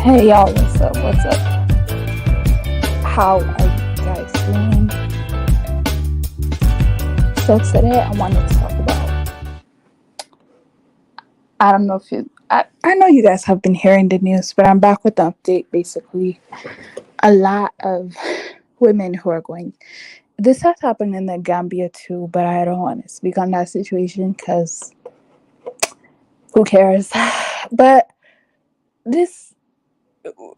Hey y'all, what's up? What's up? How are you guys doing? So today I wanted to talk about. I don't know if you. I know you guys have been hearing the news, but I'm back with the update. Basically, a lot of women who are going. This has happened in the Gambia too, but I don't want to speak on that situation because who cares? But this,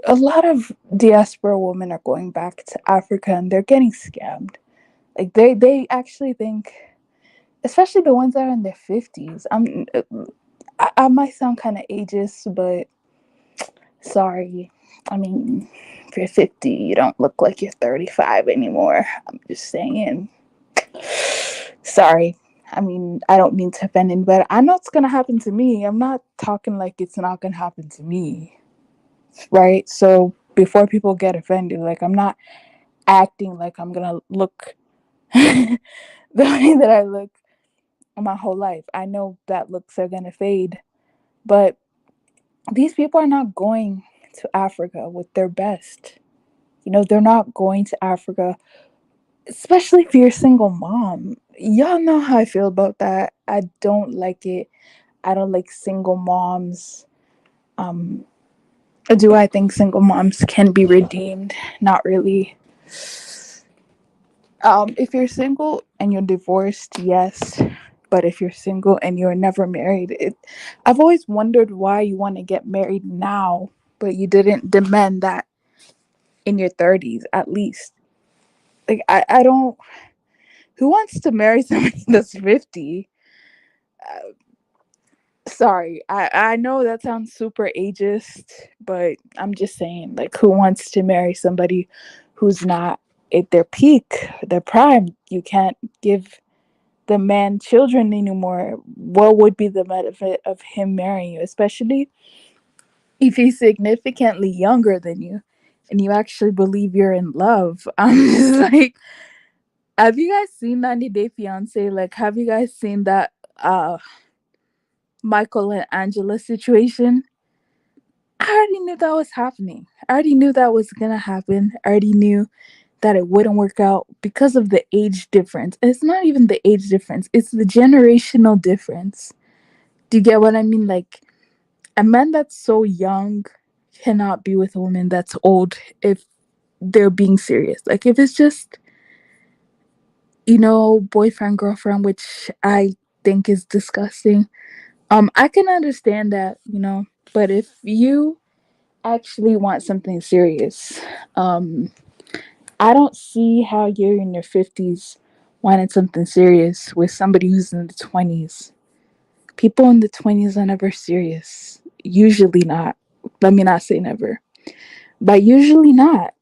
a lot of diaspora women are going back to Africa and they're getting scammed. Like they actually think, especially the ones that are in their 50s. I might sound kind of ageist, but sorry. I mean, if you're 50, you don't look like you're 35 anymore. I'm just saying. Sorry. I mean, I don't mean to offend anybody. I know it's going to happen to me. I'm not talking like it's not going to happen to me. Right? So before people get offended, like, I'm not acting like I'm going to look the way that I look my whole life. I know that looks are going to fade, but these people are not going to Africa with their best. You know, they're not going to Africa, especially if you're a single mom. Y'all know how I feel about that. I don't like it. I don't like single moms. Um, do I think single moms can be redeemed? Not really. If you're single and you're divorced, yes. But if you're single and you're never married, I've always wondered why you want to get married now, but you didn't demand that in your 30s at least. Like, I don't. Who wants to marry somebody that's 50? Uh, Sorry, I know that sounds super ageist, but I'm just saying, like, who wants to marry somebody who's not at their peak, their prime? You can't give the man children anymore. What would be the benefit of him marrying you, especially if he's significantly younger than you and you actually believe you're in love? I'm just like, have you guys seen 90 Day Fiance? Like, have you guys seen that Michael and Angela situation? I already knew that was happening. I already knew that was gonna happen. I already knew that it wouldn't work out because of the age difference. And it's not even the age difference, it's the generational difference. Do you get what I mean? Like, a man that's so young cannot be with a woman that's old if they're being serious. Like, if it's just, boyfriend, girlfriend, which I think is disgusting. I can understand that, but if you actually want something serious, I don't see how you're in your 50s wanting something serious with somebody who's in the 20s. People in the 20s are never serious. Usually not. Let me not say never, but usually not.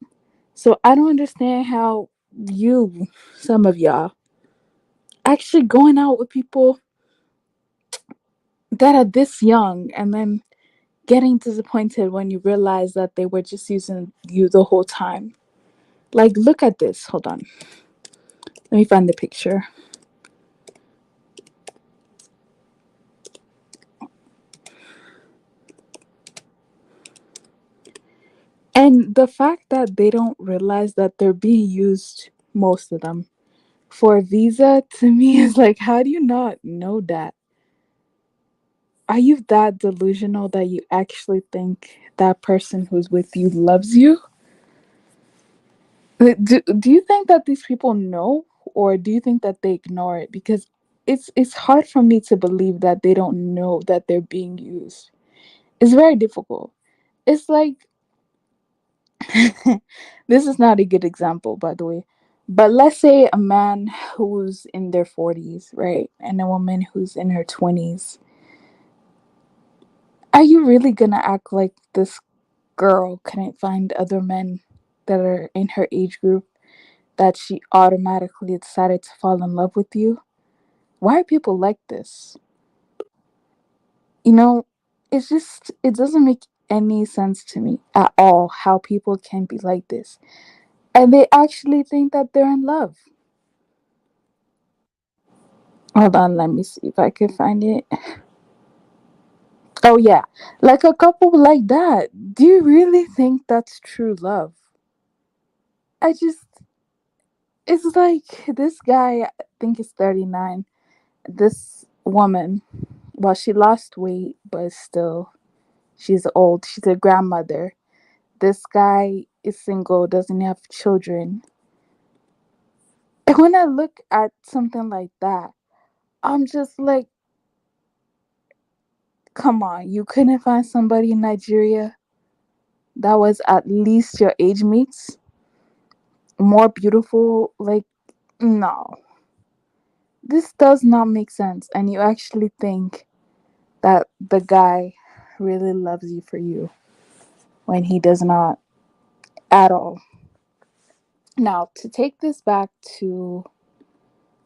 So I don't understand how some of y'all, actually going out with people that are this young and then getting disappointed when you realize that they were just using you the whole time. Like, look at this. Hold on. Let me find the picture. And the fact that they don't realize that they're being used, most of them, for a visa, to me is like, how do you not know that? Are you that delusional that you actually think that person who's with you loves you? Do you think that these people know, or do you think that they ignore it? Because it's hard for me to believe that they don't know that they're being used. It's very difficult. It's like this is not a good example, by the way. But let's say a man who's in their 40s, right? And a woman who's in her 20s. Are you really going to act like this girl couldn't find other men that are in her age group that she automatically decided to fall in love with you? Why are people like this? You know, it doesn't make any sense to me at all how people can be like this. And they actually think that they're in love. Hold on, let me see if I can find it. Oh yeah, like a couple like that. Do you really think that's true love? I just, it's like this guy, I think is 39. This woman, well, she lost weight, but still, she's old. She's a grandmother. This guy is single, doesn't have children. And when I look at something like that, I'm just like, come on, you couldn't find somebody in Nigeria that was at least your age mates, more beautiful? Like, no, this does not make sense. And you actually think that the guy really loves you for you when he does not at all. Now, to take this back to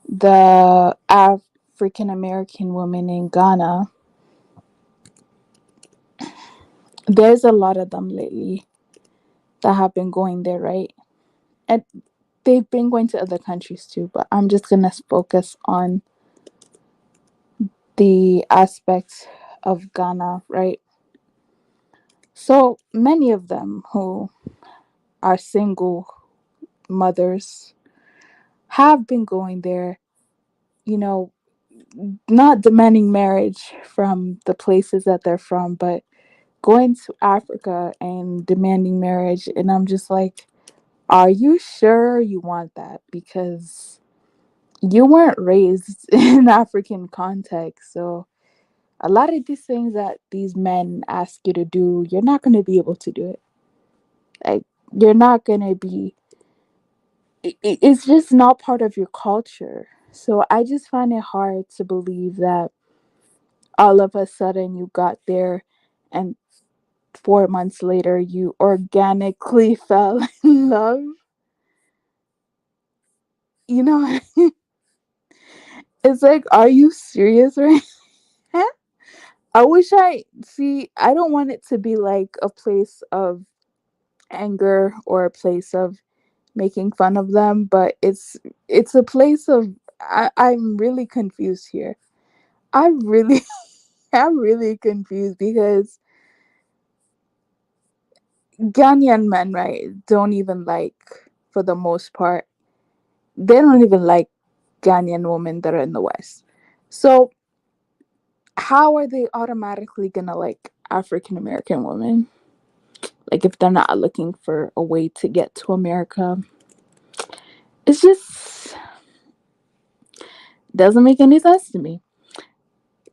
the African American woman in Ghana, there's a lot of them lately that have been going there, right? And they've been going to other countries too, but I'm just going to focus on the aspects of Ghana, right? So many of them who are single mothers have been going there, you know, not demanding marriage from the places that they're from, but going to Africa and demanding marriage. And I'm just like, are you sure you want that? Because you weren't raised in African context. So a lot of these things that these men ask you to do, you're not going to be able to do it. Like, you're not going to be, it's just not part of your culture. So I just find it hard to believe that all of a sudden you got there and 4 months later you organically fell in love. You know, it's like, are you serious right now? I wish I see. I don't want it to be like a place of anger or a place of making fun of them, but it's a place of I'm really confused here. I really I'm really confused because Ghanaian men, right, don't even like, for the most part, they don't even like Ghanaian women that are in the West. So how are they automatically gonna like African American women? Like if they're not looking for a way to get to America. It's just doesn't make any sense to me.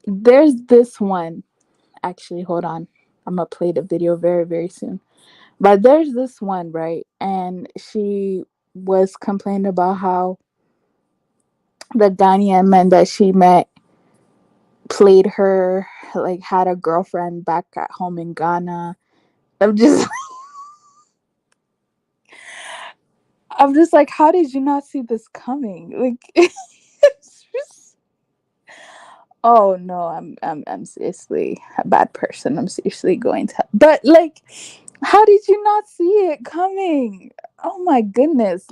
There's this one, actually, hold on. I'm gonna play the video very, very soon. But there's this one, right? And she was complaining about how the Ghanaian men that she met played her, like had a girlfriend back at home in Ghana. I'm just I'm just like, how did you not see this coming? Like it's just, oh no, I'm seriously a bad person. I'm seriously going to, but like, how did you not see it coming? Oh my goodness.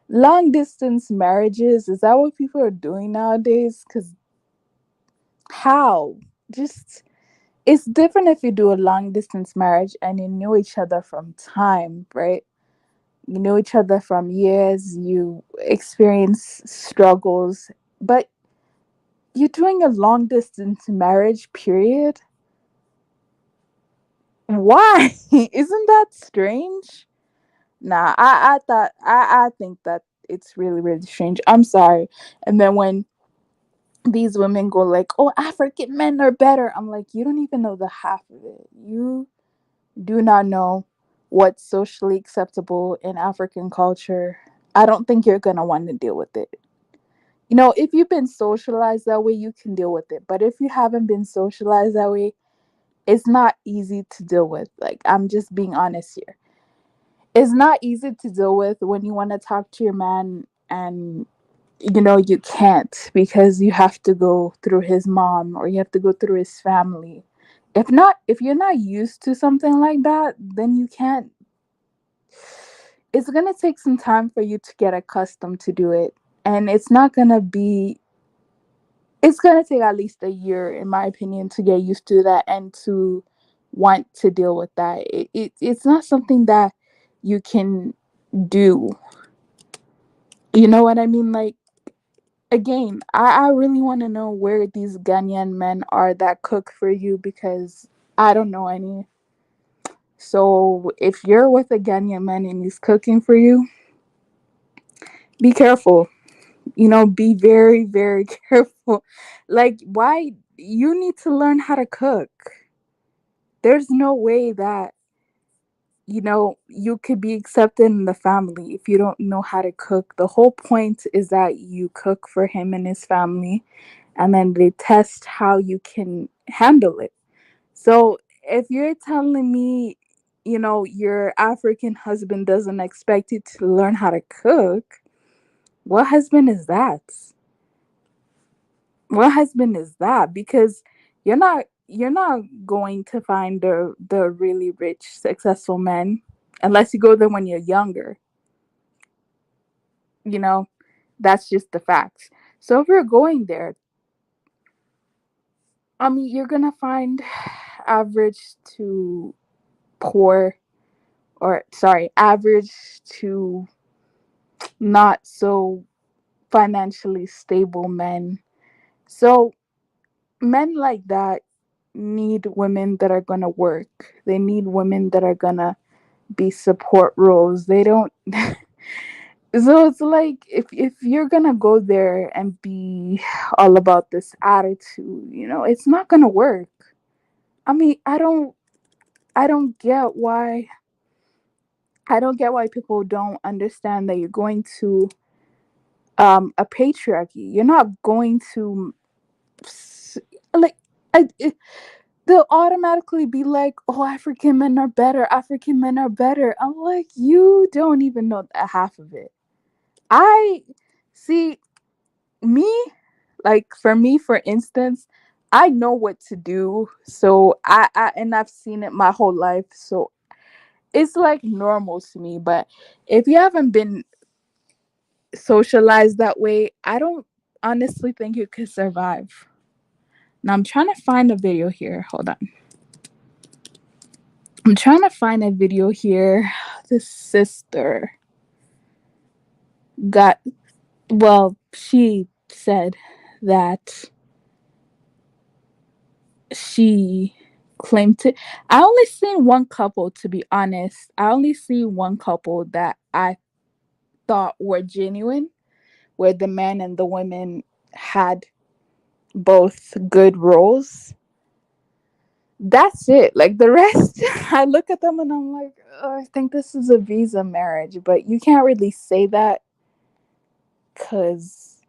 Long distance marriages, is that what people are doing nowadays? Because how? Just, it's different if you do a long distance marriage and you know each other from time, right? You know each other from years, you experience struggles, but you're doing a long distance marriage, period. Why? Isn't that strange? Nah, I think that it's really, really strange. I'm sorry. And then when these women go like, oh, African men are better, I'm like, you don't even know the half of it. You do not know what's socially acceptable in African culture. I don't think you're gonna want to deal with it. You know, if you've been socialized that way, you can deal with it. But if you haven't been socialized that way, it's not easy to deal with. Like, I'm just being honest here. It's not easy to deal with when you want to talk to your man and you know you can't because you have to go through his mom or you have to go through his family. If you're not used to something like that, then you can't. It's going to take some time for you to get accustomed to do it, and it's not going to be it's gonna take at least a year, in my opinion, to get used to that and to want to deal with that. It's not something that you can do. You know what I mean? Like, again, I really want to know where these Ghanaian men are that cook for you, because I don't know any. So if you're with a Ghanaian man and he's cooking for you, be careful. You know, be very, very careful. Like, why? You need to learn how to cook. There's no way that, you could be accepted in the family if you don't know how to cook. The whole point is that you cook for him and his family, and then they test how you can handle it. So if you're telling me, your African husband doesn't expect you to learn how to cook, what husband is that? What husband is that? Because you're not going to find the really rich, successful men unless you go there when you're younger. You know, that's just the facts. So if you're going there, I mean, you're gonna find average to poor, or sorry, average to not so financially stable men. So men like that need women that are gonna work. They need women that are gonna be support roles. They don't. So it's like, if you're gonna go there and be all about this attitude, it's not gonna work. I mean, I don't get why. I don't get why people don't understand that you're going to a patriarchy. You're not going to like they'll automatically be like, "Oh, African men are better. African men are better." I'm like, you don't even know that half of it. I see me, like, for me, for instance, I know what to do. So and I've seen it my whole life. So it's like normal to me. But if you haven't been socialized that way, I don't honestly think you could survive. Now I'm trying to find a video here. Hold on. I'm trying to find a video here. This sister got, well, she said that she claimed to. I only seen one couple, to be honest. I only see one couple that I thought were genuine, where the men and the women had both good roles. That's it. Like, the rest, I look at them and I'm like, oh, I think this is a visa marriage, but you can't really say that because,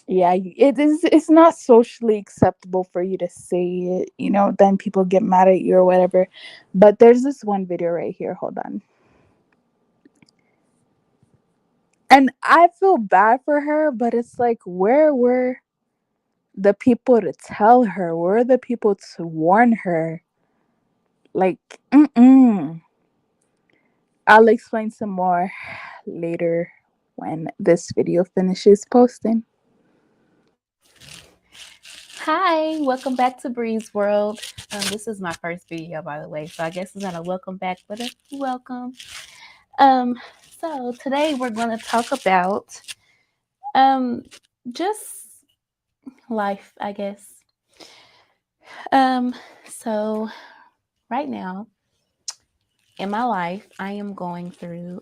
yeah, it's not socially acceptable for you to say it. Then people get mad at you or whatever. But there's this one video right here. Hold on. And I feel bad for her, but it's like, where were the people to tell her? Where were the people to warn her? Like, I'll explain some more later when this video finishes posting. Hi, welcome back to Breeze World. This is my first video, by the way, so I guess it's not a welcome back, but a welcome. Um, so today we're going to talk about um just life, I guess. Um, so right now in my life, I am going through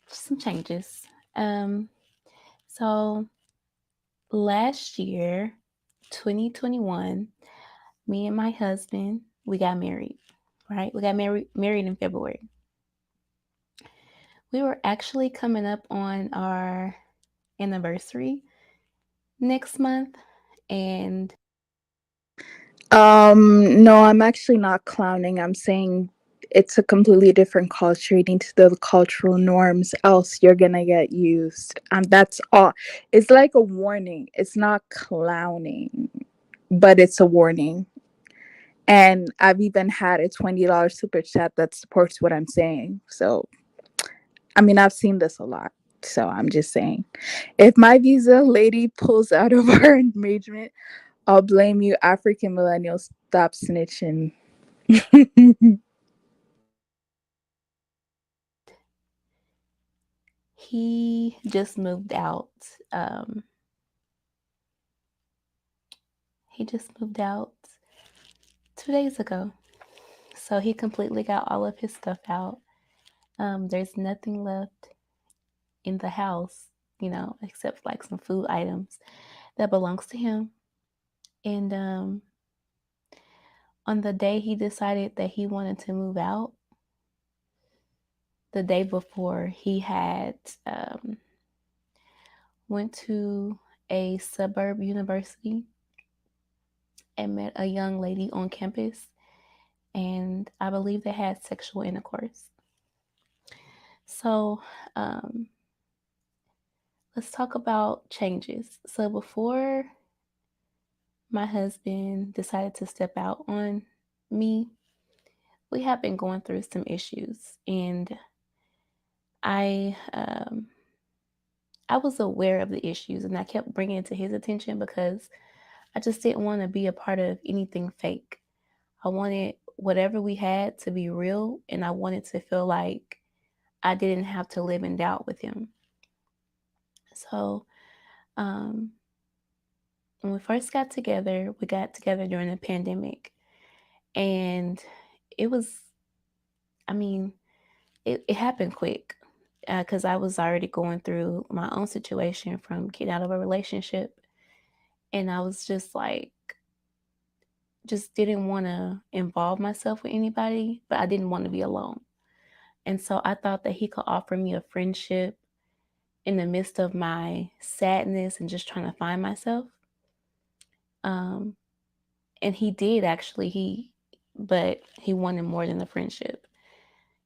some changes. So last year, 2021, me and my husband, we got married, right? We got married in February. We were actually coming up on our anniversary next month, and No, I'm actually not clowning. I'm saying it's a completely different culture. You need to the cultural norms, else you're gonna get used. That's all. It's like a warning. It's not clowning, but it's a warning. And I've even had a $20 super chat that supports what I'm saying. So, I mean, I've seen this a lot. So I'm just saying, if my visa lady pulls out of our engagement, I'll blame you. African millennials, stop snitching. He just moved out. Um, he just moved out 2 days ago. So he completely got all of his stuff out. There's nothing left in the house, except like some food items that belongs to him. And on the day he decided that he wanted to move out, the day before he had went to a suburb university and met a young lady on campus, and I believe they had sexual intercourse. So um, let's talk about changes. So before my husband decided to step out on me, we have been going through some issues, and I um, I was aware of the issues, and I kept bringing it to his attention because I just didn't want to be a part of anything fake. I wanted whatever we had to be real, and I wanted to feel like I didn't have to live in doubt with him. So, um, when we first got together, we got together during the pandemic, and it was, I mean, it happened quick because I was already going through my own situation from getting out of a relationship, and I was just like, just didn't want to involve myself with anybody, but I didn't want to be alone. And so I thought that he could offer me a friendship in the midst of my sadness and just trying to find myself. Um, and he did actually. But he wanted more than a friendship.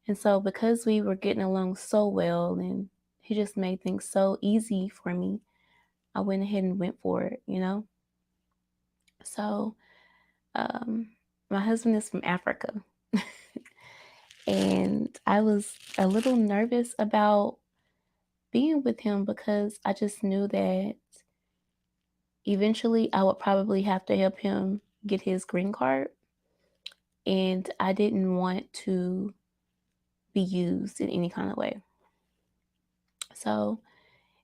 And so because we were getting along so well, and he just made things so easy for me, I went ahead and went for it. So um, my husband is from Africa. And I was a little nervous about being with him because I just knew that eventually I would probably have to help him get his green card. And I didn't want to be used in any kind of way. So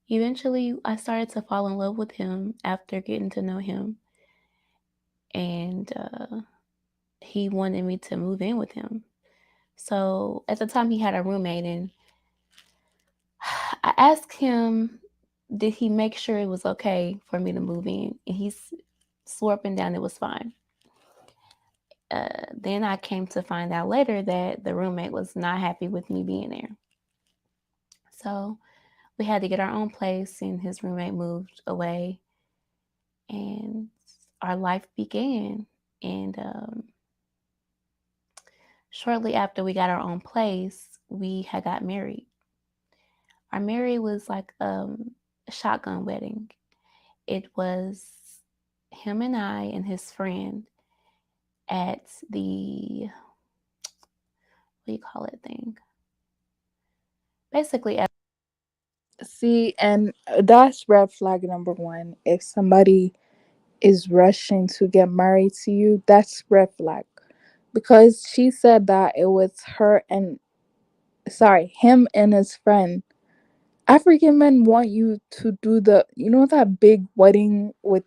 eventually I started to fall in love with him after getting to know him. And he wanted me to move in with him. So at the time, he had a roommate, and I asked him, did he make sure it was okay for me to move in? And he swore up and down it was fine. Then I came to find out later that the roommate was not happy with me being there. So we had to get our own place, and his roommate moved away, and our life began. And shortly after we got our own place, we had got married. Our marriage was like a shotgun wedding. It was him and I and his friend at the, what do you call it thing? Basically, at See, and that's red flag number one. If somebody is rushing to get married to you, that's red flag. Because she said that it was her and, sorry, him and his friend. African men want you to do that big wedding with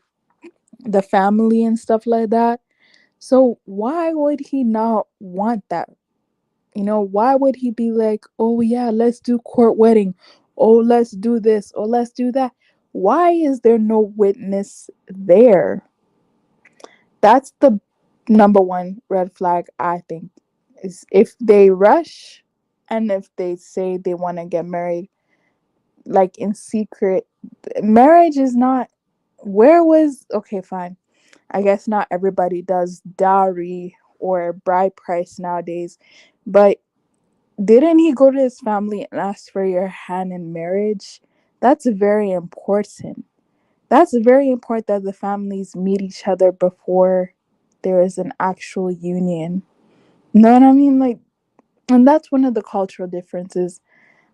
the family and stuff like that. So why would he not want that? Why would he be like, oh yeah, let's do court wedding. Oh, let's do this. Oh, let's do that. Why is there no witness there? That's the number one red flag, I think, is if they rush and if they say they want to get married like in secret. Marriage is not, where was, okay, fine. I guess not everybody does dowry or bride price nowadays, but didn't he go to his family and ask for your hand in marriage? That's very important. That's very important that the families meet each other before there is an actual union. You know what I mean? Like, and that's one of the cultural differences.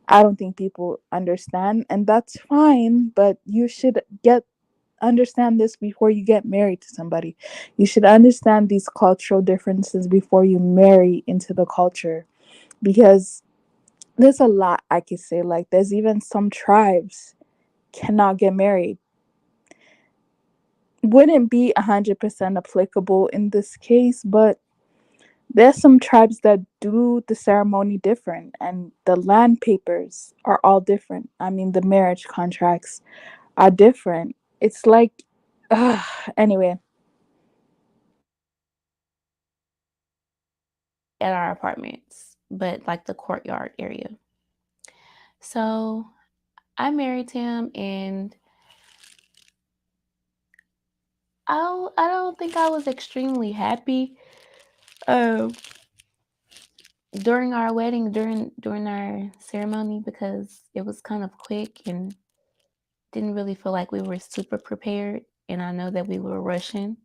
I don't think people understand, and that's fine, but you should get understand this before you get married to somebody. You should understand these cultural differences before you marry into the culture, because there's a lot I could say. Like, there's even some tribes cannot get married. Wouldn't be 100% applicable in this case, but there's some tribes that do the ceremony different, and the land papers are all different. I mean, the marriage contracts are different. It's like, uh, anyway. At our apartments, but like the courtyard area. So I married him, and I don't think I was extremely happy um, during our wedding, during our ceremony, because it was kind of quick and didn't really feel like we were super prepared. And I know that we were rushing,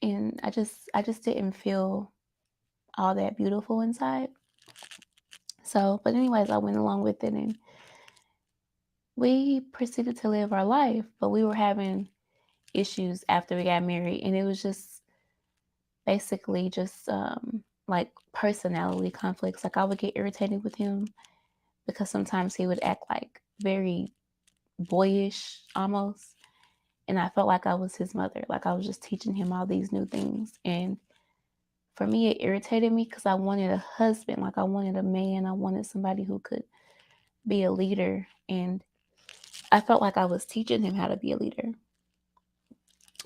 and I just didn't feel all that beautiful inside. So, but anyways, I went along with it, and we proceeded to live our life. But we were having issues after we got married, and it was just basically just like personality conflicts. Like, I would get irritated with him because sometimes he would act like very boyish almost, and I felt like I was his mother, like I was just teaching him all these new things. And for me, it irritated me because I wanted a husband, like I wanted a man, I wanted somebody who could be a leader, and I felt like I was teaching him how to be a leader.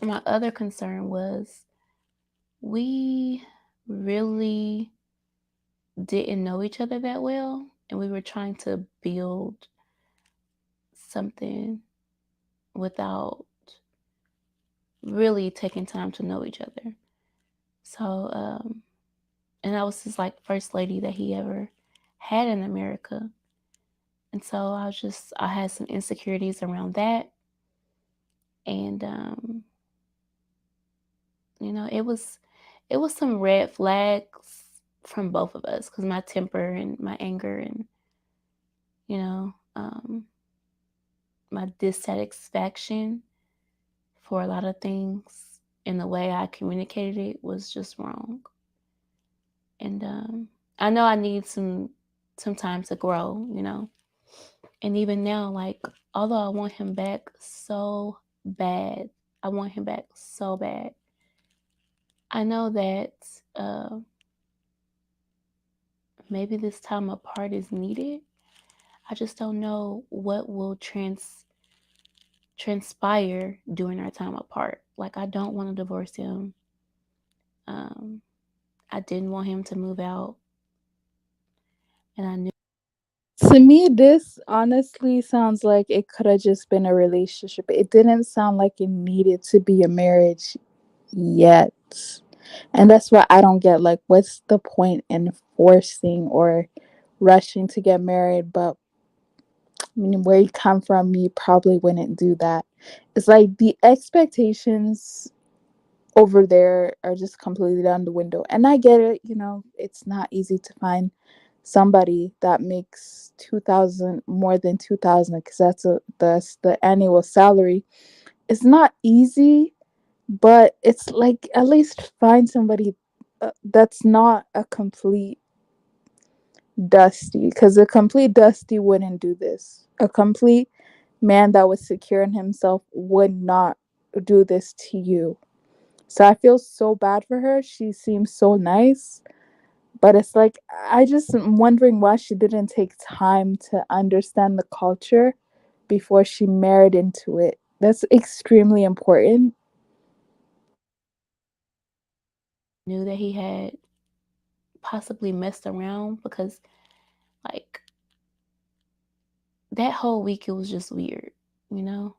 My other concern was we really didn't know each other that well, and we were trying to build something without really taking time to know each other. So, and I was his like first lady that he ever had in America, and so I had some insecurities around that, and it was some red flags from both of us because my temper and my anger and you know my dissatisfaction for a lot of things and the way I communicated it was just wrong. And I know I need some time to grow. And even now, like, although I want him back so bad, I want him back so bad. I know that uh, maybe this time apart is needed. I just don't know what will transpire during our time apart. Like, I don't want to divorce him. Um, I didn't want him to move out, and I knew. To me, this honestly sounds like it could have just been a relationship. It didn't sound like it needed to be a marriage yet. And that's what I don't get. Like, what's the point in forcing or rushing to get married? But I mean, where you come from, you probably wouldn't do that. It's like the expectations over there are just completely down the window. And I get it, it's not easy to find somebody that makes 2000 more than 2000, because that's the annual salary. It's not easy, but it's like, at least find somebody that's not a complete dusty, because a complete dusty wouldn't do this. A complete man that was secure in himself would not do this to you. So I feel so bad for her. She seems so nice, but it's like, I just am wondering why she didn't take time to understand the culture before she married into it. That's extremely important. Knew that he had possibly messed around because, like, that whole week it was just weird, you know?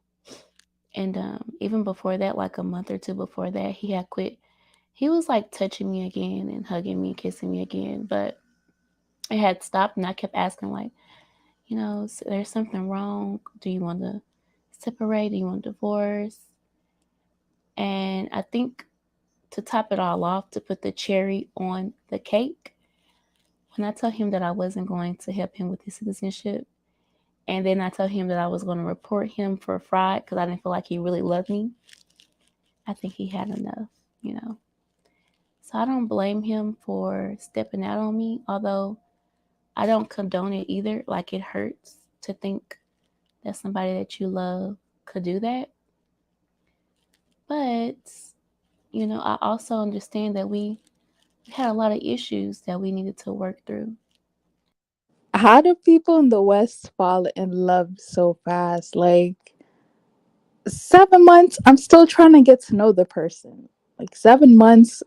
And even before that, like a month or two before that, he had quit. He was like touching me again and hugging me, kissing me again, but it had stopped. And I kept asking, like, there's something wrong. Do you want to separate? Do you want divorce? And I think to top it all off, to put the cherry on the cake, and I told him that I wasn't going to help him with his citizenship. And then I told him that I was going to report him for fraud because I didn't feel like he really loved me. I think he had enough, you know. So I don't blame him for stepping out on me, although I don't condone it either. Like, it hurts to think that somebody that you love could do that. But, you know, I also understand that we had a lot of issues that we needed to work through. How do people in the West fall in love so fast? Like 7 months, I'm still trying to get to know the person. Like 7 months,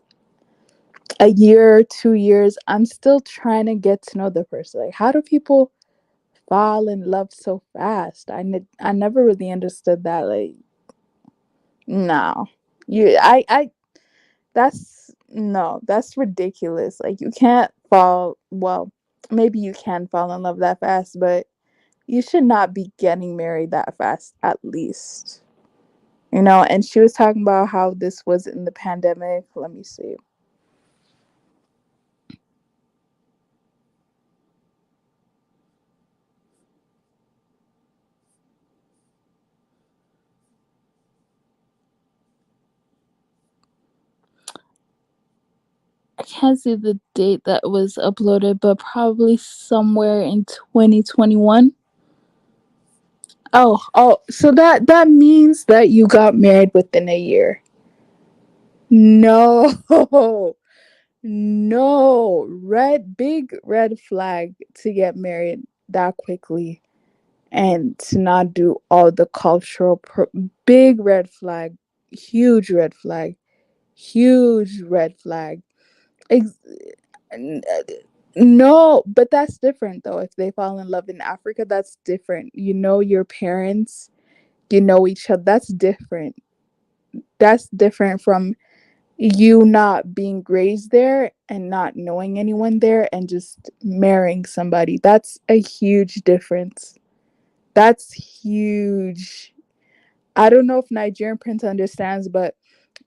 a year, 2 years, I'm still trying to get to know the person. Like, how do people fall in love so fast? I never really understood that. Like, no, that's no, that's ridiculous. Like, you can't fall. Well, maybe you can fall in love that fast, but you should not be getting married that fast, at least. And she was talking about how this was in the pandemic. Let me see. I can't see the date that was uploaded, but probably somewhere in 2021. Oh, so that means that you got married within a year. No. No. Big red flag to get married that quickly and to not do all the big red flag, huge red flag, huge red flag. Ex- n- no, but that's different though. If they fall in love in Africa, that's different. You know your parents, you know each other. That's different. That's different from you not being raised there and not knowing anyone there and just marrying somebody. That's a huge difference. That's huge. I don't know if Nigerian Prince understands, but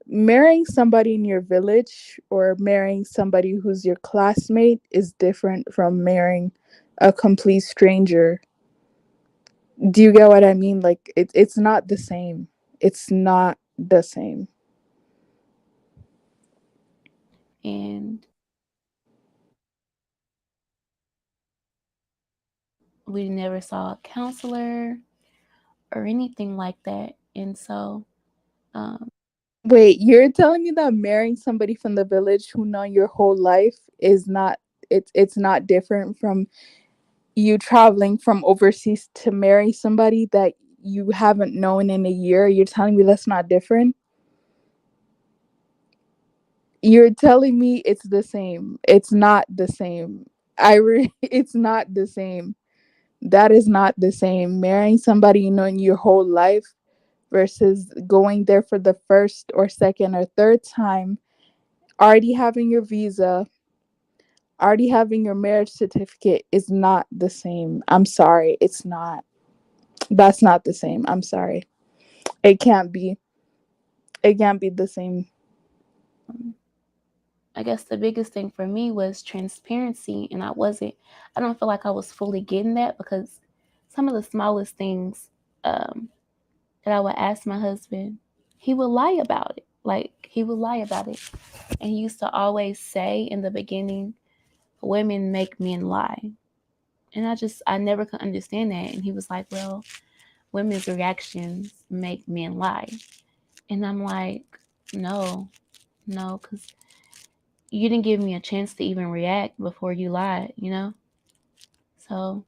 marrying somebody in your village or marrying somebody who's your classmate is different from marrying a complete stranger. Do you get what I mean? Like, it's not the same. It's not the same. And we never saw a counselor or anything like that. And so, um, Wait, you're telling me that marrying somebody from the village who know your whole life is not it's not different from you traveling from overseas to marry somebody that you haven't known in a year? You're telling me that's not different? You're telling me it's the same. It's not the same. It's not the same. That is not the same. Marrying somebody you know in your whole life versus going there for the first or second or third time, already having your visa, already having your marriage certificate is not the same. I'm sorry. It's not. That's not the same. I'm sorry. It can't be. It can't be the same. I guess the biggest thing for me was transparency, and I don't feel like I was fully getting that because some of the smallest things um, that I would ask my husband, he would lie about it. Like, he would lie about it. And he used to always say in the beginning, women make men lie. And I never could understand that. And he was like, well, women's reactions make men lie. And I'm like, no, no, because you didn't give me a chance to even react before you lied, you know? So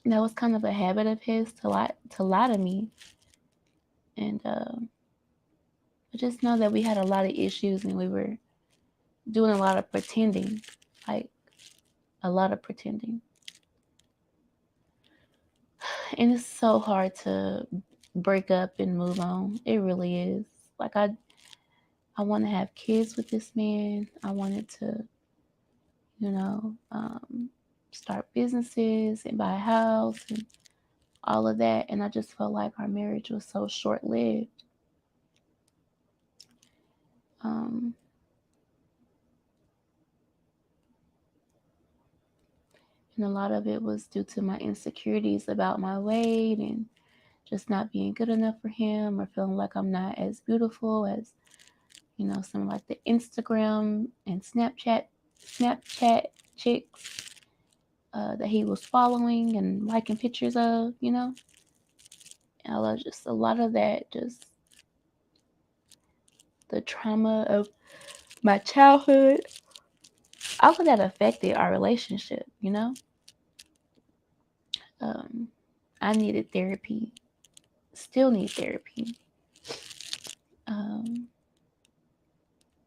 that was kind of a habit of his to lie to me. And I just know that we had a lot of issues and we were doing a lot of pretending, like a lot of pretending. And it's so hard to break up and move on. It really is. Like, I want to have kids with this man. I wanted to, you know, start businesses and buy a house and all of that. And I just felt like our marriage was so short lived. Um, And a lot of it was due to my insecurities about my weight and just not being good enough for him, or feeling like I'm not as beautiful as, some like the Instagram and Snapchat chicks that he was following and liking pictures of. And I love just a lot of that, just the trauma of my childhood, all of that affected our relationship. Um, I needed therapy, still need therapy. Um,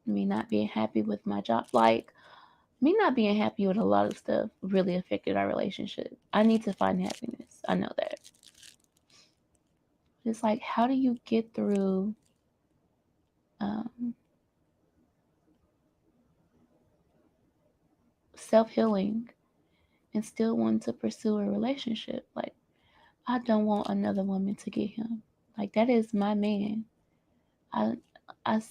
me not being happy with my job, like me not being happy with a lot of stuff really affected our relationship. I need to find happiness. I know that. It's like, how do you get through um, self healing and still want to pursue a relationship? Like, I don't want another woman to get him. Like, that is my man. I, I,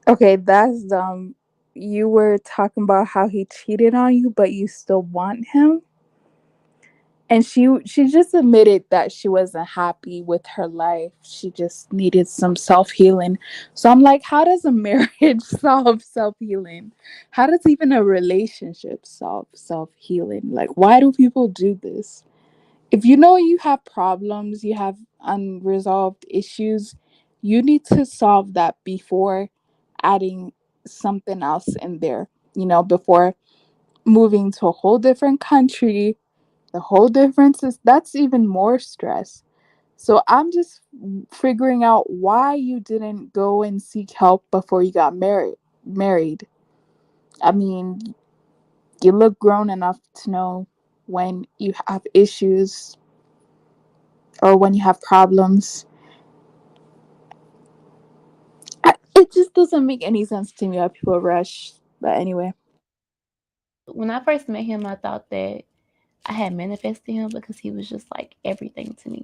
Okay, that's dumb. You were talking about how he cheated on you, but you still want him. And she just admitted that she wasn't happy with her life. She just needed some self-healing. So I'm like, how does a marriage solve self-healing? How does even a relationship solve self-healing? Like, why do people do this? If you know you have problems, you have unresolved issues, you need to solve that before adding something else in there, before moving to a whole different country. The whole difference is that's even more stress. So I'm just figuring out why you didn't go and seek help before you got married. I mean, you look grown enough to know when you have issues or when you have problems. It just doesn't make any sense to me how people rush. But anyway, when I first met him, I thought that I had manifested him because he was just like everything to me.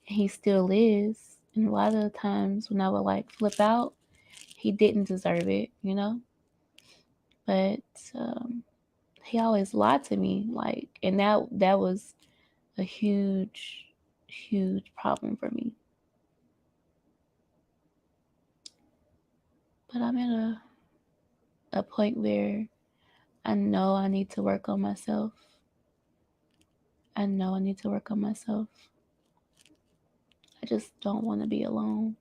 And he still is. And a lot of the times when I would like flip out, he didn't deserve it. But um, he always lied to me, like, and that was a huge, huge problem for me. But I'm at a point where I know I need to work on myself. I know I need to work on myself. I just don't want to be alone.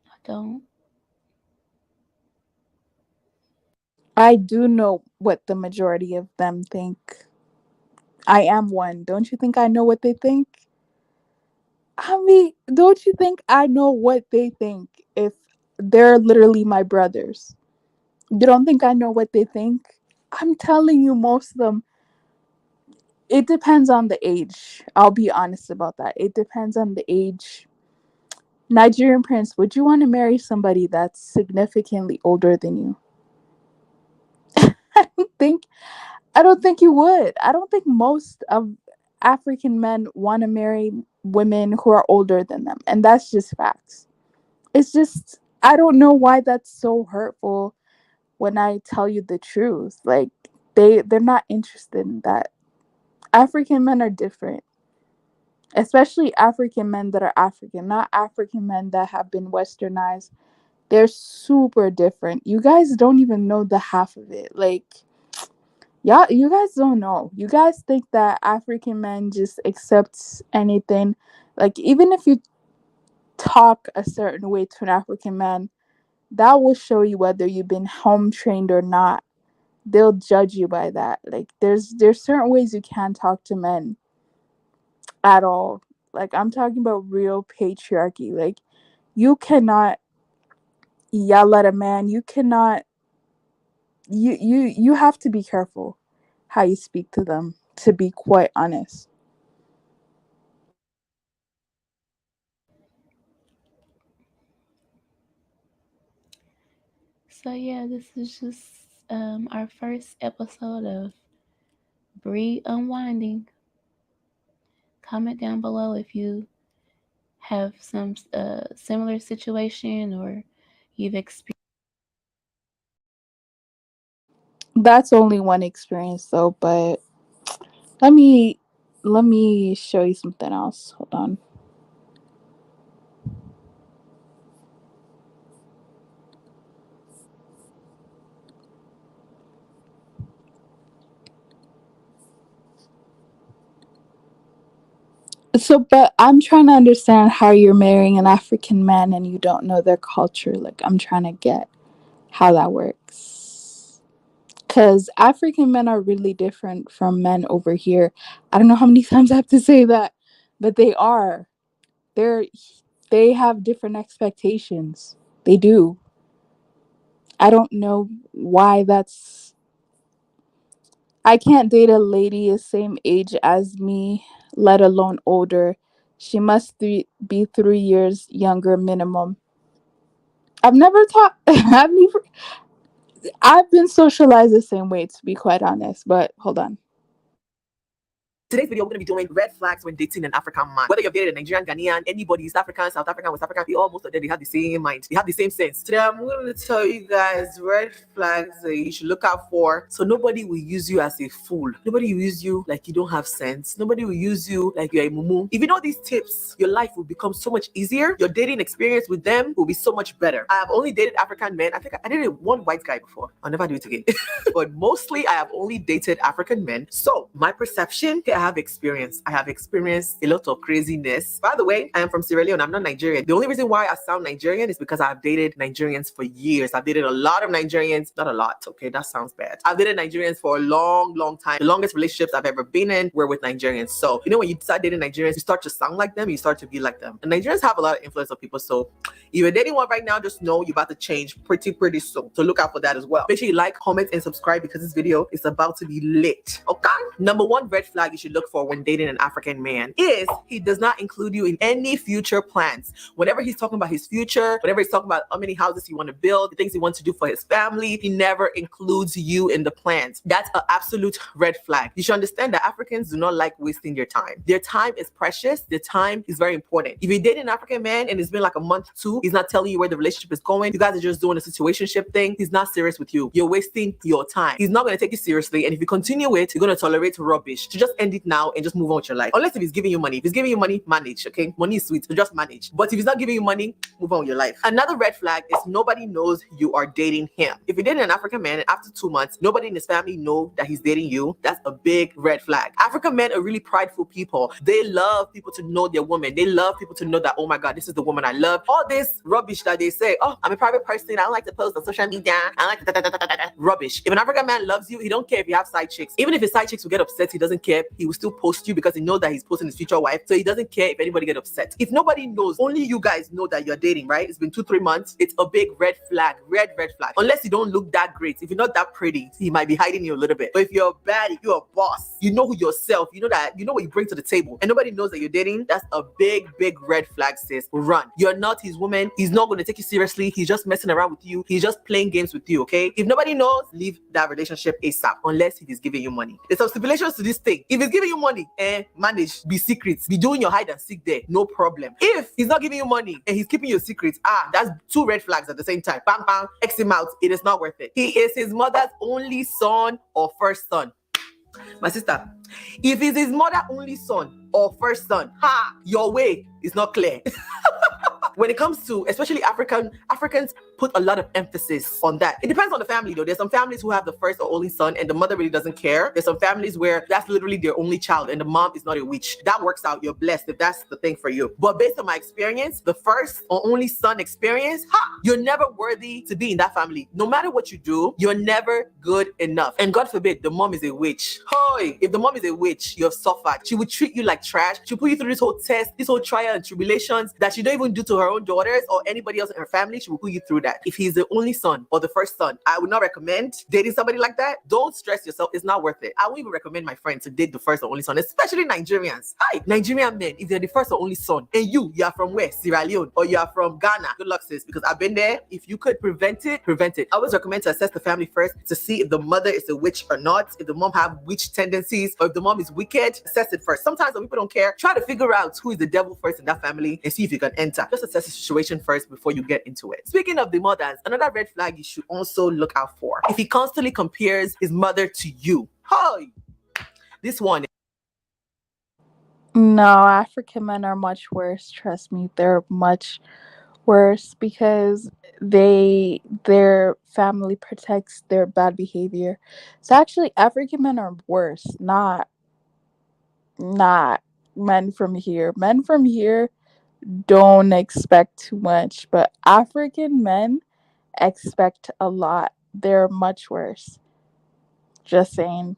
I don't. I do know what the majority of them think. I am one. Don't you think I know what they think? I mean, don't you think I know what they think if they're literally my brothers? You don't think I know what they think? I'm telling you, most of them, it depends on the age. I'll be honest about that. It depends on the age. Nigerian prince, would you want to marry somebody that's significantly older than you? I don't think I don't think you would. I don't think most of African men want to marry women who are older than them. And that's just facts. It's just I don't know why that's so hurtful when I tell you the truth. Like they're not interested in that. African men are different, especially African men that are African, not African men that have been westernized. They're super different. You guys don't even know the half of it. Like, yeah, you guys don't know. You guys think that African men just accept anything. Like, even if you talk a certain way to an African man, that will show you whether you've been home trained or not. They'll judge you by that. Like, there's certain ways you can't talk to men at all. Like, I'm talking about real patriarchy. Like, you cannot yell at a man. You cannot. You have to be careful how you speak to them. To be quite honest. So yeah, this is just our first episode of Bree Unwinding. Comment down below if you have some similar situation, or you've experienced. That's only one experience though, but let me let me show you something else. Hold on. So, but I'm trying to understand how you're marrying an African man and you don't know their culture. Like, I'm trying to get how that works. Because African men are really different from men over here. I don't know how many times I have to say that, but they are. They're they have different expectations. They do. I don't know why that's. I can't date a lady the same age as me, let alone older. She must be 3 years younger minimum. I've never taught. I've been socialized the same way, to be quite honest. But hold on. Today's video, we're going to be doing red flags when dating an African man. Whether you've dated a Nigerian, Ghanaian, anybody, East African, South African, West African, most of them, they have the same mind. They have the same sense. Today, I'm going to tell you guys red flags that you should look out for. So nobody will use you as a fool. Nobody will use you like you don't have sense. Nobody will use you like you're a mumu. If you know these tips, your life will become so much easier. Your dating experience with them will be so much better. I have only dated African men. I think I dated one white guy before. I'll never do it again. But mostly, I have only dated African men. So my perception, I have experience. I have experienced a lot of craziness. By the way, I am from Sierra Leone. I'm not Nigerian. The only reason why I sound Nigerian is because I've dated Nigerians for years. I've dated a lot of Nigerians. Not a lot. Okay, that sounds bad. I've dated Nigerians for a long, long time. The longest relationships I've ever been in were with Nigerians. So, you know, when you start dating Nigerians, you start to sound like them. You start to be like them. And Nigerians have a lot of influence on people. So if you're dating one right now, just know you're about to change pretty soon. So look out for that as well. Make sure you like, comment, and subscribe because this video is about to be lit. Okay? Number one red flag you should look for when dating an African man is he does not include you in any future plans. Whenever he's talking about his future, whenever he's talking about how many houses he wants to build, the things he wants to do for his family, he never includes you in the plans. That's an absolute red flag. You should understand that Africans do not like wasting their time. Their time is precious. Their time is very important. If you date an African man and it's been like a month, two, he's not telling you where the relationship is going, you guys are just doing a situationship thing, he's not serious with you. You're wasting your time. He's not going to take you seriously. And if you continue it, you're going to tolerate rubbish. So just end it now and just move on with your life. Unless if he's giving you money. If he's giving you money, manage, okay? Money is sweet, so just manage. But if he's not giving you money, move on with your life. Another red flag is nobody knows you are dating him. If you're dating an African man and after 2 months, nobody in his family know that he's dating you, that's a big red flag. African men are really prideful people. They love people to know their woman. They love people to know that, oh my God, this is the woman I love. All this rubbish that they say, oh, I'm a private person, I don't like to post on social media, I like rubbish. If an African man loves you, he don't care if you have side chicks. Even if his side chicks will get upset, he doesn't care. He will still post you because he knows that he's posting his future wife. So he doesn't care if anybody get upset. If nobody knows, only you guys know that you're dating, right? It's been 2-3 months. It's a big red flag. Red flag. Unless you don't look that great. If you're not that pretty, he might be hiding you a little bit. But if you're bad, if you're a boss, you know who yourself, you know that, you know what you bring to the table, and nobody knows that you're dating, that's a big red flag, sis. Run. You're not his woman. He's not going to take you seriously. He's just messing around with you. He's just playing games with you, okay? If nobody knows, leave that relationship ASAP, unless he's giving you money. There's some stipulations to this thing. If he's giving you money, manage, be secret, be doing your hide and seek there, no problem. If he's not giving you money and he's keeping your secrets, that's 2 red flags at the same time. Bang, bang, X him out. It is not worth it. He is his mother's only son or first son. My sister, if he's his mother only son or first son, your way is not clear. When it comes to, especially Africans put a lot of emphasis on that. It depends on the family though. There's some families who have the first or only son and the mother really doesn't care. There's some families where that's literally their only child and the mom is not a witch. That works out. You're blessed if that's the thing for you. But based on my experience, the first or only son experience, you're never worthy to be in that family. No matter what you do, you're never good enough. And God forbid, the mom is a witch. Hoy, if the mom is a witch, you have suffered. She would treat you like trash. She'll put you through this whole test, this whole trial and tribulations that she don't even do to her own daughters or anybody else in her family. She will put you through that. If he's the only son or the first son, I would not recommend dating somebody like that. Don't stress yourself. It's not worth it. I won't even recommend my friend to date the first or only son, especially Nigerians. Nigerian men, if they're the first or only son and you are from where? Sierra Leone, or you are from Ghana. Good luck, sis, because I've been there. If you could prevent it. I always recommend to assess the family first to see if the mother is a witch or not, if the mom have witch tendencies, or if the mom is wicked. Assess it first. Sometimes when people don't care, try to figure out who is the devil first in that family and see if you can enter. Just assess the situation first before you get into it. Speaking of the the mothers. Another red flag you should also look out for. If he constantly compares his mother to you. Hi. This one. No, African men are much worse. Trust me, they're much worse because their family protects their bad behavior. So actually, African men are worse, not men from here. Men from here don't expect too much, but African men expect a lot. They're much worse. Just saying.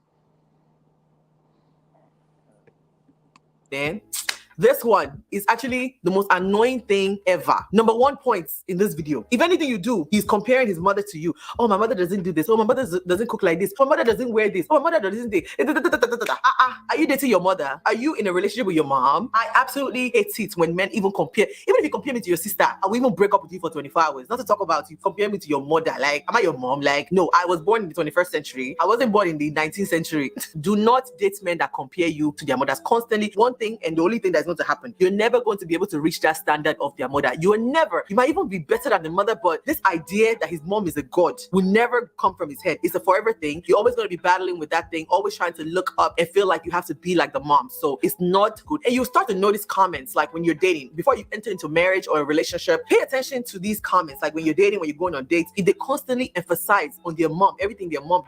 Then this one is actually the most annoying thing ever. Number 1 point in this video. If anything you do, he's comparing his mother to you. Oh, my mother doesn't do this. Oh, my mother doesn't cook like this. Oh, my mother doesn't wear this. Oh, my mother doesn't do. Are you dating your mother? Are you in a relationship with your mom? I absolutely hate it when men even compare. Even if you compare me to your sister, I will even break up with you for 24 hours. Not to talk about you compare me to your mother. Like, am I your mom? Like, no, I was born in the 21st century. I wasn't born in the 19th century. Do not date men that compare you to their mothers constantly. One thing and the only thing that's going to happen, you're never going to be able to reach that standard of their mother. You might even be better than the mother, but this idea that his mom is a god will never come from his head. It's a forever thing. You're always going to be battling with that thing, always trying to look up and feel like you have to be like the mom. So it's not good. And you start to notice comments like when you're dating, before you enter into marriage or a relationship, pay attention to these comments. Like when you're dating, when you're going on dates, if they constantly emphasize on their mom, everything their mom,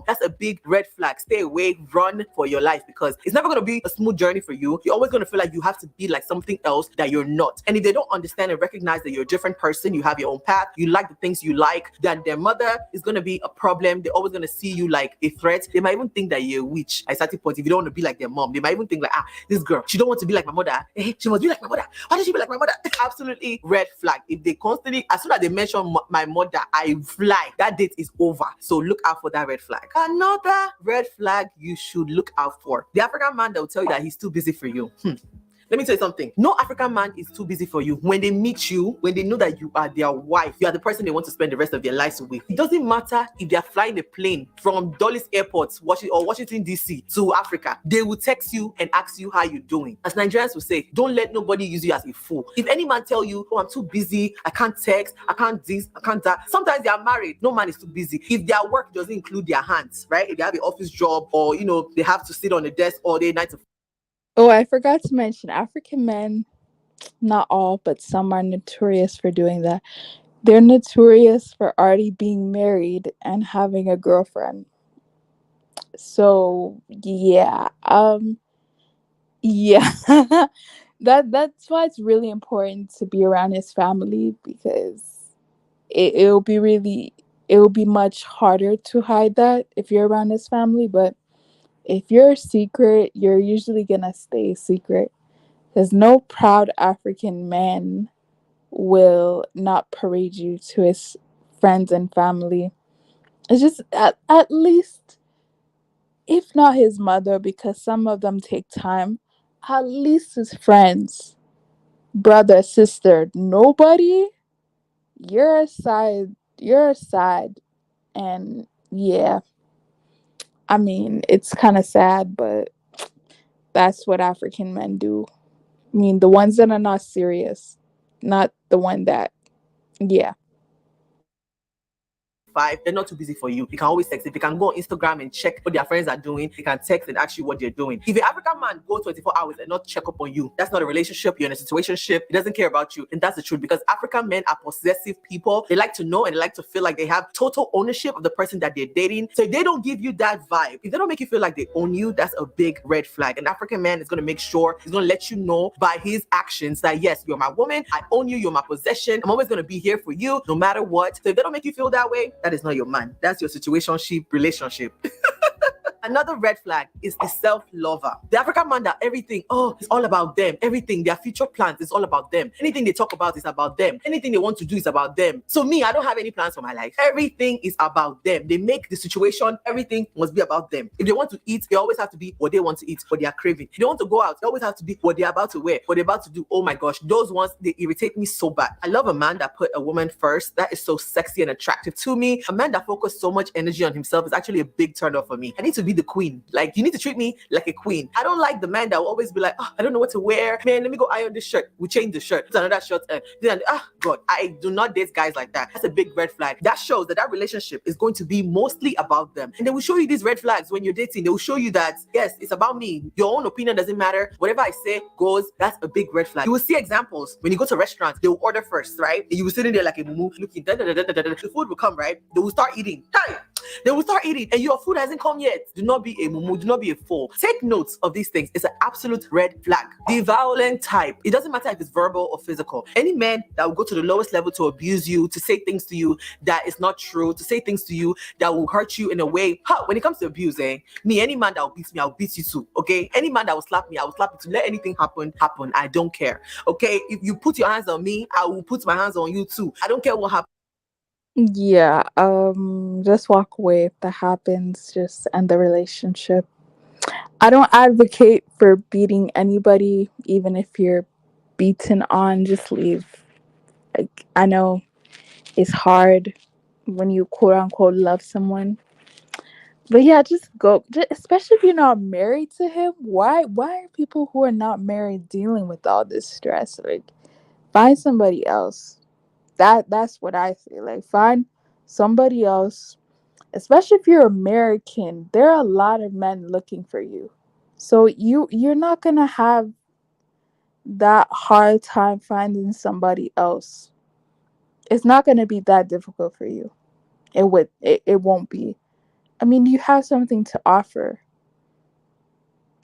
that's a big red flag. Stay away, run for your life, because it's never going to be a smooth journey for you. You're always going to feel like you have to be like something else that you're not. And if they don't understand and recognize that you're a different person, you have your own path, you like the things you like, then their mother is going to be a problem. They're always going to see you like a threat. They might even think that you're a witch at a certain point. If you don't want to be like their mom, they might even think like, this girl, she don't want to be like my mother. She must be like my mother. Why does she be like my mother? Absolutely red flag. If they constantly, as soon as they mention my mother, I fly. That date is over. So look out for that red flag. Another red flag you should look out for. The African man that will tell you that he's too busy for you. Let me tell you something. No African man is too busy for you. When they meet you, when they know that you are their wife, you are the person they want to spend the rest of their lives with. It doesn't matter if they're flying a plane from Dulles Airport or Washington, D.C. to Africa. They will text you and ask you how you're doing. As Nigerians will say, don't let nobody use you as a fool. If any man tell you, oh, I'm too busy, I can't text, I can't this, I can't that. Sometimes they are married. No man is too busy. If their work doesn't include their hands, right? If they have an office job or, they have to sit on the desk all day, 9 to 5. Oh, I forgot to mention African men, not all, but some are notorious for doing that. They're notorious for already being married and having a girlfriend. So, yeah. Yeah. That's why it's really important to be around his family, because it'll be much harder to hide that if you're around his family, but if you're a secret, you're usually gonna stay secret, because no proud African man will not parade you to his friends and family. It's just at least, if not his mother, because some of them take time, at least his friends, brother, sister, nobody. You're aside, and yeah. I mean, it's kind of sad, but that's what African men do. I mean, the ones that are not serious, not the one that, yeah. They're not too busy for you. You can always text. If you can go on Instagram and check what their friends are doing, you can text and ask you what they're doing. If an African man goes 24 hours and not check up on you, that's not a relationship. You're in a situationship. He doesn't care about you. And that's the truth, because African men are possessive people. They like to know and they like to feel like they have total ownership of the person that they're dating. So if they don't give you that vibe, if they don't make you feel like they own you, that's a big red flag. An African man is going to make sure, he's going to let you know by his actions that, yes, you're my woman. I own you. You're my possession. I'm always going to be here for you no matter what. So if they don't make you feel that way, that is not your man. That's your situationship relationship. Another red flag is the self-lover. The African man that everything, it's all about them. Everything, their future plans is all about them. Anything they talk about is about them. Anything they want to do is about them. So me, I don't have any plans for my life. Everything is about them. They make the situation, everything must be about them. If they want to eat, they always have to be what they want to eat, what they are craving. If they want to go out, they always have to be what they're about to wear, what they're about to do. Oh my gosh, those ones, they irritate me so bad. I love a man that put a woman first. That is so sexy and attractive to me. A man that focuses so much energy on himself is actually a big turn off for me. I need to be be the queen. Like, you need to treat me like a queen. I don't like the man that will always be like, oh, I don't know what to wear. Man, let me go iron this shirt. We change the shirt. Put another shirt. God, I do not date guys like that. That's a big red flag. That shows that that relationship is going to be mostly about them. And they will show you these red flags when you're dating. They will show you that, yes, it's about me. Your own opinion doesn't matter. Whatever I say goes. That's a big red flag. You will see examples when you go to restaurants. They will order first, right? And you will sitting there like a mumu looking. The food will come, right? They will start eating. Hey! They will start eating, and your food hasn't come yet. Do not be a mumu. Do not be a fool. Take notes of these things. It's an absolute red flag. The violent type. It doesn't matter if it's verbal or physical. Any man that will go to the lowest level to abuse you, to say things to you that is not true, to say things to you that will hurt you in a way. When it comes to abuse, me, any man that will beat me, I'll beat you too. Okay? Any man that will slap me, I will slap you too. Let anything happen. I don't care. Okay? If you put your hands on me, I will put my hands on you too. I don't care what happens. Yeah, just walk away if that happens. Just end the relationship. I don't advocate for beating anybody, even if you're beaten on, just leave. Like, I know it's hard when you quote unquote love someone. But yeah, just go. Especially if you're not married to him. Why are people who are not married dealing with all this stress? Like, find somebody else. That's what I say. Like, find somebody else. Especially if you're American, there are a lot of men looking for you. So you're not gonna have that hard time finding somebody else. It's not gonna be that difficult for you. It won't be. I mean, you have something to offer.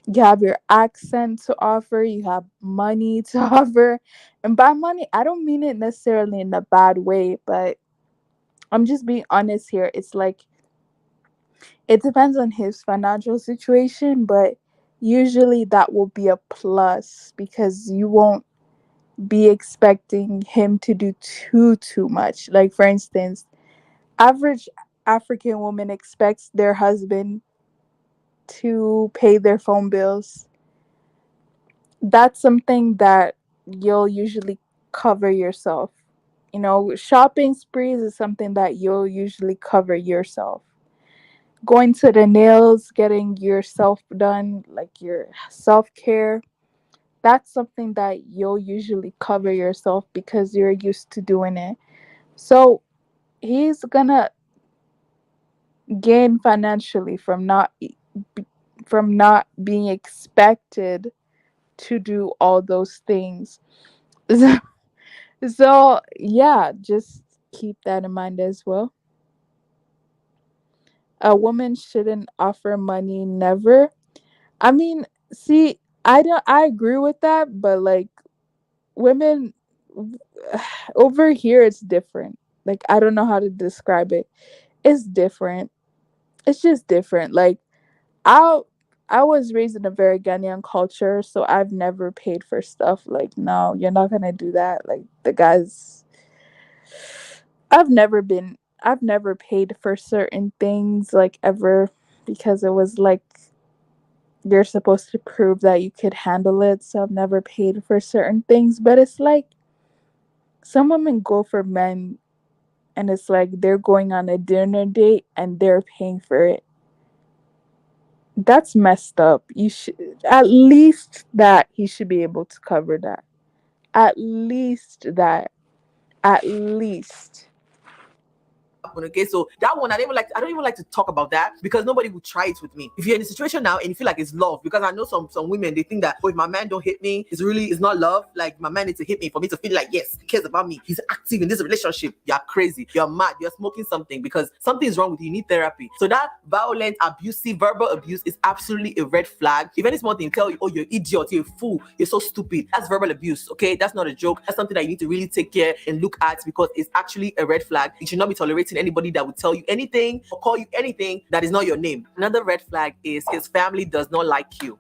You have your accent to offer, you have money to offer. And by money, I don't mean it necessarily in a bad way, but I'm just being honest here. It's like it depends on his financial situation, but usually that will be a plus because you won't be expecting him to do too much. Like, for instance, average African woman expects their husband to pay their phone bills. That's something that you'll usually cover yourself. You know, shopping sprees is something that you'll usually cover yourself. Going to the nails, getting yourself done, like your self care, that's something that you'll usually cover yourself because you're used to doing it. So he's gonna gain financially from not being expected to do all those things. So yeah, just keep that in mind as well. A woman shouldn't offer money, never. I mean, see, I agree with that, but like women over here it's different. Like, I don't know how to describe it. It's different. It's just different. Like, I I was raised in a very Ghanaian culture, so I've never paid for stuff. Like, no, you're not gonna do that. Like, the guys, I've never paid for certain things, like, ever, because it was like you're supposed to prove that you could handle it. So I've never paid for certain things, but it's like some women go for men, and it's like they're going on a dinner date and they're paying for it. That's messed up. You should at least that he should be able to cover that. At least that. At least. Okay, so that one I don't even like to talk about that because nobody will try it with me. If you're in a situation now and you feel like it's love, because I know some women, they think that, oh, if my man don't hit me, it's not love. Like, my man needs to hit me for me to feel like, yes, he cares about me, he's active in this relationship. You're crazy, you're mad, you're smoking something, because something is wrong with you. You need therapy. So that violent, abusive, verbal abuse is absolutely a red flag. If any small thing tell you, oh, you're idiot, you're a fool, you're so stupid, that's verbal abuse. Okay, that's not a joke. That's something that you need to really take care and look at, because it's actually a red flag. You should not be tolerating anybody that will tell you anything or call you anything that is not your name. Another red flag is his family does not like you.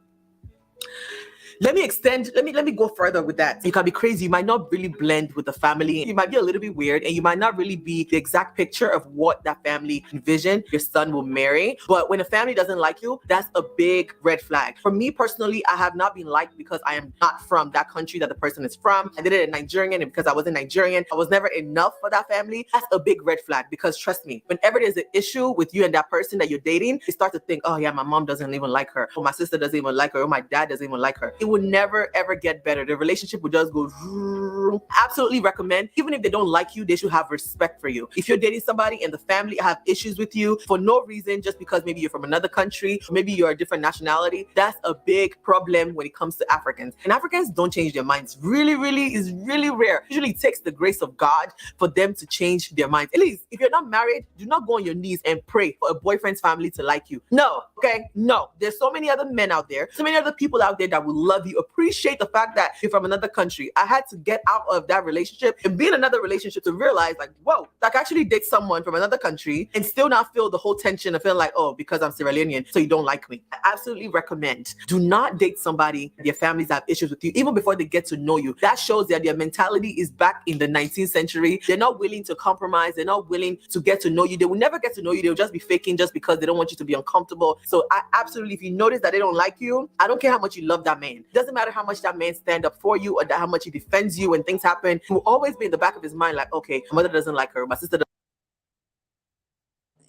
Let me go further with that. You can be crazy. You might not really blend with the family. You might be a little bit weird, and you might not really be the exact picture of what that family envisioned your son will marry. But when a family doesn't like you, that's a big red flag. For me personally, I have not been liked because I am not from that country that the person is from. I did it in Nigerian, and because I wasn't Nigerian, I was never enough for that family. That's a big red flag, because trust me, whenever there's an issue with you and that person that you're dating, you start to think, oh yeah, my mom doesn't even like her, or my sister doesn't even like her, or my dad doesn't even like her. It will never ever get better. The relationship will just go. Absolutely recommend, even if they don't like you, they should have respect for you. If you're dating somebody and the family have issues with you for no reason, just because maybe you're from another country, or maybe you're a different nationality, that's a big problem when it comes to Africans. And Africans don't change their minds. Really is really rare. Usually it takes the grace of God for them to change their minds. At least if you're not married, do not go on your knees and pray for a boyfriend's family to like you. No, okay? No. There's so many other men out there, so many other people out there that will love you. Appreciate the fact that you're from another country. I had to get out of that relationship and be in another relationship to realize, like, whoa, I can actually date someone from another country and still not feel the whole tension of feeling like, oh, because I'm Sierra Leonean, so you don't like me. I absolutely recommend, do not date somebody their families have issues with you even before they get to know you. That shows that their mentality is back in the 19th century. They're not willing to compromise. They're not willing to get to know you. They will never get to know you. They'll just be faking just because they don't want you to be uncomfortable. So I absolutely, if you notice that they don't like you, I don't care how much you love that man. It doesn't matter how much that man stand up for you or how much he defends you when things happen. He will always be in the back of his mind like, okay, my mother doesn't like her, my sister doesn't.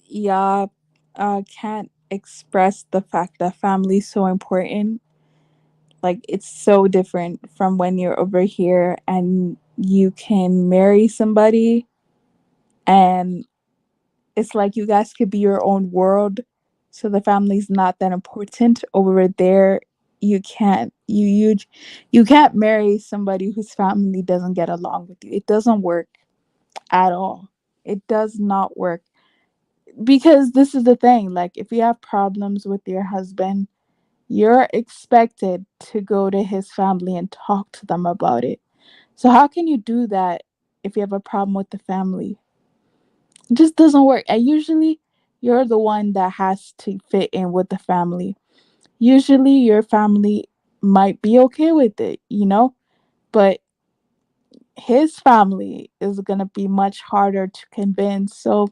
Yeah, can't express the fact that family is so important. Like, it's so different from when you're over here and you can marry somebody and it's like you guys could be your own world. So the family's not that important. Over there, you can't you can't marry somebody whose family doesn't get along with you. It doesn't work at all. It does not work. Because this is the thing, like if you have problems with your husband, you're expected to go to his family and talk to them about it. So how can you do that if you have a problem with the family? It just doesn't work. And usually you're the one that has to fit in with the family. Usually your family might be okay with it, but his family is going to be much harder to convince. So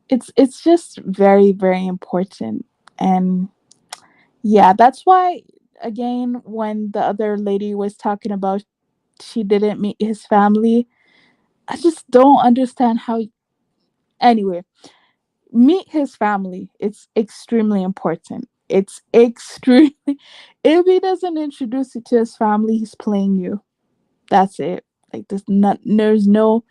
it's just very, very important. And yeah, that's why, again, when the other lady was talking about she didn't meet his family, I just don't understand how. Anyway, meet his family. It's extremely important. It's extremely. If he doesn't introduce you to his family, he's playing you. That's it. Like there's no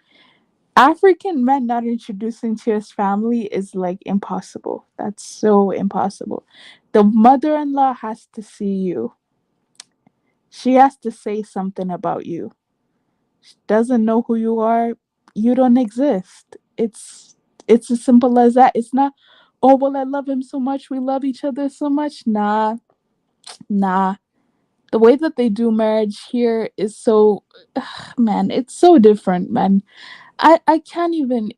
African man not introducing to his family is like impossible. That's so impossible. The mother-in-law has to see you. She has to say something about you. She doesn't know who you are. You don't exist. It's as simple as that. It's not, oh well, I love him so much. We love each other so much. Nah. The way that they do marriage here is so, man, it's so different, man. I can't even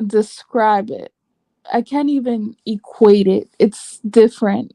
describe it. I can't even equate it. It's different.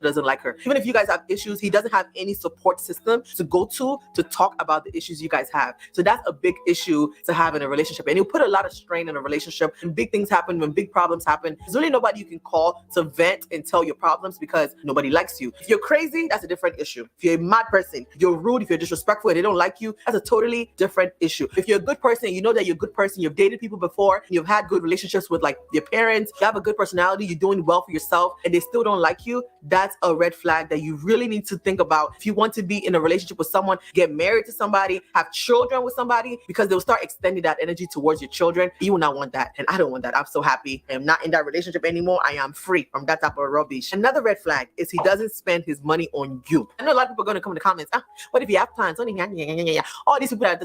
Doesn't like her. Even if you guys have issues, he doesn't have any support system to go to talk about the issues you guys have. So that's a big issue to have in a relationship. And it'll put a lot of strain in a relationship. When big things happen, when big problems happen, there's really nobody you can call to vent and tell your problems because nobody likes you. If you're crazy, that's a different issue. If you're a mad person, if you're rude, if you're disrespectful and they don't like you, that's a totally different issue. If you're a good person, you know that you're a good person, you've dated people before, you've had good relationships with like your parents, you have a good personality, you're doing well for yourself, and they still don't like you, that's a red flag that you really need to think about. If you want to be in a relationship with someone, get married to somebody, have children with somebody, because they'll start extending that energy towards your children. You will not want that. And I don't want that. I'm so happy I am not in that relationship anymore. I am free from that type of rubbish. Another red flag is he doesn't spend his money on you. I know a lot of people are going to come in the comments. What if you have plans? All these people I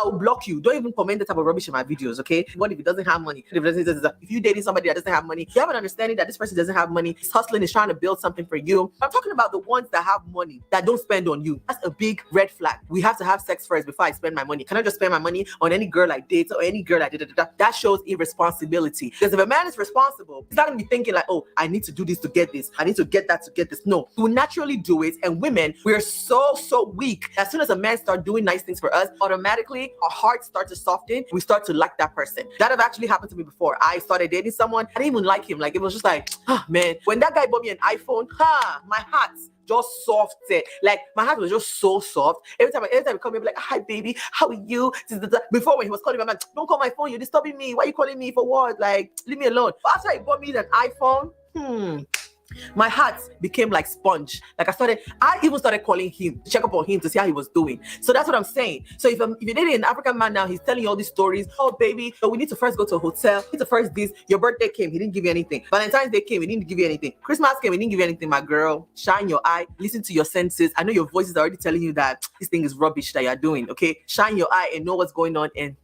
will block you. Don't even comment that type of rubbish in my videos, okay? What if he doesn't have money? If you're dating somebody that doesn't have money, you have an understanding that this person doesn't have money. He's hustling, he's trying to build something for you. you. I'm talking about the ones that have money that don't spend on you. That's a big red flag. We have to have sex first before I spend my money. Can I just spend my money on any girl I date or any girl I did? That shows irresponsibility. Because if a man is responsible, he's not gonna be thinking like, oh, I need to do this to get this. I need to get that to get this. No, we naturally do it. And women, we're so weak. As soon as a man starts doing nice things for us, automatically our hearts start to soften. We start to like that person. That have actually happened to me before. I started dating someone. I didn't even like him. Like, it was just like, oh man, when that guy bought me an iPhone, my heart just soft. Like, my heart was just so soft. Every time he called me, I'd be like, hi baby, how are you? Before, when he was calling me, I'm like, don't call my phone, you're disturbing me. Why are you calling me for what? Like, leave me alone. But after he bought me an iPhone, my heart became like sponge. Like, I even started calling him to check up on him to see how he was doing. So that's what I'm saying. So if you're dating an African man now, he's telling you all these stories. Oh baby, we need to first go to a hotel. We need to first this. Your birthday came, he didn't give you anything. Valentine's Day came, he didn't give you anything. Christmas came, he didn't give you anything. My girl, shine your eye, listen to your senses. I know your voice is already telling you that this thing is rubbish that you're doing. Okay, shine your eye and know what's going on. And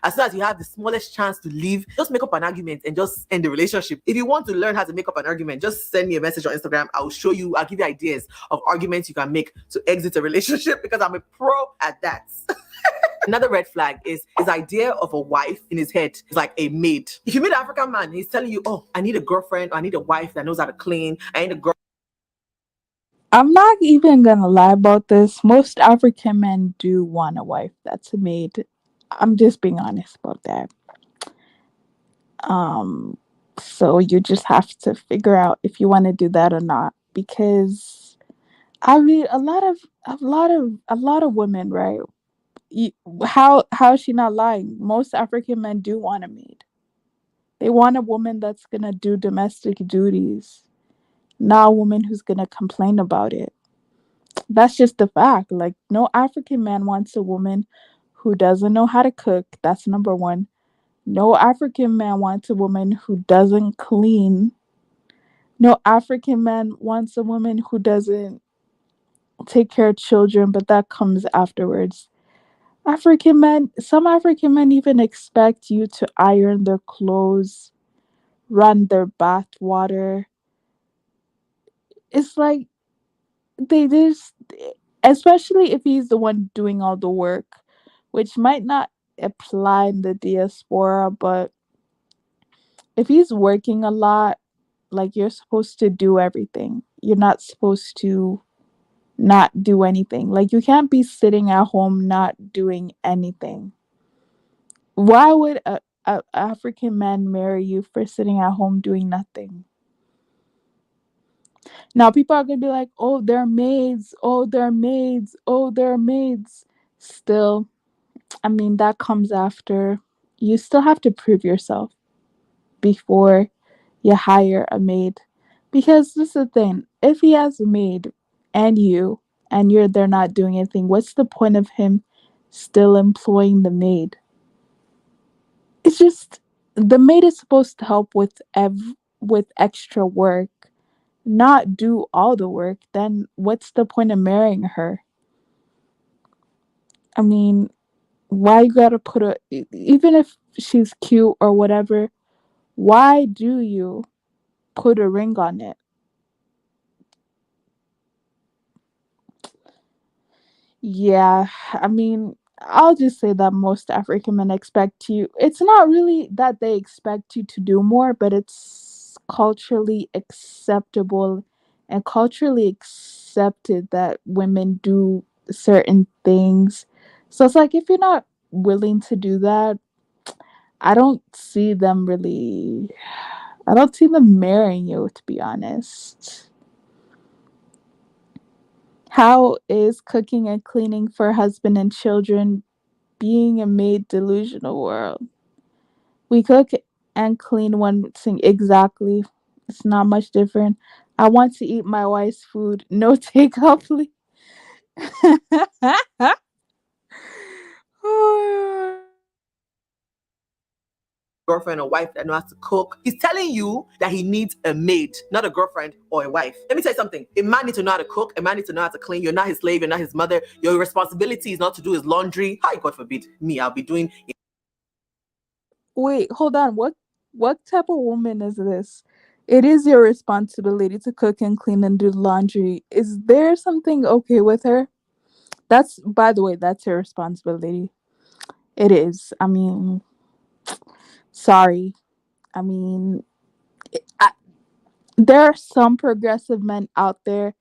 as soon as you have the smallest chance to leave, just make up an argument and just end the relationship. If you want to learn how to make up an argument, just send me a message on Instagram. I'll show you, I'll give you ideas of arguments you can make to exit a relationship, because I'm a pro at that. Another red flag is his idea of a wife in his head is like a maid. If you meet an African man, he's telling you, oh, I need a girlfriend, or I need a wife that knows how to clean. I need a girl. I'm not even gonna lie about this. Most African men do want a wife that's a maid. I'm just being honest about that. So you just have to figure out if you want to do that or not. Because I mean, a lot of women, right? How is she not lying? Most African men do want a maid. They want a woman that's gonna do domestic duties, not a woman who's gonna complain about it. That's just the fact. Like, no African man wants a woman who doesn't know how to cook. That's number one. No African man wants a woman who doesn't clean. No African man wants a woman who doesn't take care of children, but that comes afterwards. Some African men even expect you to iron their clothes, run their bath water. It's like they just, especially if he's the one doing all the work, which might not apply in the diaspora, but if he's working a lot, like, you're supposed to do everything. You're not supposed to not do anything. Like, you can't be sitting at home not doing anything. Why would a African man marry you for sitting at home doing nothing? Now people are gonna be like, oh, they're maids, oh, they're maids, oh, they're maids. Still, I mean, that comes after. You still have to prove yourself before you hire a maid. Because this is the thing, if he has a maid and you're there not doing anything, what's the point of him still employing the maid? It's just, the maid is supposed to help with extra work, not do all the work. Then what's the point of marrying her? I mean, why you gotta even if she's cute or whatever, why do you put a ring on it? Yeah, I mean, I'll just say that most African men expect you. It's not really that they expect you to do more, but it's culturally acceptable and culturally accepted that women do certain things. So it's like, if you're not willing to do that, I don't see them really. I don't see them marrying you, to be honest. How is cooking and cleaning for husband and children being a maid delusional world? We cook and clean one thing exactly. It's not much different. I want to eat my wife's food. No takeout, please. Girlfriend or wife that knows how to cook. He's telling you that he needs a maid, not a girlfriend or a wife. Let me tell you something. A man needs to know how to cook. A man needs to know how to clean. You're not his slave. You're not his mother. Your responsibility is not to do his laundry. Hi, God forbid me. I'll be doing. Wait, hold on. What type of woman is this? It is your responsibility to cook and clean and do laundry. Is there something okay with her? That's, by the way, that's your responsibility. It is. I mean, sorry. I mean, I, there are some progressive men out there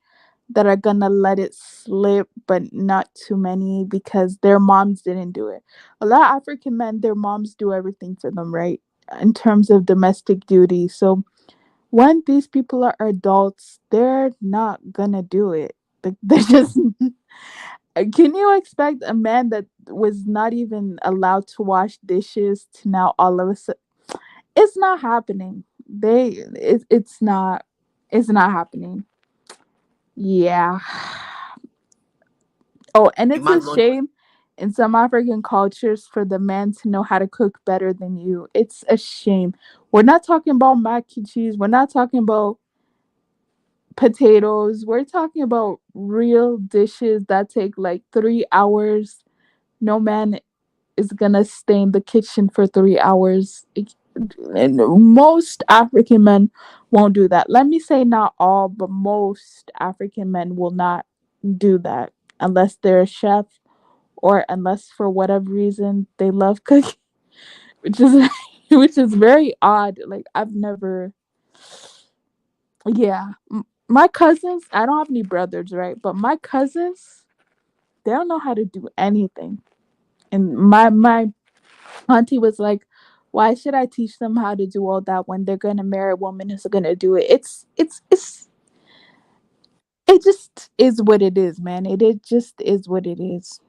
that are gonna let it slip, but not too many because their moms didn't do it. A lot of African men, their moms do everything for them, right? In terms of domestic duty. So when these people are adults, they're not gonna do it. Like, they're just. Can you expect a man that was not even allowed to wash dishes to now all of a sudden? It's not happening. It's not happening. Yeah. Oh, and it's a Demand laundry. shame in some African cultures for the man to know how to cook better than you. It's a shame. We're not talking about mac and cheese. We're not talking about potatoes. We're talking about real dishes that take like 3 hours. No man is gonna stay in the kitchen for 3 hours. And most African men won't do that. Let me say not all, but most African men will not do that unless they're a chef or unless for whatever reason they love cooking, which is which is very odd. Like, I've never. Yeah, my cousins. I don't have any brothers, right? But my cousins, they don't know how to do anything. And my auntie was like, "Why should I teach them how to do all that when they're gonna marry a woman who's gonna do it?" It just is what it is, man. It just is what it is.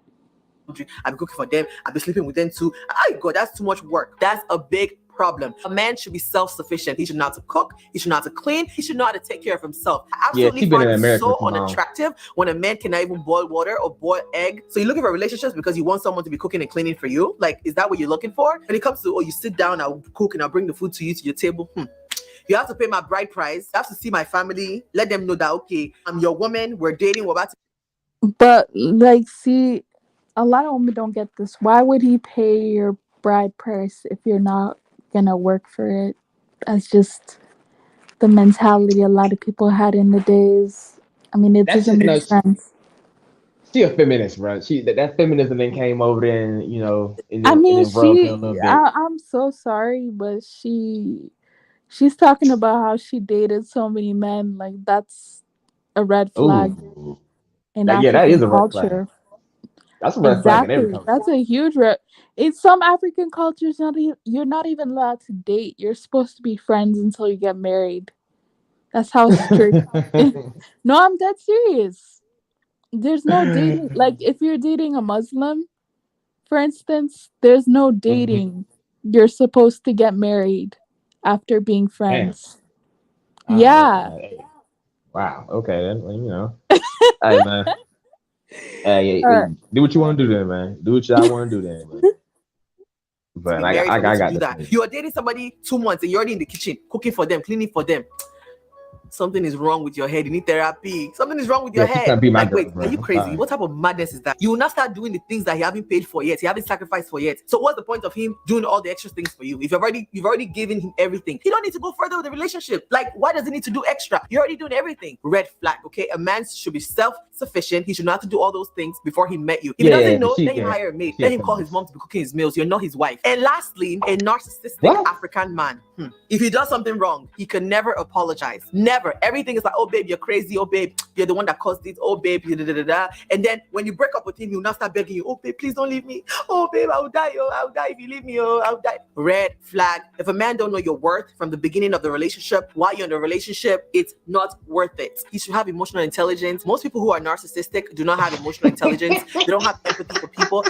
I'll be cooking for them. I'll be sleeping with them too. Oh God, that's too much work. That's a big problem. A man should be self-sufficient. He should know how to cook. He should know how to clean. He should know how to take care of himself. I Yeah, absolutely she been in find it America so too long. unattractive when a man cannot even boil water or boil egg. So you're looking for relationships because you want someone to be cooking and cleaning for you? Like, is that what you're looking for? When it comes to, oh, you sit down, I'll cook and I'll bring the food to you to your table. You have to pay my bride price. You have to see my family. Let them know that, okay, I'm your woman. We're dating. We're about to. But like, see, a lot of women don't get this. Why would he pay your bride price if you're not gonna work for it? That's just the mentality a lot of people had in the days. I mean, it That's doesn't just no. make sense. She a feminist, bro. That feminism then came over there and I and mean, then rubbed her a little bit. I'm so sorry, but she's talking about how she dated so many men. Like, that's a red flag Ooh, in that African is a red flag. culture. That's a red flag in every Exactly. country. That's a huge red. In some African cultures, you're not even allowed to date. You're supposed to be friends until you get married. That's how strict. No, I'm dead serious. There's no dating. Like, if you're dating a Muslim, for instance, there's no Mhm. dating. You're supposed to get married after being Damn. friends. Man, Yeah. hey. Wow. Okay, then hey man, hey, Uh, do what you want to do then, man. Do what y'all want to do then. But Be married for me I to got do the that. feeling. You are dating somebody 2 months and you're already in the kitchen cooking for them, cleaning for them. Something is wrong with your head. You need therapy. Something is wrong with your Yeah, she head. can't be my Like, girl, wait, are bro. you I'm crazy? sorry. What type of madness is that? You will not start doing the things that you haven't paid for yet. You haven't sacrificed for yet. So what's the point of him doing all the extra things for you? If you've already given him everything, he don't need to go further with the relationship. Like, why does he need to do extra? You're already doing everything. Red flag. Okay, a man should be self-sufficient. He should not have to do all those things before he met you. If he doesn't know, let him hire a maid. She Let a him call his feminist. mom to be cooking his meals. You're not his wife. And lastly, a narcissistic What? African man. If he does something wrong, he can never apologize. Never. Everything is like, oh babe, you're crazy. Oh babe, you're the one that caused it. Oh babe, da, da, da, da. And then when you break up with him, he'll now start begging you. Oh babe, please don't leave me. Oh babe, I'll die. Oh, I'll die if you leave me. Oh, I'll die. Red flag. If a man don't know your worth from the beginning of the relationship, while you're in the relationship, it's not worth it. He should have emotional intelligence. Most people who are narcissistic do not have emotional intelligence. They don't have empathy for people.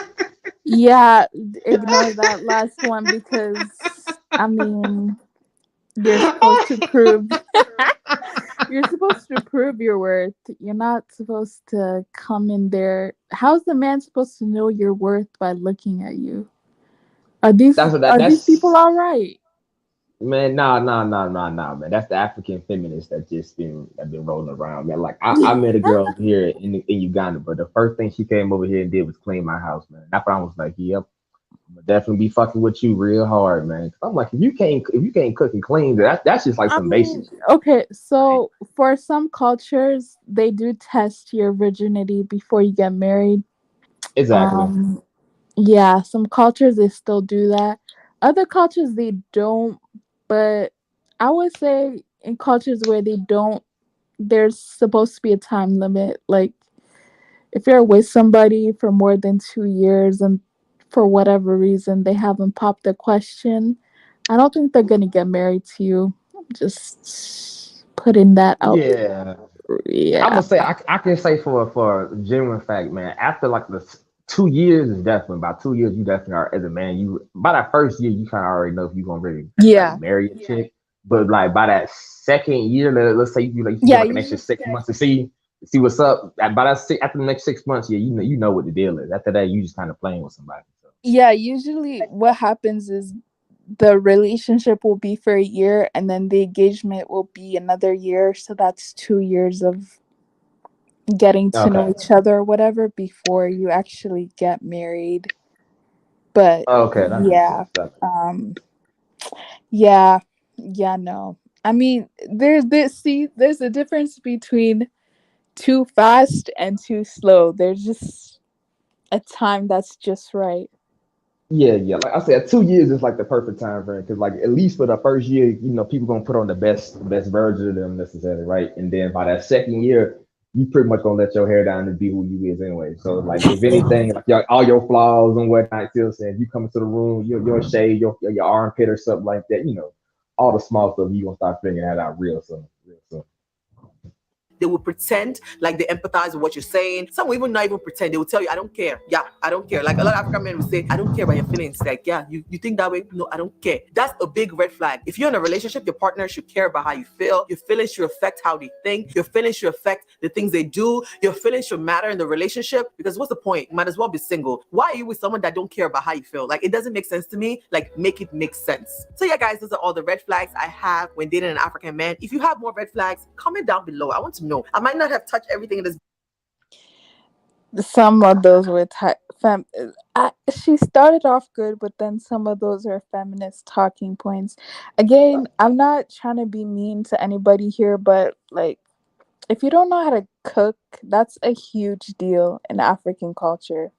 yeah, ignore that last one because, I mean, you're supposed to prove you're supposed to prove your worth. You're not supposed to come in there. How's the man supposed to know your worth by looking at you? Are these That's what are these people that's all right? man. Nah, man. That's the African feminist that been rolling around, man. Like I met a girl over here in Uganda, but the first thing she came over here and did was clean my house, man. That's when I was like, yep, I'ma definitely be fucking with you real hard, man. 'Cause I'm like, if you can't cook and clean, that's just like I some basic mean, shit. okay, Right? so for some cultures, they do test your virginity before you get married. Exactly. Um, yeah, some cultures they still do that. Other cultures they don't, but I would say in cultures where they don't, there's supposed to be a time limit. Like if you're with somebody for more than 2 years and for whatever reason they haven't popped the question, I don't think they're gonna get married to you. Just putting that out. Yeah. I'm Yeah. gonna say I can say for a genuine fact, man. After like the 2 years is definitely about 2 years. You definitely are as a man. You by that first year, you kind of already know if you're gonna really like Yeah. marry a chick. But like by that second year, let's say you get Yeah, like an extra usually 6 months to see what's up. By after the next 6 months, yeah, you know what the deal is. After that, you just kind of playing with somebody. So. yeah, usually what happens is the relationship will be for a year and then the engagement will be another year. So that's 2 years of getting to know Okay. each other or whatever before you actually get married. But Okay, that makes yeah, sense. That um, yeah, yeah, no. I mean, there's a difference between too fast and too slow. There's just a time that's just right. Yeah. Like I said, 2 years is like the perfect time frame because, like, at least for the first year, people gonna put on the best version of them necessarily, right? And then by that second year, you pretty much gonna let your hair down and be who you is anyway. So, like, if anything, like all your flaws and whatnot, still saying you come into the room, your shade, your armpit or something like that, all the small stuff you gonna start figuring that out real soon, real soon. They will pretend like they empathize with what you're saying. Some will even not even pretend. They will tell you, I don't care. Yeah, I don't care. Like a lot of African men will say, I don't care about your feelings. Like, yeah, you think that way? No, I don't care. That's a big red flag. If you're in a relationship, your partner should care about how you feel. Your feelings should affect how they think. Your feelings should affect the things they do. Your feelings should matter in the relationship because what's the point? You might as well be single. Why are you with someone that don't care about how you feel? Like, it doesn't make sense to me. Like, make it make sense. So yeah, guys, those are all the red flags I have when dating an African man. If you have more red flags, comment down below. I want to know. I might not have touched everything in this. Some of those were she started off good, but then some of those are feminist talking points. Again, I'm not trying to be mean to anybody here, but like if you don't know how to cook, that's a huge deal in African culture.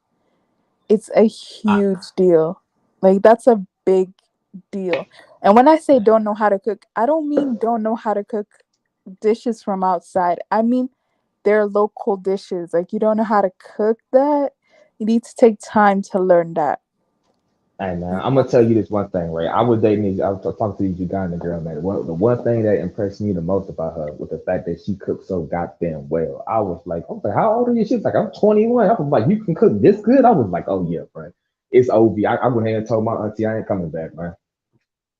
It's a huge deal. Like that's a big deal. And when I say don't know how to cook, I don't mean don't know how to cook dishes from outside. I mean their local dishes. Like you don't know how to cook that. You need to take time to learn that. Hey man, I'm gonna tell you this one thing, right? I was talking to these Uganda girl, man. The one thing that impressed me the most about her was the fact that she cooked so goddamn well. I was like, how old are you? She was like, I'm 21. I was like, you can cook this good? I was like, oh yeah, bro. It's OB. I went ahead and told my auntie I ain't coming back, man.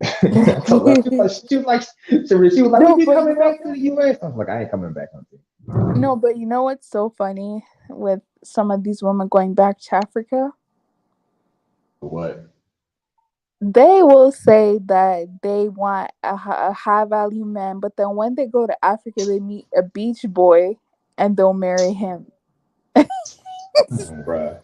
I told her, she was like, No, when you but coming back to the US? I was like, I ain't coming back, auntie. no, but you know what's so funny with some of these women going back to Africa? What? They will say that they want a high value man, but then when they go to Africa, they meet a beach boy and they'll marry him.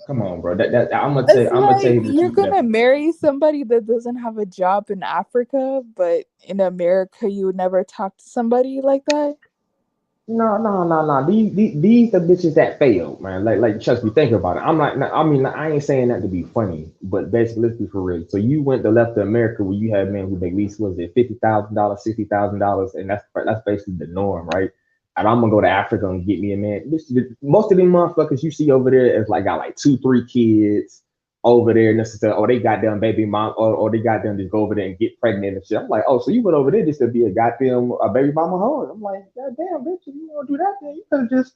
Come on, bro. It's I'm gonna tell like you the you're truth. gonna marry somebody that doesn't have a job in Africa, but in America, you would never talk to somebody like that. No. These the bitches that failed, man. Like, trust me, think about it. I'm not. I mean, I ain't saying that to be funny, but basically, let's be for real. So you went to left of America where you had men who make at least was it $50,000, $60,000, and that's basically the norm, right? And I'm gonna go to Africa and get me a man. Most of them motherfuckers you see over there is like got like two, three kids over there necessarily, or they got them baby mom, or they got them just go over there and get pregnant and shit. I'm like, oh, so you went over there just to be a baby mama hoe? I'm like, God damn, bitch, if you want to do that, then you could have just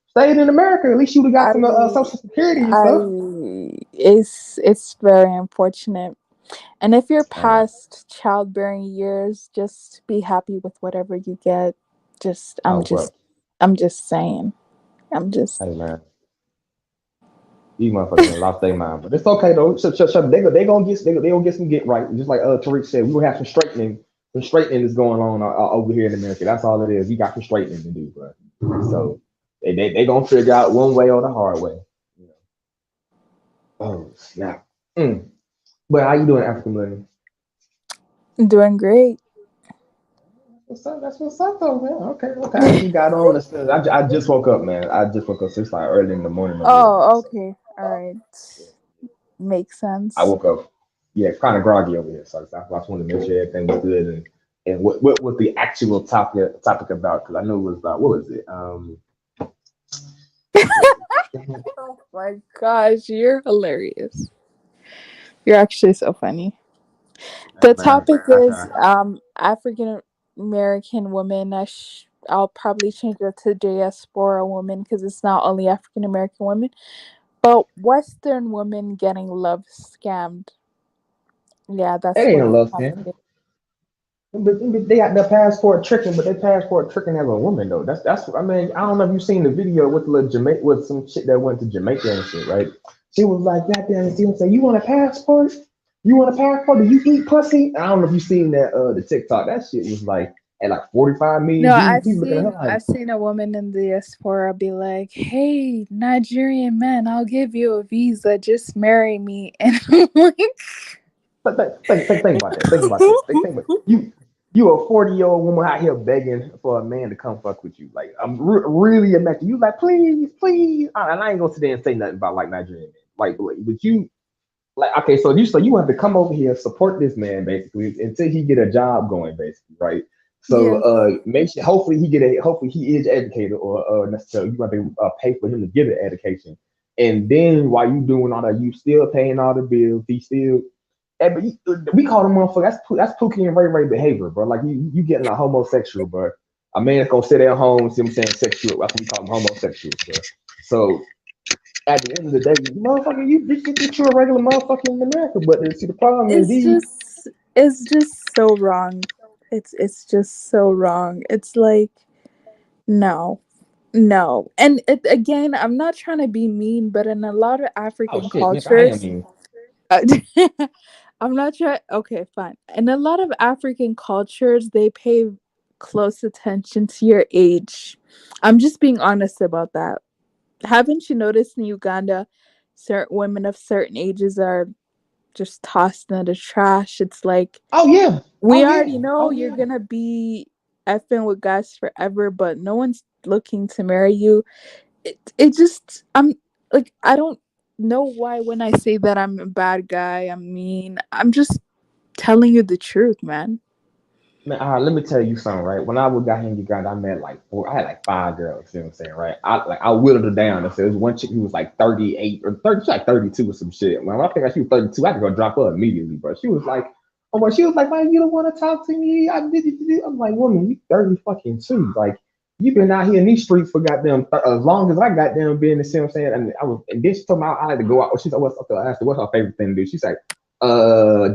stayed in America. At least you would have got I, some social security and stuff. it's very unfortunate. And if you're Hey man, past childbearing years, just be happy with whatever you get. Just, oh bro, I'm just saying. I'm just. hey man, these motherfuckers done lost their mind, but it's okay though. Shut. They gonna get some get right. Just like Tariq said, we will have some straightening. Some straightening is going on over here in America. That's all it is. We got some straightening to do, bro. So they gonna figure out one way or the hard way. You know. Oh snap. Mm. But how you doing, African Millennium? Doing great. What's up? That's what's up, though, man. Okay, okay. I just got on. I just woke up, man. I just woke up. So it's like early in the morning over here, man. Oh, So okay. All right. yeah, Makes I sense. woke up. Yeah, kind of groggy over here. So I just wanted to make sure everything was good and what was the actual topic about? Because I know it was about what was it? Oh my gosh, you're hilarious. You're actually so funny. The Man, topic I is try. African American women. I'll probably change it to diaspora women because it's not only African American women, but Western women getting love scammed. Yeah, It that's ain't what a the love topic scam. is. But they got their passport tricking, but they passport tricking as a woman though. That's I mean, I don't know if you've seen the video with the little Jamaica with some shit that went to Jamaica and shit, right? She was like, goddamn, she was saying, you want a passport? You want a passport? Do you eat pussy? I don't know if you seen that the TikTok. That shit was like at like 45 No, million views. People looking at her like, I've seen a woman in the diaspora be like, "Hey, Nigerian man, I'll give you a visa. Just marry me." And I'm like, but think about that. Think about that. Think about you a 40-year-old woman out here begging for a man to come fuck with you. Like I'm really imagine you like please, please. And I ain't gonna sit there and say nothing about like Nigerian men. But you like okay, so you have to come over here support this man basically until he get a job going basically, right? So yeah, make sure hopefully he is educated or necessarily you have to pay for him to get an education. And then while you doing all that, you still paying all the bills. He still but we call them motherfucker. That's Pookie and Ray Ray behavior, bro. Like you getting a homosexual, bro. A man's gonna sit at home, see what I'm saying, sexual. That's what we call them homosexuals, bro. So at the end of the day, motherfucker, you just get you a regular motherfucker in America. But see, the problem is it's these. just it's just so wrong. It's just so wrong. It's like no, no, and again, I'm not trying to be mean, but in a lot of Oh African shit, yes, I am cultures, mean. uh, I'm not trying. Okay, fine. In a lot of African cultures, they pay close attention to your age. I'm just being honest about that. Haven't you noticed in Uganda, certain women of certain ages are just tossed in the trash? It's like Oh yeah, we oh already yeah, know oh you're yeah. gonna be effing with guys forever, but no one's looking to marry you. It just I'm like I don't know why when I say that I'm a bad guy, I'm mean. I'm just telling you the truth, man. Man, let me tell you something, right? When I was got here in Uganda, I met like four. I had like five girls. You know what I'm saying, right? I whittled her down. And so there was one chick who was like 38 or 30, she was like 32 or some shit. When I think she was 32, I had to go drop her immediately. But she was like, oh, but she was like, man, you don't want to talk to me? I'm like, woman, you 30 fucking two. Like, you've been out here in these streets for goddamn as long as I goddamn been. You see what I'm saying? And then she told me I had to go out. She said, what's okay, I asked her, what's her favorite thing to do? She said,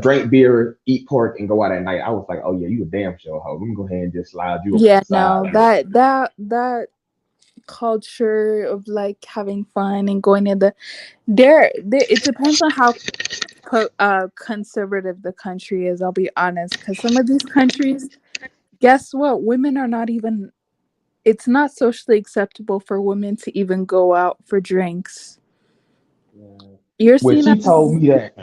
drink beer, eat pork, and go out at night. I was like, oh yeah, you a damn sure hoe. Let me go ahead and just slide you over to Yeah, the side. no, that culture of like having fun and going to there it depends on how conservative the country is. I'll be honest, because some of these countries, guess what? Women are not even. It's not socially acceptable for women to even go out for drinks. Yeah. You're When seen she told as, me that,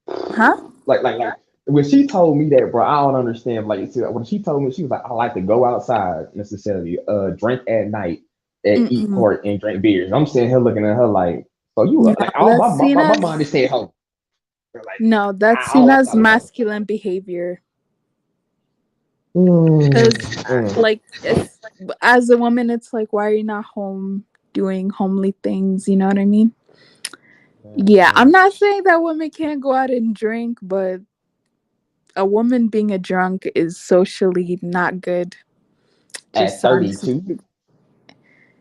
huh? like when she told me that, bro, I don't understand. Like, see, when she told me, she was like, I like to go outside necessarily, drink at night, and eat Mm-mm. pork and drink beers. I'm sitting here looking at her like, so you No, like, all that's seen my mind is as saying, hoe. Like, no, that's seen all I as thought was hoe. masculine behavior. Mm, Because, mm, like, it's as a woman, it's like, why are you not home doing homely things? You know what I mean? Yeah, I'm mm. not saying that women can't go out and drink, but a woman being a drunk is socially not good. At Just honestly. 32.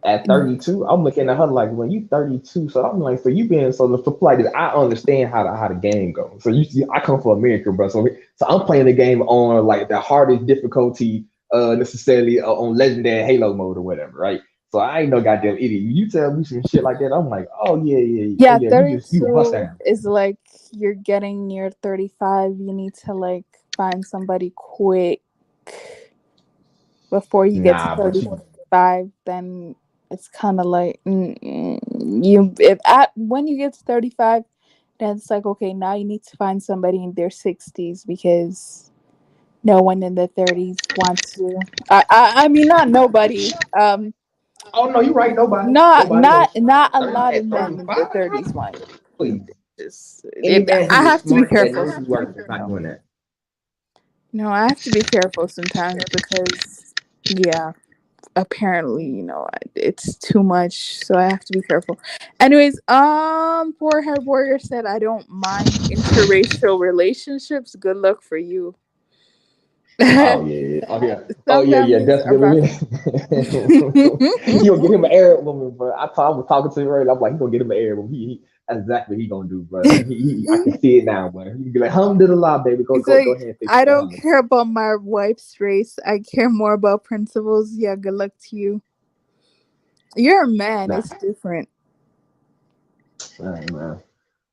At 32, I'm looking at her like when you 32. So I'm like, so you being so the like this, I understand how the game goes. So you see, I come from America, bro. So I'm playing the game on like the hardest difficulty, necessarily on legendary Halo mode or whatever, right? So I ain't no goddamn idiot. You tell me some shit like that, I'm like, oh yeah, yeah, oh Yeah, yeah, you a bust 32 down. is like you're getting near 35. You need to like find somebody quick before you get to Nah, but she 35. Then it's kind of like you if at when you get to 35, Then it's like, okay, now you need to find somebody in their 60s because no one in their 30s wants to. I mean, not nobody. Oh no, you're right. Nobody, Not nobody not wants not a 30 lot of at men in their 35. 30s want. Please, any It, man I who is have to be smart that careful. knows his worth is not doing that. No, I have to be careful sometimes because, yeah, apparently, it's too much. So I have to be careful. Anyways, poor head warrior said, I don't mind interracial relationships. Good luck for you. Oh Some yeah, oh yeah, families are definitely. back. He gonna get him an Arab woman, bro. I was talking to him earlier. I'm like, he gonna get him an Arab woman. That's exactly what he gonna do, bro. I can see it now, bro. He be like, alhamdulillah, baby, He's go like, ahead and fix I that don't house. care about my wife's race. I care more about principles. Yeah, good luck to you. You're a man. Nah, It's different. man.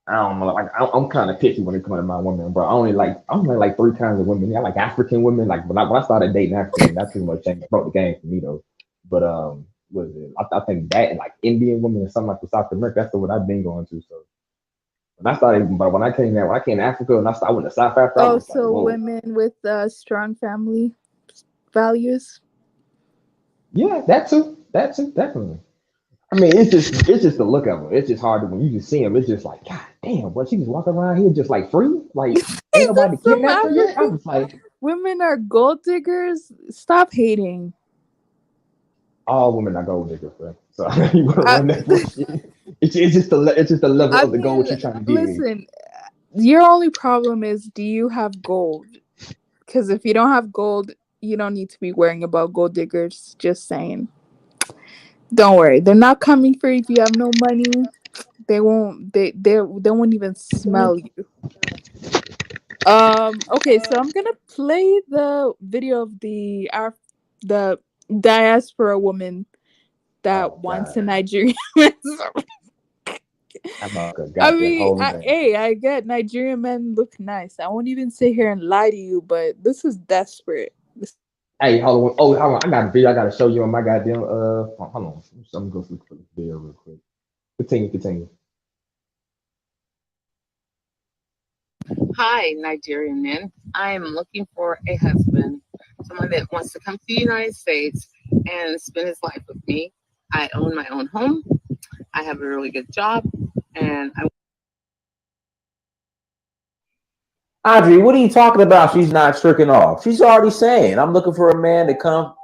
I don't know. Like I'm kind of picky when it comes to my women, bro. I only like three kinds of women. I like African women. Like when I started dating African women, that pretty much changed broke the game for me though. But what is it? I think that and like Indian women and something like the South America. That's the one I've been going to. So but when I came to Africa and I went to South Africa, I Oh, was like, so whoa, women with strong family values. yeah, that too, definitely. I mean, it's just the look of them. It's just hard to when you just see them. It's just like, God damn, what she just walking around here just like free, like ain't Is nobody this some kidnapped her yet. I African was like, women are gold diggers? Stop hating. all women are gold diggers, bro. So you want to I, run that bullshit? It's just the level I of the gold mean, you're trying to get me. listen. Your only problem is, do you have gold? Because if you don't have gold, you don't need to be worrying about gold diggers. Just saying. Don't worry, they're not coming for you if you have no money. They won't. They won't even smell you. Okay, so I'm gonna play the video of the diaspora woman that Oh wants God, a Nigerian. I'm about to I goddamn mean, hole in there. I get Nigerian men look nice. I won't even sit here and lie to you, but this is desperate. Hey, hold on. Oh, hold on. I got a video. I got to show you on my goddamn. Hold on. I'm gonna go look for this video real quick. Continue. Hi, Nigerian men. I am looking for a husband, someone that wants to come to the United States and spend his life with me. I own my own home. I have a really good job, and Audrey, what are you talking about? She's not tricking off. She's already saying, I'm looking for a man to come.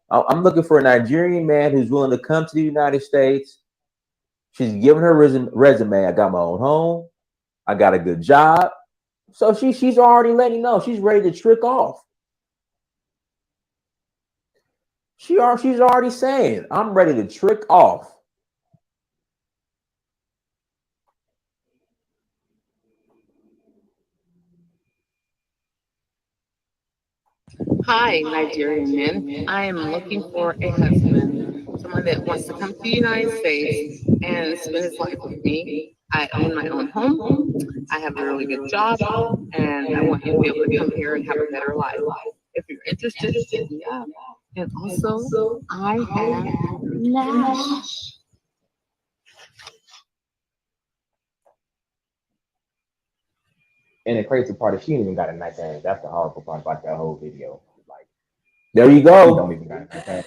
I'm looking for a Nigerian man who's willing to come to the United States. She's giving her resume. I got my own home. I got a good job. So she's already letting you know. She's ready to trick off. She's already saying, I'm ready to trick off. Hi, Nigerian men. I am looking for a husband, someone that wants to come to the United States and spend his life with me. I own my own home. I have a really good job, and I want you to be able to come here and have a better life. If you're interested, hit me up. And also, I have Nash. And the crazy part is she ain't even got a nice ass. That's the horrible part about that whole video. Like There you she don't go. even got a nice ass.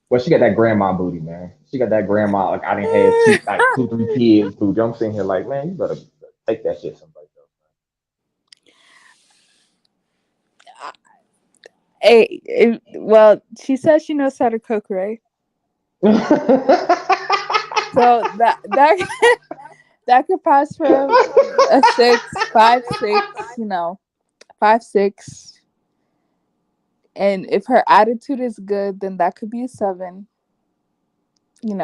Well, she got that grandma booty, man. She got that grandma. Like I didn't have two, 3 kids. Dude, I'm sitting here like, man, you better take that shit someplace Well, she says she knows how to cook, right? else. So that that could pass for a 5, 6, 5, 6. And if her attitude is good, then that could be a 7.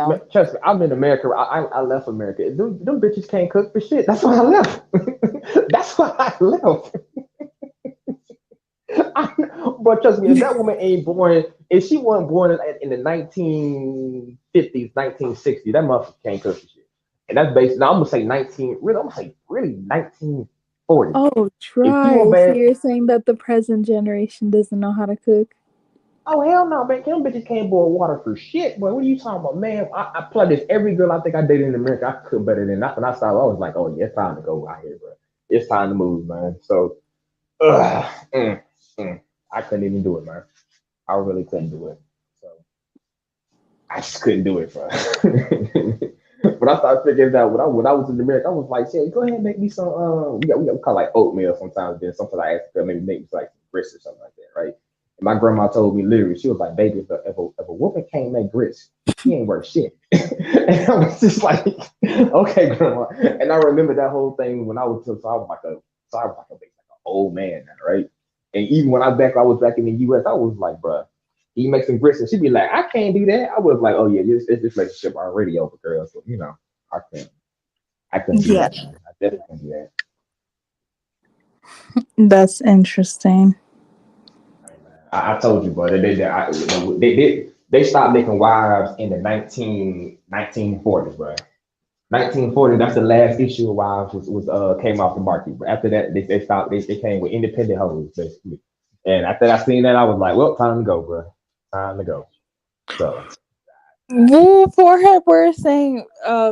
Man, trust me, I'm in America. I left America. Them bitches can't cook for shit. That's why I left. That's why I left. But trust me, if that woman ain't born, if she wasn't born in the 1950s, 1960s, that motherfucker can't cook for shit. And that's based. Now I'm gonna say 19. Really, I'm gonna say really 1940. Oh, If you a try. So bad, you're saying that the present generation doesn't know how to cook? Oh hell no, man! Them bitches can't boil water for shit, boy. What are you talking about, man? I play this every girl I think I dated in America. I could better than that. When I saw, I was like, oh yeah, it's time to go out here, bro. It's time to move, man. So, ugh, I couldn't even do it, man. I really couldn't do it. So I just couldn't do it, bro. But I started figuring it out when I was in America, I was like, "Hey, go ahead and make me some. We call like oatmeal sometimes. Then sometimes I ask her maybe make me like some grits or something like that, right?" And my grandma told me literally, she was like, "Baby, if a woman can't make grits, she ain't worth shit." And I was just like, "Okay, grandma." And I remember that whole thing when I was so I was like like an old man now, right? And even when I was back in the U.S., I was like, "Bruh, he makes some grits," and she'd be like, "I can't do that." I was like, "Oh yeah, this relationship already over, girl." So I couldn't do Yeah, that, man. I definitely couldn't do that. that's interesting. I told you, but they stopped making wives in the 1940s, bro. 1940, that's the last issue of wives was came off the market. But after that, they stopped. They came with independent hoes basically. And after I seen that, I was like, well, time to go, bro. Time to go. So. Well, for her, we're saying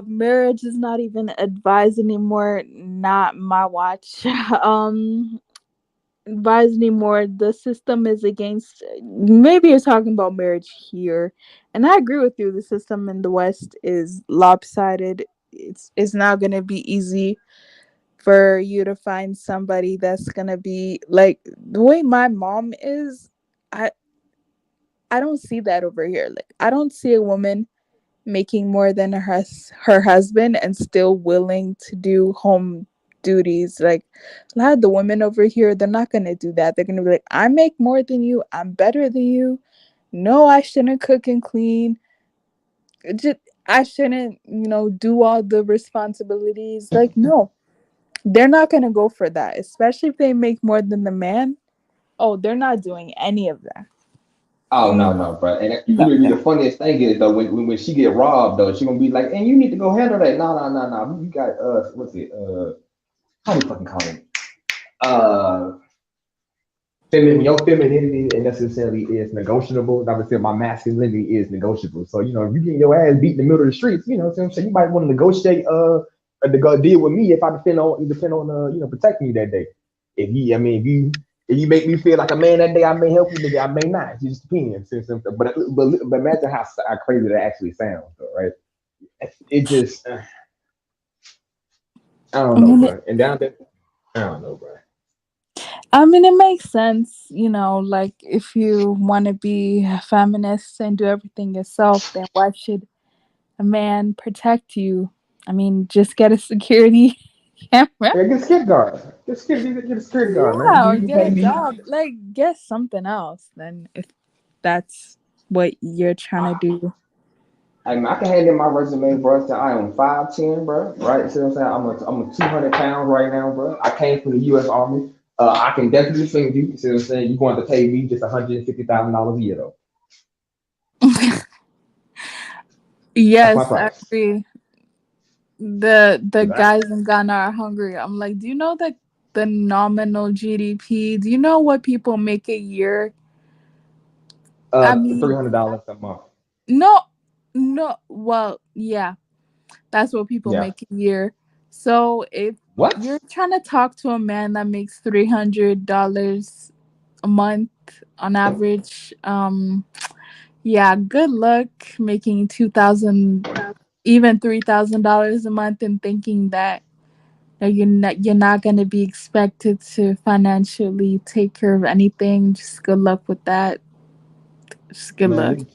marriage is not even advised anymore. Not my watch. Advised anymore. The system is against. Maybe you're talking about marriage here, and I agree with you. The system in the West is lopsided. It's not gonna be easy for you to find somebody that's gonna be like the way my mom is. I I don't see that over here. Like I don't see a woman making more than her husband and still willing to do home duties. Like a lot of the women over here, they're not gonna do that. They're gonna be like, I make more than you, I'm better than you. No, I shouldn't cook and clean. Just, I shouldn't, do all the responsibilities. Like, no, they're not gonna go for that, especially if they make more than the man. Oh, they're not doing any of that. Oh no, bro. And No. the funniest thing is though when she get robbed though, she gonna be like, "And you need to go handle that." No. You got what's it? How do you fucking call it? Uh, your femininity and necessarily is negotiable. I would say my masculinity is negotiable. So if you get your ass beat in the middle of the streets, you know what I'm saying. You might want to negotiate to go deal with me if I depend on protecting me that day. If you make me feel like a man that day, I may help you, nigga. I may not. It just depends. But imagine how crazy that actually sounds, though, right? It just I don't I know, mean, bro. And down there, I don't know, bro. it makes sense, like if you want to be a feminist and do everything yourself, then why should a man protect you? I mean, just get a security camera. Yeah, get a skid guard. Get a security guard, man. Yeah, or You get pay a me. job. Like, get something else then if that's what you're trying to do. I can hand in my resume, bro. So I am 5'10", bro. Right? See what I'm saying? I'm a 200 pounds right now, bro. I came from the U.S. Army. I can definitely send you. See what I'm saying? You going to pay me just $150,000 a year though. That's my Yes, I price. agree. The Right? guys in Ghana are hungry. I'm like, do you know the nominal GDP? Do you know what people make a year? I mean, $300 a month. no, no. Well, yeah, that's what people Yeah. make a year. So if What? you're trying to talk to a man that makes $300 a month on average, yeah, good luck making 2,000, even $3,000 a month, and thinking that you're not going to be expected to financially take care of anything. Just good luck with that. Just good luck. Man,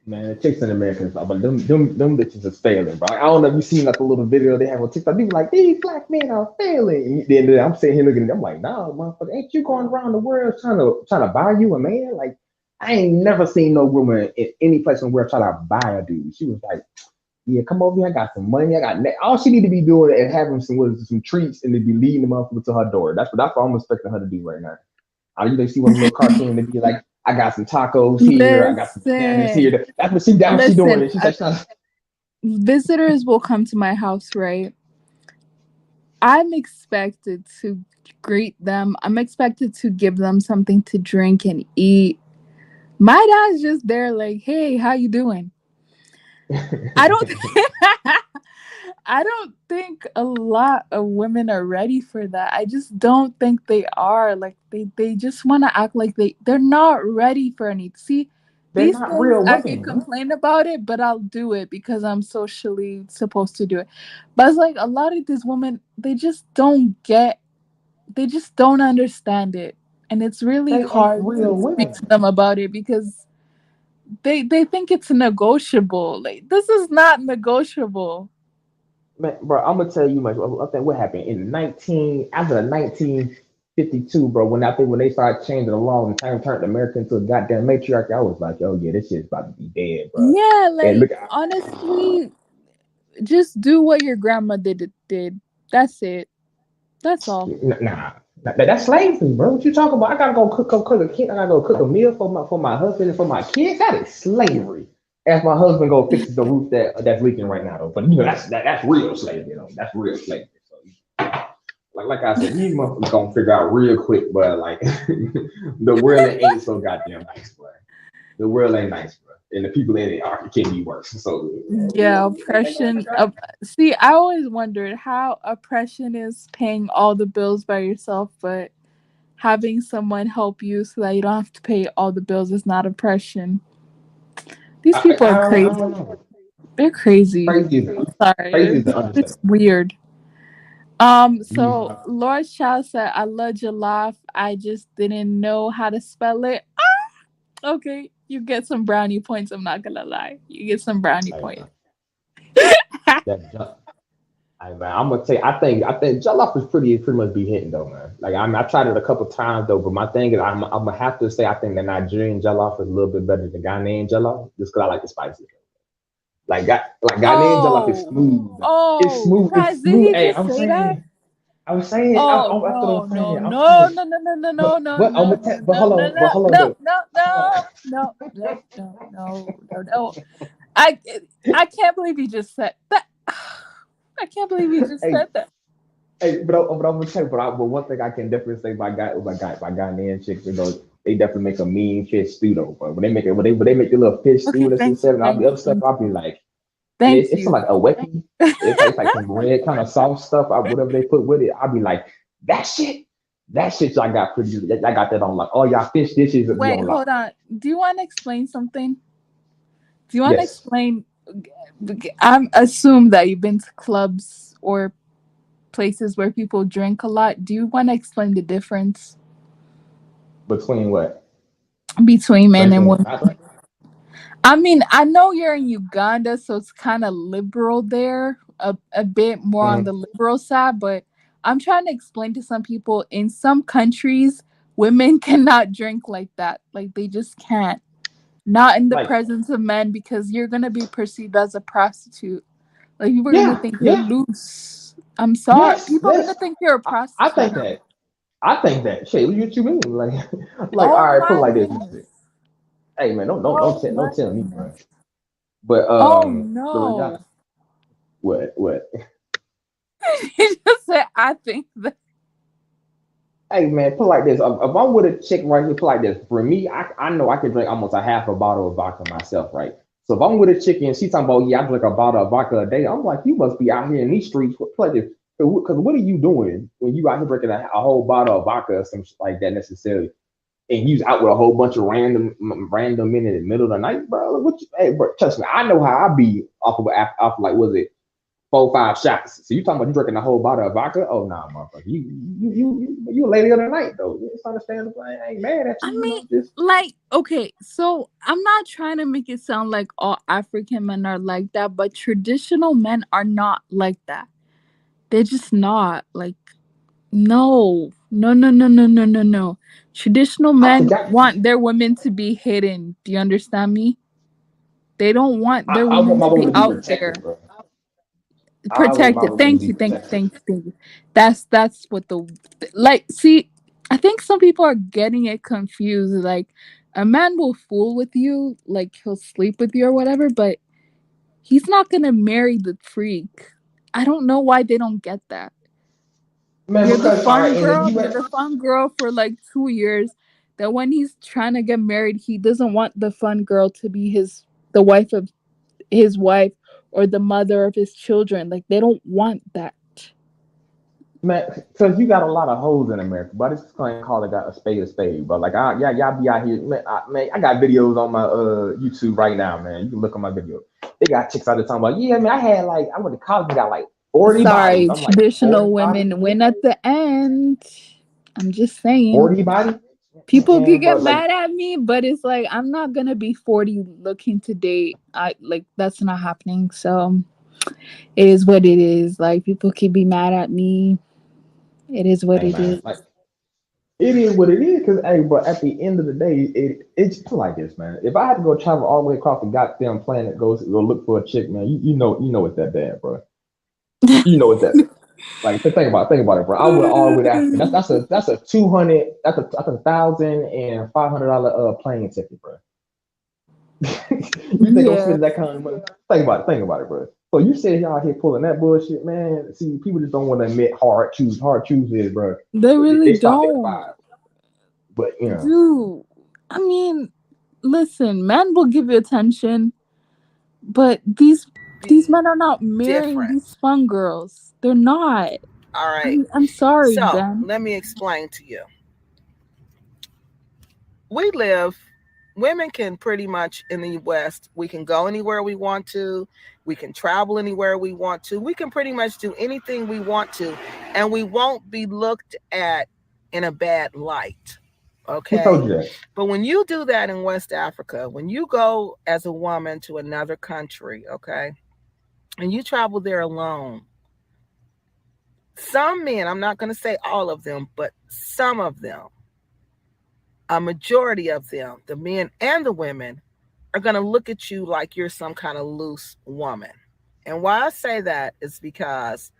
Man, the chicks in America is but them bitches is failing, bro. I don't know if you seen like a little video they have on TikTok. They be like, these black men are failing. Then I'm sitting here looking at them like, nah, motherfucker, ain't you going around the world trying to buy you a man? Like, I ain't never seen no woman in any place in the world try to buy a dude. She was like, yeah, come over here. I got some money. All she need to be doing is having some treats and to be leading the motherfucker to her door. That's what I'm expecting her to do right now. I usually see one little cartoon and be like, I got some tacos here, I got some bananas Listen, here. That's what she doing. listen. And she's like, trying to, Visitors will come to my house, right? I'm expected to greet them. I'm expected to give them something to drink and eat. My dad's just there like, hey, how you doing? I don't I don't think a lot of women are ready for that. I just don't think they are. Like they just want to act like they're not ready for any. See, They're these not days real I can women, bro. complain about it, but I'll do it because I'm socially supposed to do it. But it's like a lot of these women, they just don't understand it. And it's really They ain't hard real to speak women. to them about it because they think it's negotiable. Like this is not negotiable. Man, bro, I'm gonna tell you much. I think what happened in 19 after 1952, bro. When I think when they started changing the law and turned America into a goddamn matriarchy, I was like, oh yeah, this shit's about to be dead, bro. Yeah, And look, like honestly, just do what your grandmother did. That's it. That's all. that's slavery, bro. What you talking about? I gotta go cook a kid. I gotta go cook a meal for my husband and for my kids. That is slavery. As my husband go fix the roof that's leaking right now, though. But you know that's real slavery, though. That's real slavery. So like I said, these motherfuckers gonna figure out real quick, but like the world ain't so goddamn nice, bro. The world ain't nice, bro, and the people in it can be worse. So Yeah, oppression. See, I always wondered how oppression is paying all the bills by yourself, but having someone help you so that you don't have to pay all the bills is not oppression. These people are I crazy. don't know. They're crazy. Crazy, Sorry, crazy is it's the just understatement. weird. You, So Lord Child said, I love your laugh. I just didn't know how to spell it. Okay, you get some brownie points. I'm not gonna lie. You get some brownie hey, points. man, that jump. Hey, man, I'm gonna tell you, I think Jollof is pretty much be hitting though, man. Like I tried it a couple times though, but my thing is I'm gonna have to say I think the Nigerian Jollof is a little bit better than Ghanaian Jollof, just because I like the spicy. Like Ghanaian Jollof is Oh, smooth. It's oh, smooth. It's Chaz, did smooth. he Hey, just say that? I'm saying, Oh that's what no, I'm no, saying. I'm no, saying, no, no, no, no, no, but no, but I'm no, gonna no, tell, but no, hold no, on, but no, hold on no, though. no, Hold on. no, no, no, no, no, no, no. I I can't believe he just said that. I can't believe he just Hey, said that. but I'm gonna tell you, but one thing I can definitely say by Ghanaian chicks, they definitely make a mean fish stew though. But when they make the little fish stew Okay, that's in thank you, seven, I'll thank be you, upset. thank I'll you, be like, and thank it's you. like a weki. It's like some red kind of soft stuff. Whatever they put with it, I'll be like, that shit. That shit y'all got pretty. I got that on like all y'all fish dishes that be Wait, on like. hold on. Do you want to explain something? Do you want to Yes, explain? I'm assume that you've been to clubs or places where people drink a lot. Do you want to explain the difference between what between men and drinking and women? not drinking. I mean, I know you're in Uganda, so it's kind of liberal there, a bit more on Mhm. the liberal side, but I'm trying to explain to some people in some countries, women cannot drink like that. Like they just can't. Not in the Like, presence of men because you're going to be perceived as a prostitute. Like people are going to yeah, think you're yeah, loose. I'm sorry. yes, People are going to yes. think you're a I prostitute. think that. I think that. Shit, what you mean? Like, like, all Oh right, put it my like this. goodness. Hey, man, Oh don't my tell me, bro. goodness. But Oh the regard, no. what? He just said, I think that. Hey, man, put it like this. If I'm with a chick right here, put it like this. For me, I know I can drink almost a half a bottle of vodka myself, right? So if I'm with a chick and she talking about, yeah, I drink a bottle of vodka a day, I'm like, you must be out here in these streets. Put like this. Because what are you doing when you out here drinking a whole bottle of vodka or some shit like that necessarily? And he's out with a whole bunch of random men in the middle of the night, bro. Like, what you, hey, bro, trust me, I know how I be off like was it 4 5 shots. So you talking about you drinking a whole bottle of vodka? Oh nah, motherfucker, you a lady of the night though. It's understandable. I ain't mad at I you, you mean, know. Just like, okay, so I'm not trying to make it sound like all African men are like that, but traditional men are not like that. They're just not. Like, no, no, no, no, no, no, no, no. Traditional I men forgot. want their women to be hidden. Do you understand me? They don't want their I want women my to be woman to be out protected, there. bro. I want my Protected. woman to Thank be you, thank you, protected. thank you, thank you. That's what the like. See, I think some people are getting it confused. Like, a man will fool with you, like he'll sleep with you or whatever, but he's not gonna marry the freak. I don't know why they don't get that. Man, because all right, and if you You're the fun girl for like 2 years. that when he's trying to get married, he doesn't want the fun girl to be the wife of his wife or the mother of his children. Like, they don't want that. Man, so you got a lot of hoes in America, but it's going to call it a spade, bro. Like, y'all be out here, man. I got videos on my YouTube right now, man. You can look on my video. They got chicks out there talking about, yeah, man. I went to college and got like 40 Sorry, bodies. traditional like, women win at the end. I'm just saying. 40 bodies? People can get mad at me, but it's like, I'm not gonna be 40 looking to date. That's not happening. So it is what it is. Like, people can be mad at me. It is what it is. Like, it is what it is. Cause but at the end of the day, it's like this, man. If I had to go travel all the way across the goddamn planet, go look for a chick, man, you know it's that bad, bro. You know it's that bad. Like, think about it, bro. I went all the way to Africa. That's a $200, that's $1,500 plane ticket, bro. You think I'm spending that kind of money? Think about it, bro. So you said y'all here pulling that bullshit, man. See, people just don't want to admit hard choose is, bro. They really don't. But you know, dude, I mean, listen, men will give you attention, but these men are not marrying these fun girls. They're not. All right. I'm sorry, so Ben. Let me explain to you. Women can pretty much in the West, we can go anywhere we want to. We can travel anywhere we want to. We can pretty much do anything we want to, and we won't be looked at in a bad light. Okay. Who told you that? But when you do that in West Africa, when you go as a woman to another country, okay, and you travel there alone, some men, I'm not going to say all of them, but some of them, a majority of them, the men and the women, are going to look at you like you're some kind of loose woman. And why I say that is because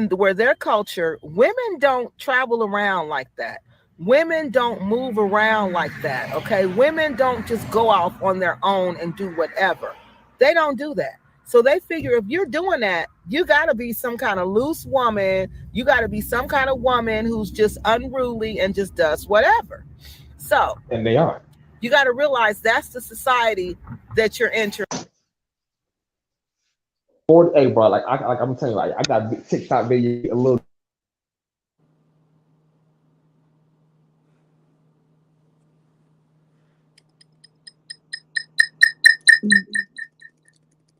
where their culture, women don't travel around like that. Women don't move around like that, okay? Women don't just go off on their own and do whatever. They don't do that. So they figure if you're doing that, you got to be some kind of loose woman. You got to be some kind of woman who's just unruly and just does whatever. So, and they are. You got to realize that's the society that you're entering. Hey, bro, like I'm telling you, like I got a TikTok video a little.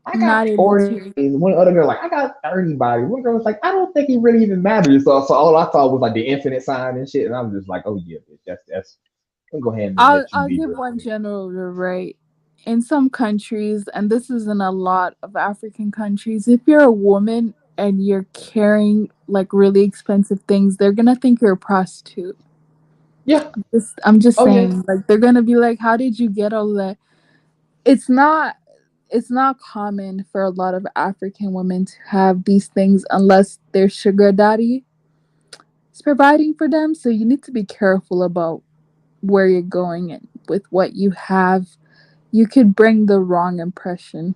I got 40. One other girl like, I got 30 bodies. One girl was like, I don't think it really even matters. So all I thought was like the infinite sign and shit, and I'm just like, oh yeah, that's. Go ahead. I'll give one general right. In some countries, and this is in a lot of African countries, if you're a woman and you're carrying like really expensive things, they're gonna think you're a prostitute. Yeah, I'm just saying, yeah. Like they're gonna be like, "How did you get all that?" It's not common for a lot of African women to have these things unless their sugar daddy is providing for them. So you need to be careful about where you're going and with what you have. You could bring the wrong impression.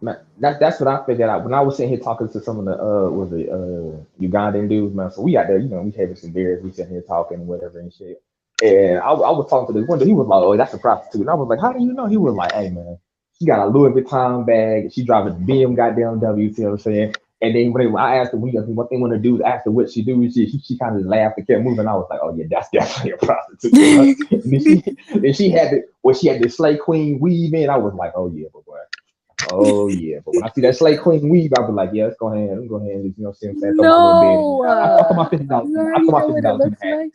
Man, that's what I figured out when I was sitting here talking to some of the Ugandan dudes, man. So we out there, we having some beers, we sitting here talking and whatever and shit. And I was talking to this one dude, he was like, "Oh, that's a prostitute." And I was like, "How do you know?" He was like, "Hey man, she got a Louis Vuitton bag, she driving a BM goddamn W," see what I'm saying? And then when I asked her, what they want to do is ask her what she do, she kind of laughed and kept moving. I was like, "Oh yeah, that's definitely a prostitute." and she had the Slay Queen weave in. I was like, "Oh yeah, but boy, oh yeah." But when I see that Slay Queen weave, I'll be like, "Yeah, let's go ahead and just, see what I'm saying? No, I throw my $50.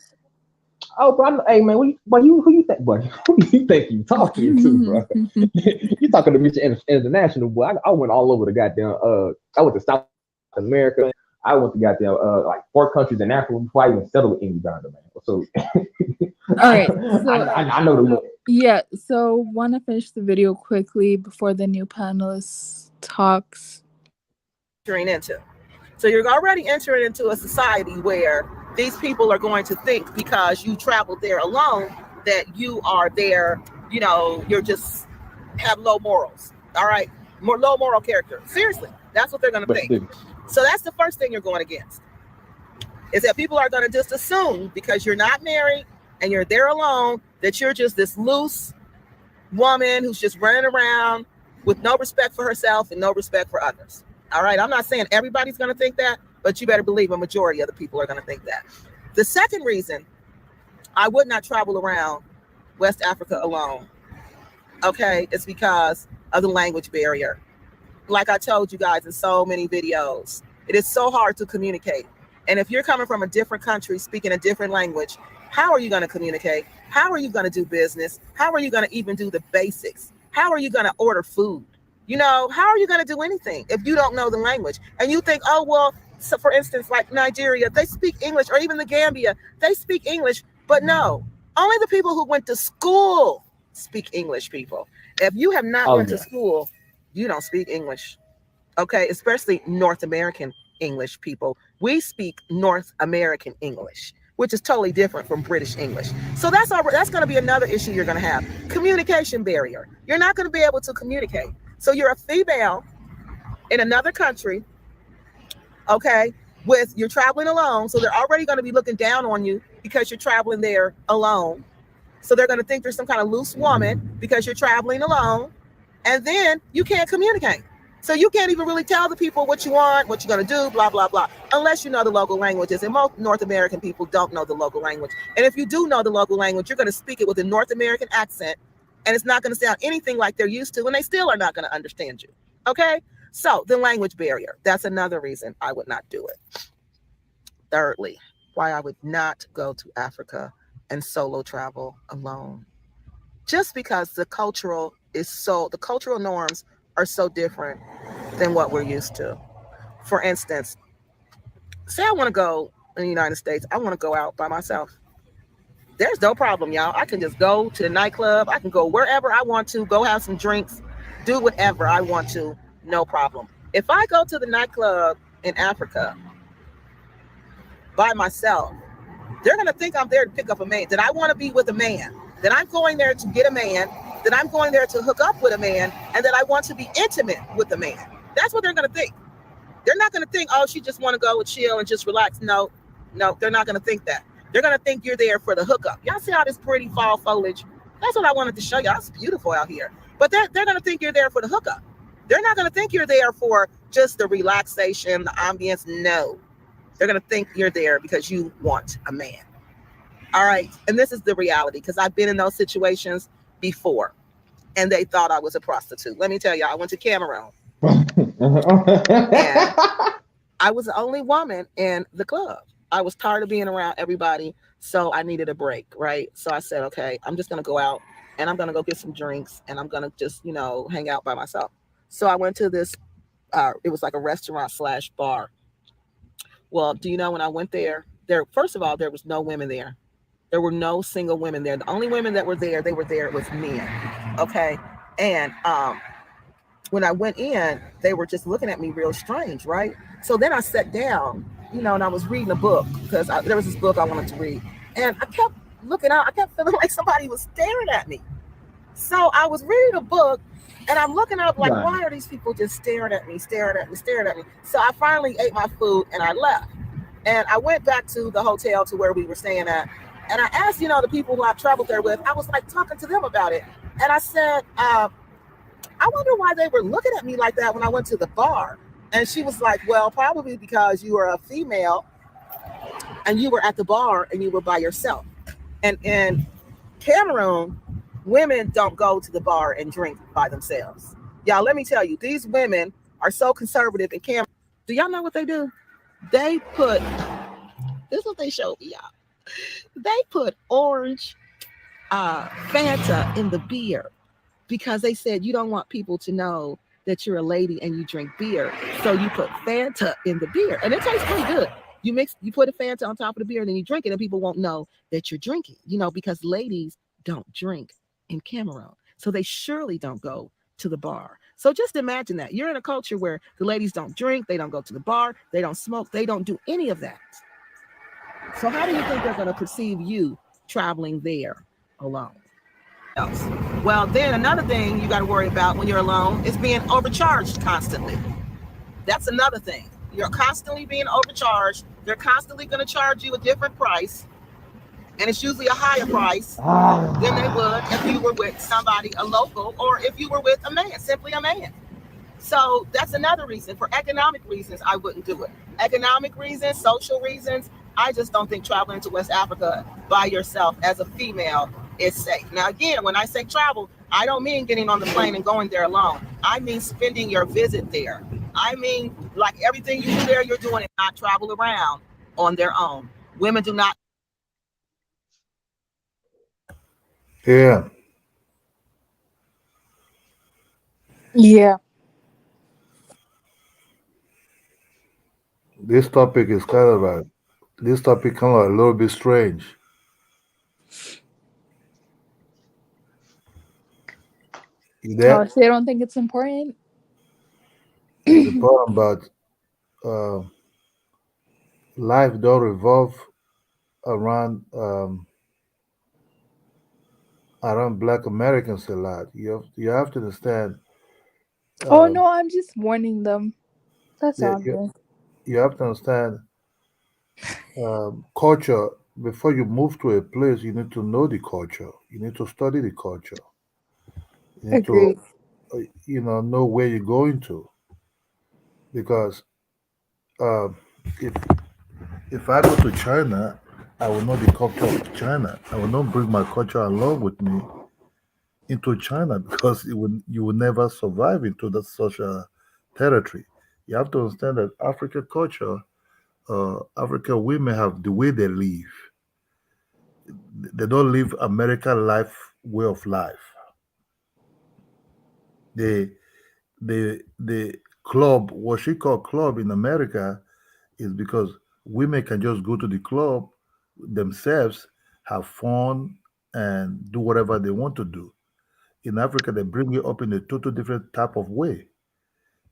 Oh, bro, hey man, who you think, buddy? Who do you think you talking to, bro? You talking to Mr. International, boy? I went all over the goddamn. I went to South America. I went to goddamn like 4 countries in Africa before I even settled in Uganda, man. So, all right, so, I know the look. Yeah. So, want to finish the video quickly before the new panelist talks. Into. So you're already entering into a society where these people are going to think because you traveled there alone that you are there, you're just have low morals. All right. Low moral character. Seriously. That's what they're going to think. So that's the first thing you're going against is that people are going to just assume because you're not married, and you're there alone, that you're just this loose woman who's just running around with no respect for herself and no respect for others. All right. I'm not saying everybody's going to think that, but you better believe a majority of the people are going to think that. The second reason I would not travel around West Africa alone, okay, it's because of the language barrier. Like I told you guys in so many videos, it is so hard to communicate. And if you're coming from a different country, speaking a different language, how are you going to communicate? How are you going to do business? How are you going to even do the basics? How are you going to order food? You know, how are you going to do anything if you don't know the language? And you think, oh, well, so for instance, like Nigeria, they speak English, or even the Gambia, they speak English. But no, only the people who went to school speak English, people. If you have not went to school, you don't speak English. Okay, especially North American English people. We speak North American English, which is totally different from British English. So that's going to be another issue you're going to have. Communication barrier. You're not going to be able to communicate. So you're a female in another country, okay, you're traveling alone. So they're already going to be looking down on you because you're traveling there alone. So they're going to think you're some kind of loose woman because you're traveling alone. And then you can't communicate. So you can't even really tell the people what you want, what you're going to do, blah, blah, blah, unless you know the local languages. And most North American people don't know the local language. And if you do know the local language, you're going to speak it with a North American accent. And it's not going to sound anything like they're used to. And they still are not going to understand you. Okay. So the language barrier, that's another reason I would not do it. Thirdly, why I would not go to Africa and solo travel alone. Just because the cultural norms are so different than what we're used to. For instance, say I want to go in the United States, I want to go out by myself. There's no problem, y'all. I can just go to the nightclub. I can go wherever I want to, go have some drinks, do whatever I want to, no problem. If I go to the nightclub in Africa by myself, they're going to think I'm there to pick up a man, that I want to be with a man, that I'm going there to get a man, that I'm going there to hook up with a man, and that I want to be intimate with a man. That's what they're going to think. They're not going to think, oh, she just want to go and chill and just relax. No, they're not going to think that. They're going to think you're there for the hookup. Y'all see all this pretty fall foliage? That's what I wanted to show y'all. It's beautiful out here. But they're going to think you're there for the hookup. They're not going to think you're there for just the relaxation, the ambience. No. They're going to think you're there because you want a man. All right. And this is the reality, because I've been in those situations before and they thought I was a prostitute. Let me tell you, I went to Cameroon. And I was the only woman in the club. I was tired of being around everybody, so I needed a break, right? So I said, okay, I'm just going to go out and I'm going to go get some drinks and I'm going to just, hang out by myself. So I went to this, it was like a restaurant / bar. Well, do you know, when I went there, first of all, there was no women there. There were no single women there. The only women that were there, they were there with men, okay? And when I went in, they were just looking at me real strange, right? So then I sat down, and I was reading a book because there was this book I wanted to read. And I kept looking out. I kept feeling like somebody was staring at me. So I was reading a book and I'm looking up like, why are these people just staring at me? So I finally ate my food and I left. And I went back to the hotel to where we were staying at. And I asked, the people who I've traveled there with, I was like talking to them about it. And I said, I wonder why they were looking at me like that when I went to the bar. And she was like, well, probably because you are a female and you were at the bar and you were by yourself. And in Cameroon, women don't go to the bar and drink by themselves. Y'all, let me tell you, these women are so conservative in Cameroon. Do y'all know what they do? This is what they showed me, y'all. They put orange Fanta in the beer because they said you don't want people to know that you're a lady and you drink beer. So you put Fanta in the beer and it tastes pretty good. You put a Fanta on top of the beer and then you drink it and people won't know that you're drinking, because ladies don't drink in Cameroon. So they surely don't go to the bar. So just imagine that. You're in a culture where the ladies don't drink, they don't go to the bar, they don't smoke, they don't do any of that. So how do you think they're going to perceive you traveling there alone? Well, then another thing you got to worry about when you're alone is being overcharged constantly. That's another thing. You're constantly being overcharged. They're constantly going to charge you a different price. and it's usually a higher price than they would if you were with somebody, a local, or if you were with a man, simply a man. So that's another reason. For economic reasons, I wouldn't do it. Economic reasons, social reasons, I just don't think traveling to West Africa by yourself as a female is safe. Now, again, when I say travel, I don't mean getting on the plane and going there alone. I mean spending your visit there. I mean, like everything you do there, you're doing it, not travel around on their own. Women do not. Yeah. Yeah. This topic is kind of a this topic kind of a little bit strange. You Oh, there? so they don't think it's important? The problem about life don't revolve around around Black Americans a lot. You have to understand. Oh no, I'm just warning them. That's Yeah, all good. you have to understand culture. Before you move to a place, you need to know the culture. You need to study the culture. You need to, Agreed. know where you're going to. Because um, if if I go to China, I will know the culture of China. I will not bring my culture along with me into China because you will never survive into that such a territory. You have to understand that African culture, African women have the way they live. They don't live American life way of life. They the club, what she call club in America, is because women can just go to the club themselves, have fun, and do whatever they want to do. In Africa, they bring you up in a total different type of way.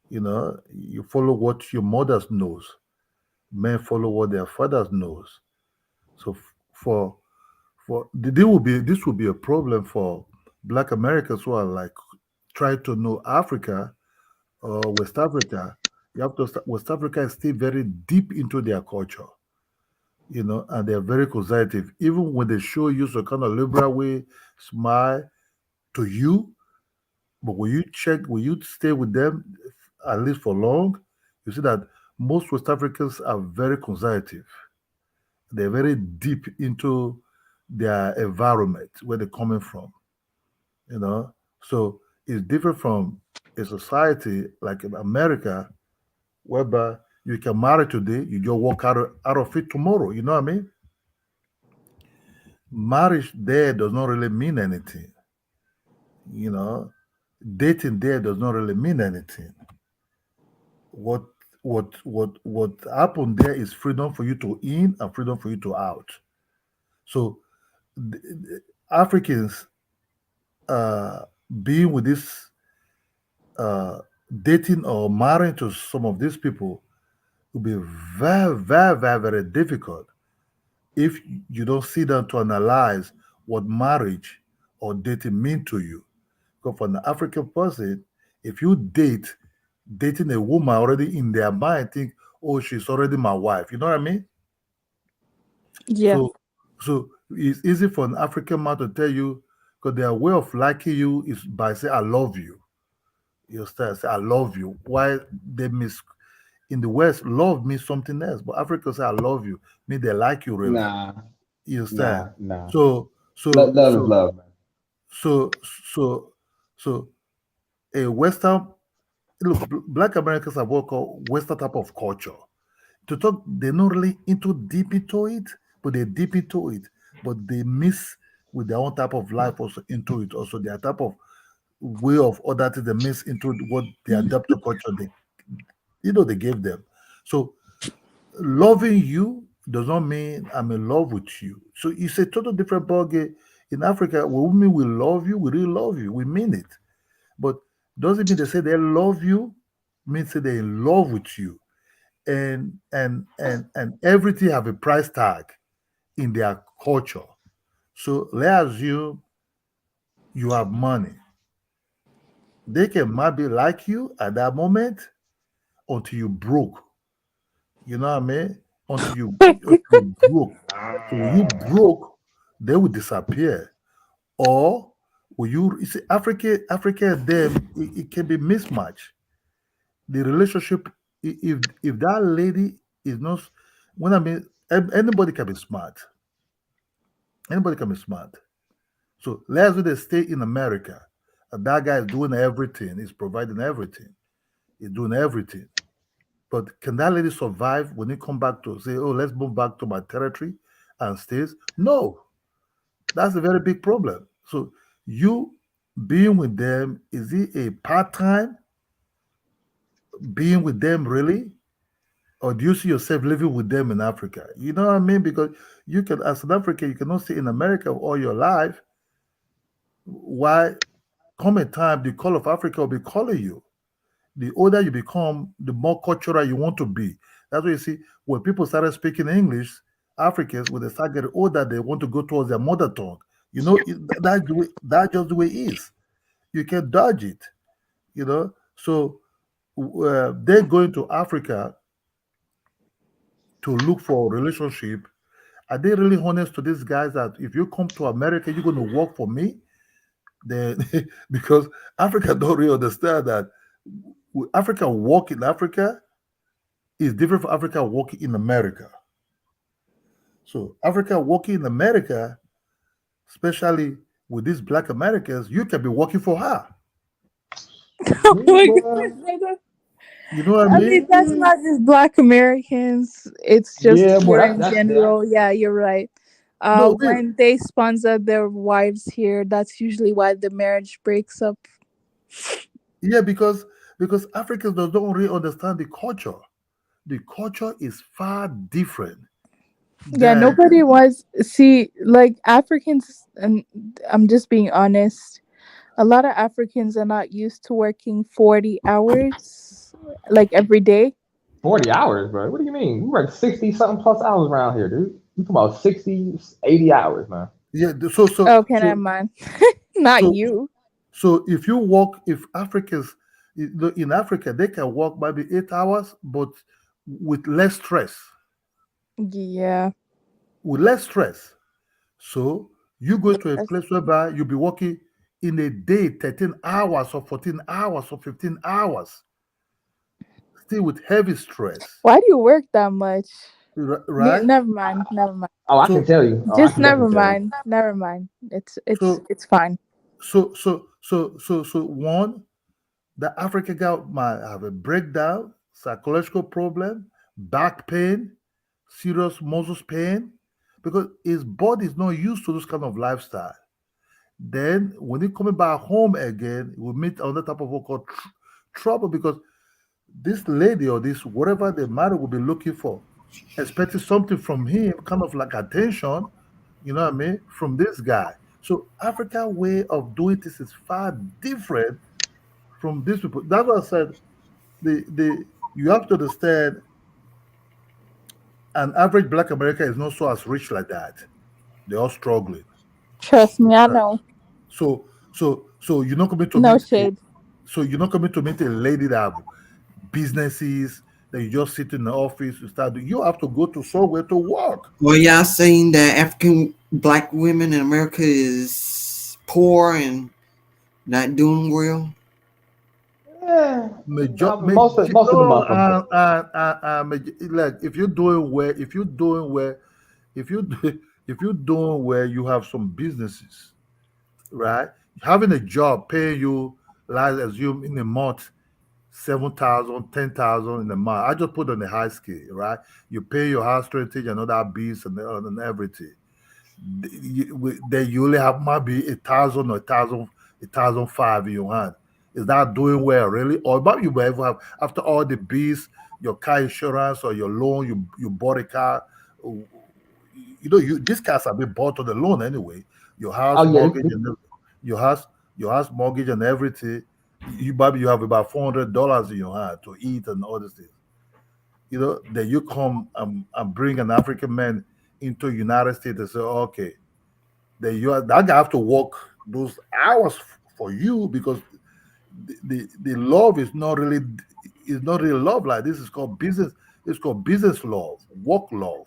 You follow what your mothers knows. Men follow what their fathers knows. So this will be a problem for Black Americans who are like trying to know Africa or West Africa. You have to West Africa is still very deep into their culture, and they're very conservative. Even when they show you some kind of liberal way, smile to you, but when you stay with them at least for long, you see that most West Africans are very conservative. They're very deep into their environment where they're coming from, you know. So it's different from a society like in America, whereby you can marry today, you just walk out of it tomorrow. You know what I mean? Marriage there does not really mean anything. You know, dating there does not really mean anything. What what happened there is freedom for you to in and freedom for you to out. So Africans uh, being with this uh, dating or marrying to some of these people will be very, very, very, very difficult if you don't sit down to analyze what marriage or dating mean to you. Because for an African person, if you dating a woman already in their mind, think, oh, she's already my wife. You know what I mean? Yeah. So, so it's easy for an African man to tell you because their way of liking you is by saying, I love you. You understand? Say, I love you. Why they miss in the West, love means something else. But Africans say, I love you, mean they like you really. Nah, You understand? nah, nah. So, so, Love is so, love, man. so, so, so, a Western, look, Black Americans have what called Western type of culture. To talk, they're not really into deep into it, but they're deep into it. But they miss with their own type of life also into it. Also, their type of way of other things they miss into what they adapt to culture they gave them. So loving you does not mean I'm in love with you. So it's a total different ballgame. In Africa, when women will love you, we really love you. We mean it. But doesn't mean they say they love you, means that they're in love with you. And everything have a price tag in their culture. So let's assume you have money. They can maybe like you at that moment until you broke. You know what I mean? Until you broke. So when you broke, they will disappear. Or will you see Africa and them, it can be mismatched. The relationship, if that lady is not, when I mean, anybody can be smart. Anybody can be smart. So let's say they stay in America, and that guy is doing everything, he's providing everything, he's doing everything. But can that lady survive when he come back to say, "Oh, let's move back to my territory and stays"? No, that's a very big problem. So you being with them, is it a part-time being with them really? Or do you see yourself living with them in Africa? You know what I mean? Because you can, as an African, you cannot stay in America all your life. Why? Come a time, the call of Africa will be calling you. The older you become, the more cultural you want to be. That's why you see when people started speaking English, Africans, when they start getting older, they want to go towards their mother tongue. You know, that's just the way it is. You can dodge it. You know, so they're going to Africa to look for a relationship. Are they really honest to these guys that if you come to America, you're going to work for me? Then, because Africa don't really understand that Africa work in Africa is different from Africa working in America. So Africa working in America, especially with these Black Americans, you can be working for her. Oh my Yeah, goodness, brother. You know what I I mean, mean? that's not just Black Americans. It's just yeah, boy, here that's in that's that. general. Yeah, you're right. No, When they sponsor their wives here, that's usually why the marriage breaks up. yeah, because Africans don't really understand the culture. The culture is far different Yeah, than nobody wants see like Africans, and I'm just being honest. A lot of Africans are not used to working 40 hours like every day. 40 hours, bro. What do you mean? We work 60 something plus hours around here, dude. We talking about 60, 80 hours, man. yeah. So so Oh, can I so man? Not so you. so if you work, if Africans in Africa they can work maybe 8 hours, but with less stress. Yeah. With less stress. So you go to a place whereby you'll be working in a day 13 hours or 14 hours or 15 hours, still with heavy stress, Why do you work that much? right? Never mind. Never mind. Oh, I can So tell you. Oh, I Just can never definitely tell you. mind. Never mind. so It's fine. so one, the African guy might have a breakdown, psychological problem, back pain, serious muscles pain, because his body is not used to this kind of lifestyle. Then when he coming back home again, we meet another type of what called trouble, because this lady or this whatever the matter will be looking for, expecting something from him, kind of like attention, you know what I mean, from this guy. So Africa way of doing this is far different from these people. That's what I said. The you have to understand an average Black American is not so as rich like that. They're all struggling. Trust me, I Right. know. So you're not coming to No meet. shade. So you're not coming to meet a lady that have businesses that you just sit in the office. You start. You have to go to somewhere to work. Well, y'all saying that African black women in America is poor and not doing well? Yeah, Major, most of them no, are from. like if you're doing well, if you do, if you're doing well, you have some businesses, right? Having a job paying you, like assume in a month, 7,000, 10,000 in a month. I just put on the high scale, right? You pay your house rentage and other bills and everything. Then you only have maybe 1,000 or 1,005 in your hand. Is that doing well, really? Or maybe you might have, after all the bills, your car insurance or your loan, you bought a car. You know, these cars have been bought on the loan anyway. Your house Oh yeah, mortgage and your house mortgage and everything. You maybe you have about $400 in your hand to eat and all these things. You know, then you come and bring an African man into United States and say, okay, then that guy have to work those hours for you, because the love is not really love like this. Is called business. It's called business love, work love.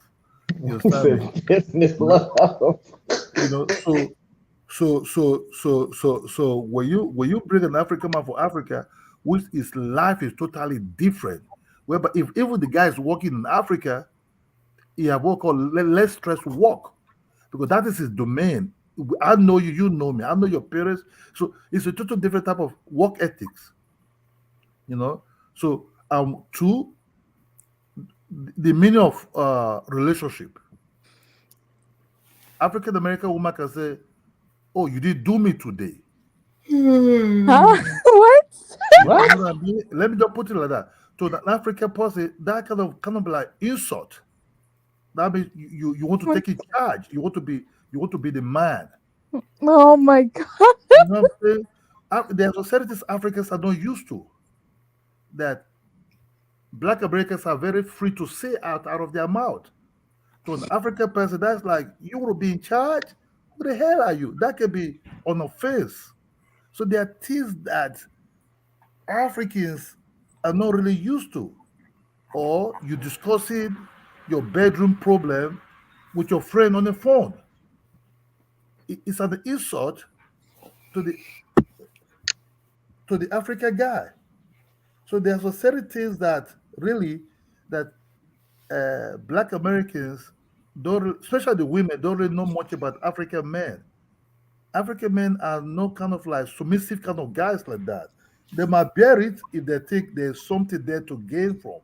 You he understand me? said business Right. love. You know, so when you bring an African man for Africa, which his life is totally different. Whereby if even the guy is working in Africa, he have what called less stress work, because that is his domain. I know you, you know me, I know your parents. So it's a total different type of work ethics. You know, so two, the meaning of relationship. African American woman can say, "Oh, you did do me today." Huh? What? You know what I mean? Let me just put it like that. So the African person, that kind of like insult. That means you want to take in charge. You want to be the man. Oh my God. You know what I'm saying? There are societies Africans are not used to, that Black Americans are very free to say out of their mouth. To an African person, that's like, you want to be in charge? Who the hell are you? That can be on offense. So there are things that Africans are not really used to. Or you discussing your bedroom problem with your friend on the phone. It's an insult to the African guy. So there's a certain things that really that Black Americans don't, especially the women, don't really know much about African men. African men are no kind of like submissive kind of guys like that. They might bear it if they think there's something there to gain from,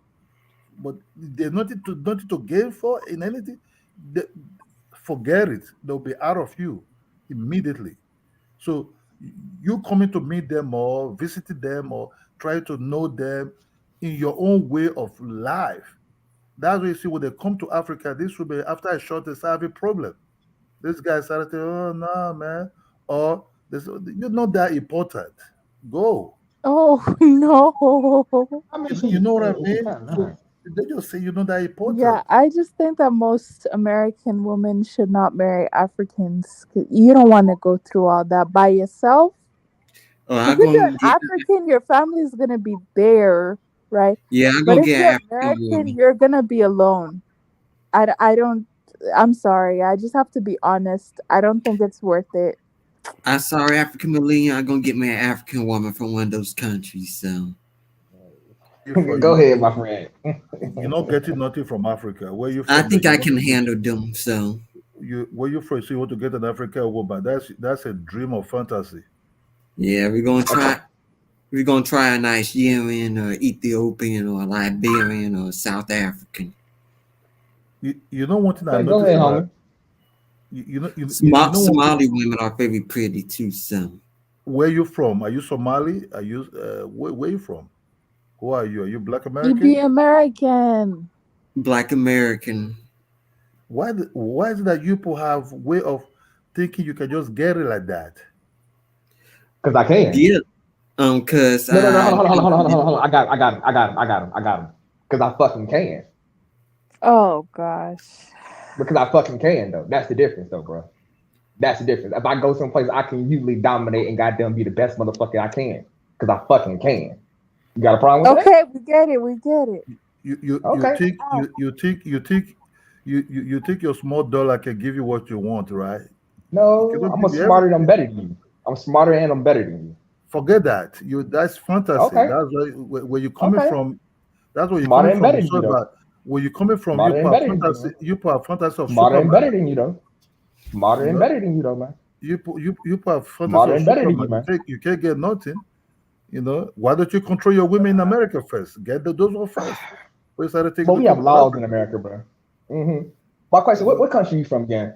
but there's nothing to gain for in anything. Forget it. They'll be out of you immediately. So you coming to meet them or visiting them or try to know them in your own way of life. That's why you see when they come to Africa, this will be after a short, they start having a problem. This guy started saying, "Oh no, man," or "You're not that important. Go." Oh no. I mean, You know what I mean? Nah. So they just say you're not that important. Yeah, I just think that most American women should not marry Africans. 'Cause you don't want to go through all that by yourself. Oh, I'm If you're gonna an get, African, your family is gonna be there, right? yeah, I'm But gonna if get you're an African American, woman. you're gonna be alone. I don't. I'm sorry. I just have to be honest. I don't think it's worth it. I'm sorry, African millennial. I'm gonna get me an African woman from one of those countries. So Go ahead, my friend. You're not getting nothing from Africa. Where you from? I think that I you can want to- handle them. So where you from? So you want to get an African woman? That's a dream of fantasy. yeah, we're gonna try. We're gonna try a Nigerian or Ethiopian or Liberian or South African. You know one thing I Okay, go noticed ahead, about homie. you know one thing- Somali women are very pretty too. So where you from? Are you Somali? Are you where you from? Who are you? Are you Black You American? be American. Black American. Why is it that you people have way of thinking you can just get it like that? Because I can. Yeah. Cause No, hold on. I got him. Because I fucking can. Oh gosh. Because I fucking can, though. That's the difference, though, bro. That's the difference. If I go someplace, I can usually dominate and goddamn be the best motherfucker I can. Because I fucking can. You got a problem with Okay, we get it. We get it. Okay. You think your small dollar can give you what you want, right? that? No, cannot I'm give you smarter and I'm better than you. I'm smarter and I'm better than you. Forget that. That's fantasy. Okay. That's where you're coming Okay. from. That's where you're Smarter coming and from. better than you, though. Where you're coming from, Smarter you and put better than you, fantasy. You put a fantasy of Smarter and Superman. better than you, though. Smarter You and know? better than you, though, man. You put a fantasy Smarter of and better than you, Superman. man. You can't get nothing. You know, why don't you control your women in America first? Get those one first. We started taking. But we have laws in America, bro. Mm-hmm. My question: what country are you from, again?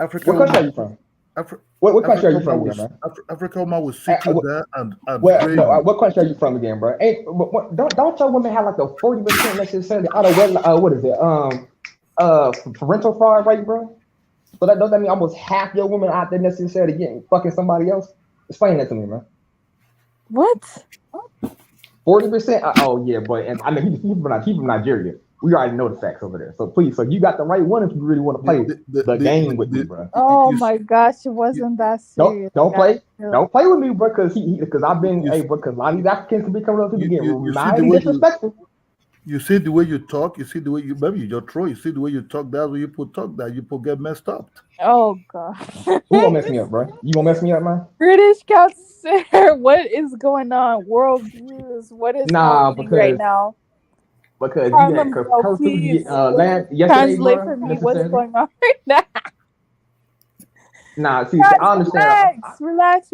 Africa. What country are you from? What country are you from, again, man? Africa woman will sit you there and Well, train no, you. what country are you from again, bro? Hey, don't your women have like a 40% necessarily out of wedlock? What is it? Parental fraud rate, bro? So that doesn't mean almost half your women out there necessarily getting fucking somebody else. Explain that to me, man. What? 40%? Oh yeah, boy. And I mean, he's from Nigeria. We already know the facts over there. So please, so you got the right one if you really want to play the game with me, bro. Oh my gosh, it wasn't that serious. Don't play. guys. Don't play with me, bro. Because I've been, because a lot of these Africans can be coming up to me getting you see the mighty way disrespectful. You see the way you talk. You see the way you maybe you just throw. You see the way you talk. That's where you put talk. That you put get messed up. Oh god. Who gonna mess me up, bro? You gonna mess me up, man? British Council, what is going on? World views, what is Nah, happening right because now? you had Harlem Girl, custody please yesterday, translate bro. for me Mr. what's Cedric. going on right now. Nah, see, Guys, I understand. relax.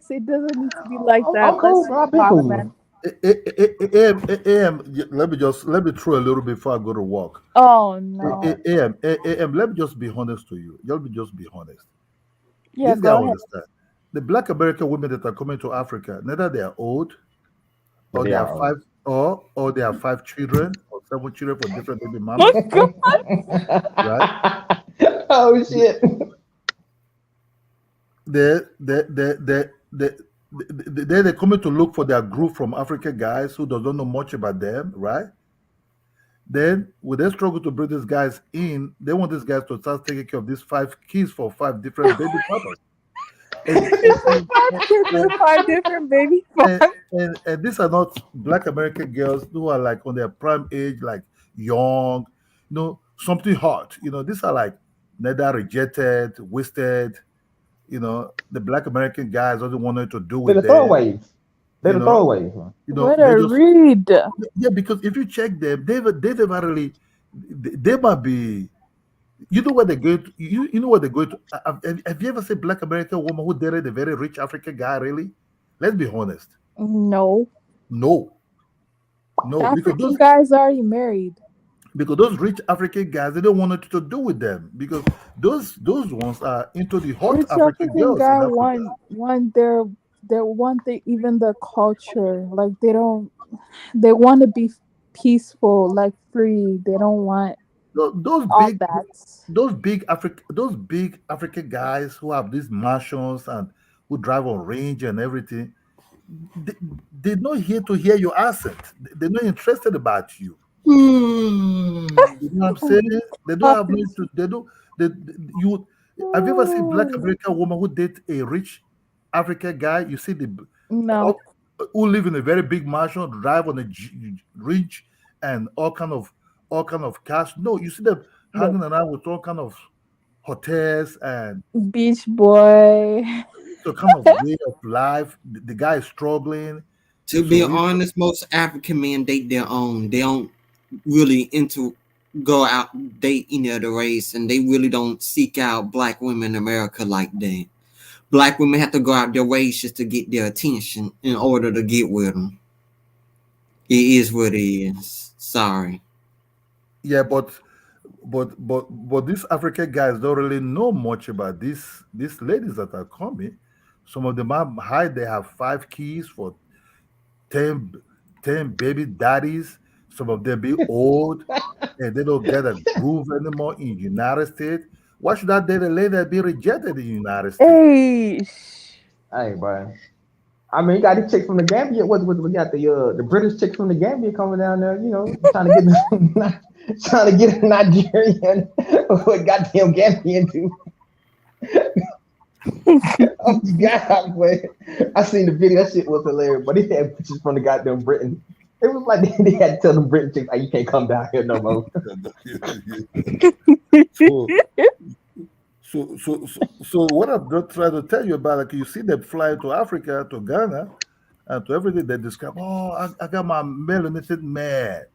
It doesn't need to be like that. I'm Let's cool, bro. I've been talk, cool. man. Let me throw a little bit before I go to work. Oh no. Let me just be honest to you. Let me just be honest. Yeah, This guy go ahead. understand. The Black American women that are coming to Africa, neither they are old, But or they they are are old. five, or they have 5 children or 7 children for different baby Oh mamas, god. right? Oh shit. They they're coming to look for their group from African guys who don't know much about them, right? Then when they struggle to bring these guys in, they want these guys to start taking care of these 5 kids for 5 different baby papas. And, and, and, Kids and, with 5 different baby and, fathers. and these are not Black American girls who are like on their prime age, like young, something hot. These are like neither rejected, wasted. The Black American guys doesn't want nothing to do They're with the them. throwaways. They're You the know, throwaways, man. What they a just read. yeah. Because if you check them, they never really. They might be. You know what they're going to. You know what they're going to. Have you ever seen Black American woman who dated a very rich African guy? Really? Let's be honest. No. No, The no, African guys already married. because those rich African guys, they don't want nothing to do with them because those ones are into the hot Rich African African girls in guy Africa. want their want the even the culture. Like they want to be peaceful, like free. They don't want Those all big that. those big African guys who have these mansions and who drive on range and everything, they, they're not here to hear your accent. They're not interested about you. Hmm. You know what I'm saying? They don't have need to. They don't. You have you ever seen Black American woman who date a rich African guy? You see No. all, who live in a very big mansion, drive on a range, and all kind of cash. No, you see them The hanging around with all kind of hotels and beach boy. the kind of way of life. The guy is struggling. To be So honest, most African men date their own. They don't really go out date any other race, and they really don't seek out black women in America like that. Black women have to go out their ways just to get their attention in order to get with them. It is what it is. Sorry. yeah, but these African guys don't really know much about these ladies that are coming. Some of them are high. They have 5 kids for 10, 10 baby daddies. Some of them be old and they don't get a groove anymore in United States. Why should I date a lady that be rejected in the United States? Hey. Hey, bro. I mean, you got these chicks from the Gambia. We got the British chicks from the Gambia coming down there. Trying to get trying to get a Nigerian or goddamn Gambian too. Oh God, man. I seen the video. That shit was hilarious. But they had pictures from the goddamn Britain. It was like they had to tell them Britain chicks, "Hey, you can't come down here no more." So what I'm just trying to tell you about, like you see them fly to Africa, to Ghana, and to everything they describe. Oh, I got my melanated man.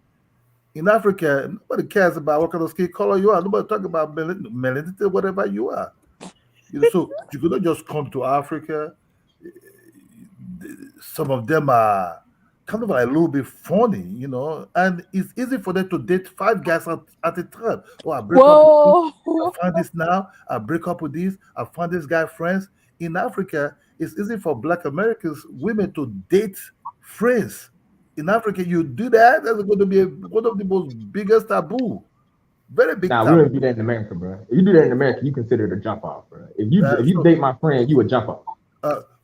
In Africa, nobody cares about what kind of skin color you are. Nobody talk about melanated, whatever you are. So you could not just come to Africa. Some of them are kind of like a little bit funny, and it's easy for them to date 5 guys at a time. Oh, I break up with this, Whoa. I find this now, I break up with this, I find this guy friends. In Africa, it's easy for Black Americans, women to date friends. In Africa, you do that, that's going to be one of the most biggest taboo. Very big Nah, we taboo. don't do that in America, bro. If you do that in America, you consider it a jump off, bro. If you So, date my friend, you a jump off.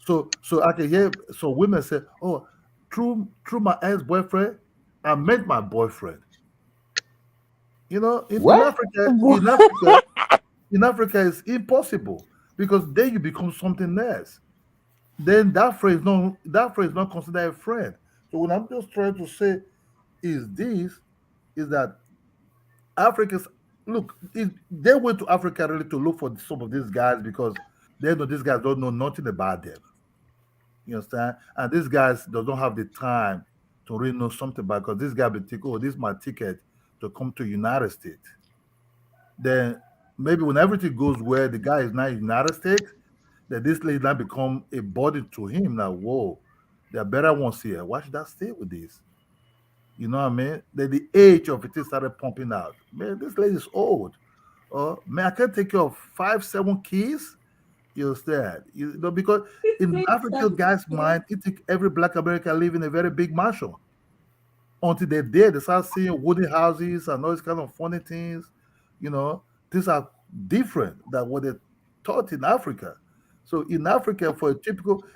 so I can hear so women say, "Oh, through my ex-boyfriend, I met my boyfriend." In What? Africa, in Africa, it's impossible because then you become something else. Then that friend is not considered a friend. So when I'm just trying to say, is this is that Africans look, they went to Africa really to look for some of these guys because they know these guys don't know nothing about them. You understand? And these guys they don't have the time to really know something about because this guy be think, oh, this is my ticket to come to United States. Then maybe when everything goes well, the guy is not in United States, that this lady now become a burden to him. Now, whoa, there are better ones here. Why should I stay with this? You know what I mean? Then the age of it started pumping out. Man, this lady is old. Man, I can't take care of 5, 7 kids. You understand? You know, because in African guy's mind, it think every black American live in a very big mansion. Until they're dead, they start seeing wooden houses and all these kind of funny things. You know, these are different than what they taught in Africa. So in Africa, for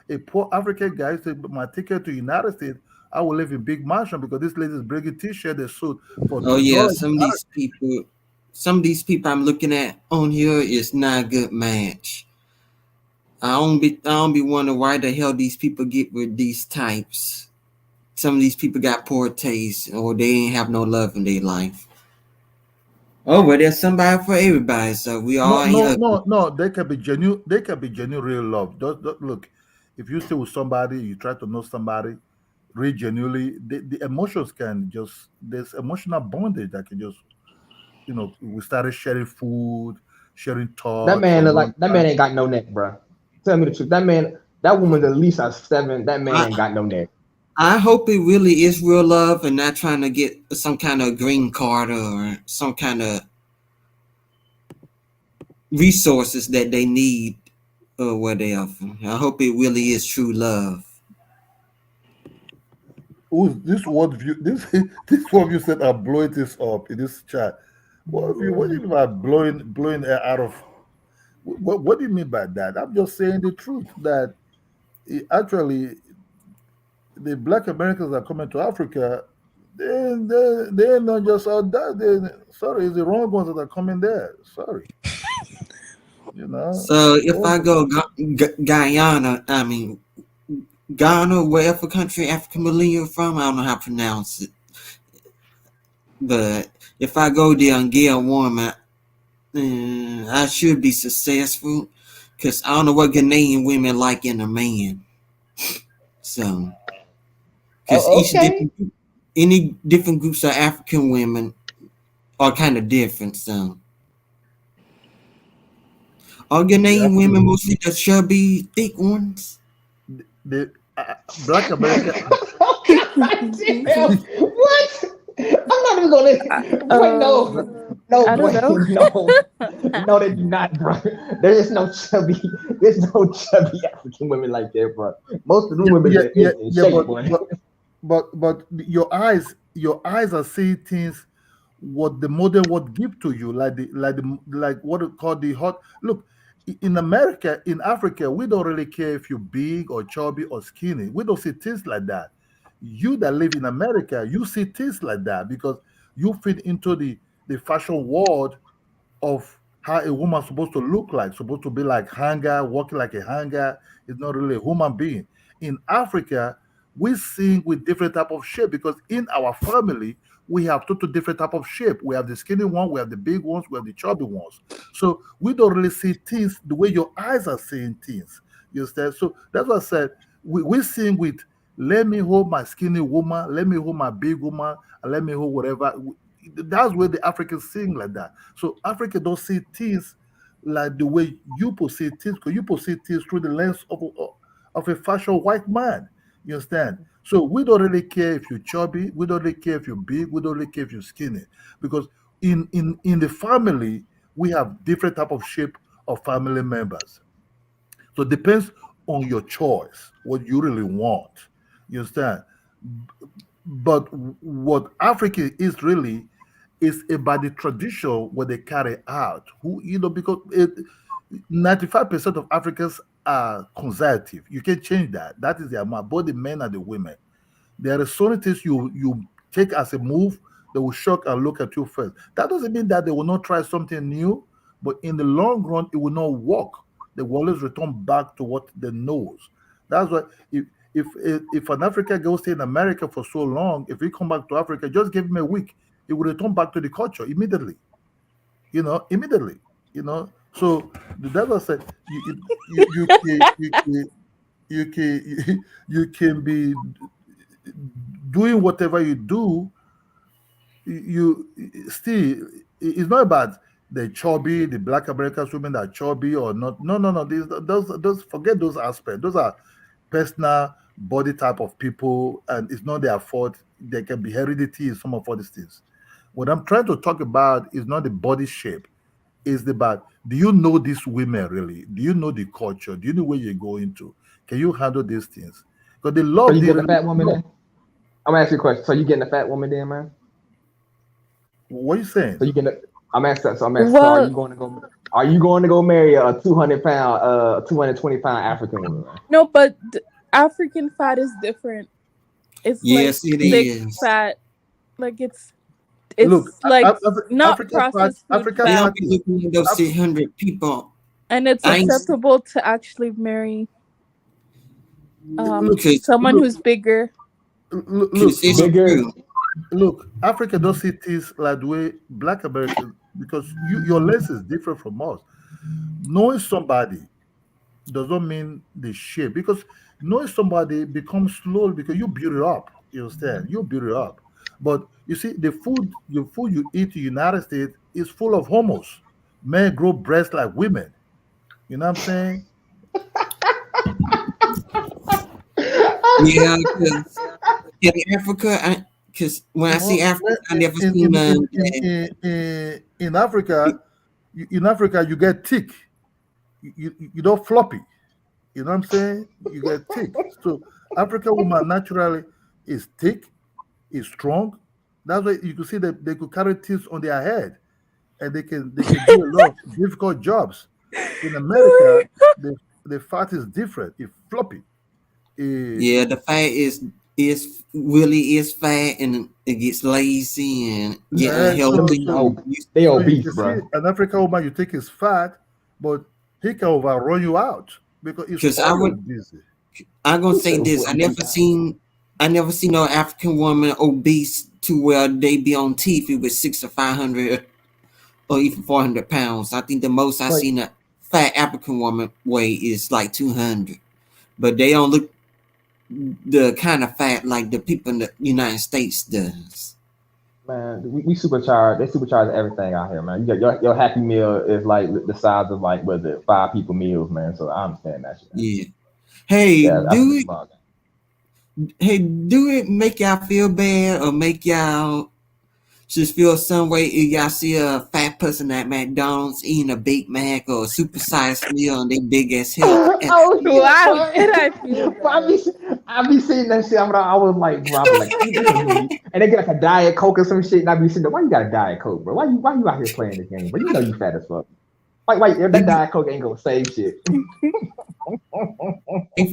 a poor African guy, say my ticket to United States, I will live in big mansion because this lady is bringing t-shirt and suit for Oh yeah, $2. some of these people I'm looking at on here is not a good match. I don't be wondering why the hell these people get with these types. Some of these people got poor taste or they ain't have no love in their life. Oh, but there's somebody for everybody, so we all No, ain't ugly. no. They can be genuine. They can be genuine, real love. Look. If you stay with somebody, you try to know somebody, real genuinely. The emotions can just there's emotional bondage that can just we started sharing food, sharing That thoughts, man and look all like that that. man ain't got no neck, bro. Tell me the truth. That woman's at least a 7. That man I, ain't got no neck. I hope it really is real love and not trying to get some kind of green card or some kind of resources that they need or whatever. I hope it really is true love. Who's this one view? This one view said I'm blowing this up in this chat. What do you mean by blowing air out of? What do you mean by that? I'm just saying the truth that actually the black Americans that are coming to Africa, they're not just out there. Sorry, it's the wrong ones that are coming there. Sorry, you know. So if I go Guyana, I mean Ghana, wherever country African millennial from, I don't know how to pronounce it. But if I go there and get a woman, I should be successful because I don't know what Ghanaian women like in a man. So, because Okay. any different groups of African women are kind of different. So, are Yeah, Ghanaian women mostly the chubby, thick ones? the black American. Damn, what? I'm not even gonna wait. No, I boy, don't know. no, they do not, bro. There's no chubby African women like that, bro. Most of the women are in shape, But boy. but your eyes are seeing things what the modern world give to you, like what it called the hot look. In America, in Africa, we don't really care if you're big or chubby or skinny. We don't see things like that. You that live in America, you see things like that because you fit into the fashion world of how a woman's supposed to look like, supposed to be like hanger, walking like a hanger. It's not really a human being. In Africa, we sing with different type of shape because in our family, we have total different type of shape. We have the skinny one, we have the big ones, we have the chubby ones. So we don't really see things the way your eyes are seeing things. You understand? So that's what I said. We sing with let me hold my skinny woman, let me hold my big woman, and let me hold whatever. That's where the Africans sing like that. So Africa don't see things like the way you perceive things, because you perceive things through the lens of a fashion white man. You understand? So we don't really care if you're chubby, we don't really care if you're big, we don't really care if you're skinny, because in the family we have different type of shape of family members. So it depends on your choice, what you really want. You understand? But what Africa is really is about the tradition what they carry out. Because 95% of Africans are conservative. You can change that. That is the amount, both the men and the women. There are certain things you take as a move that will shock and look at you first. That doesn't mean that they will not try something new, but in the long run, it will not work. They will always return back to what they knows. That's why if an African girl stay in America for so long, if we come back to Africa, just give him a week, he will return back to the culture immediately. Immediately. So the devil said, you can you can be doing whatever you do. You still, it's not about the chubby, the Black American women that are chubby or not. No. Those forget those aspects. Those are personal body type of people, and it's not their fault. There can be heredity in some of all these things. What I'm trying to talk about is not the body shape. It's about, do you know these women really? Do you know the culture? Do you know where you're going to? Can you handle these things? Because they So love you the getting a fat woman then? I'm gonna ask you a question. So you getting a fat woman then, man? what are you saying? So you getting? I'm asking. So I'm asking. So Well, are you going to go marry a 200-pound, 220-pound African woman, man? no, but African fat is different. It's like Yes, it thick is. fat. Like it's Look, like not African fat, processed food African They fat, don't fat be is looking at those Af- 600 people. and it's I ain't acceptable to actually marry look, because someone look, who's bigger. look, it's look, Bigger. true. look. Africa don't see things like the way Black Americans, because your lens is different from us. Knowing somebody does not mean the shape, because knowing somebody becomes slow because you build it up. You understand? You build it up. But you see, your food you eat in the United States is full of homos. Men grow breasts like women. You know what I'm saying? Yeah, because in Africa, because when I see No, Africa, I in never in seen in none in in, that. in, in in Africa, in Africa you get thick. You don't floppy. You know what I'm saying? You get thick. So African woman naturally is thick, is strong. That's why you can see that they could carry things on their head, and they can do a lot of difficult jobs. In America, the fat is different. It's floppy. Eh, Yeah, the fat is really is fat and it gets lazy and get so unhealthy. so They so you obese, can see bro. an African woman you think is fat, but he can overrun you out because he's Because always busy. I'm gonna He say said this. what you got. I never seen no African woman obese to where they be on TV with 600 or 500 or even 400 pounds. I think the most I But seen a fat African woman weigh is like 200. But they don't look the kind of fat like the people in the United States does. man, we supercharge. They supercharge everything out here, man. You got your Happy Meal is like the size of like was it 5 people meals, man. So I understand that shit. Yeah. Hey, Yeah, that's do just it. bothering. Hey, do it make y'all feel bad or make y'all just feel some way if y'all see a fat person at McDonald's eating a Big Mac or a supersized meal and they big as hell? And Oh yeah, Wow, boy. did I feel Bro, I be seeing that shit. I was like, bro, I be like, this is really. And they get like a Diet Coke or some shit, and I be sitting there, why you got a Diet Coke, bro? Why you out here playing the game, bro? You know you fat as fuck. Like, that Diet Coke ain't gonna save shit. they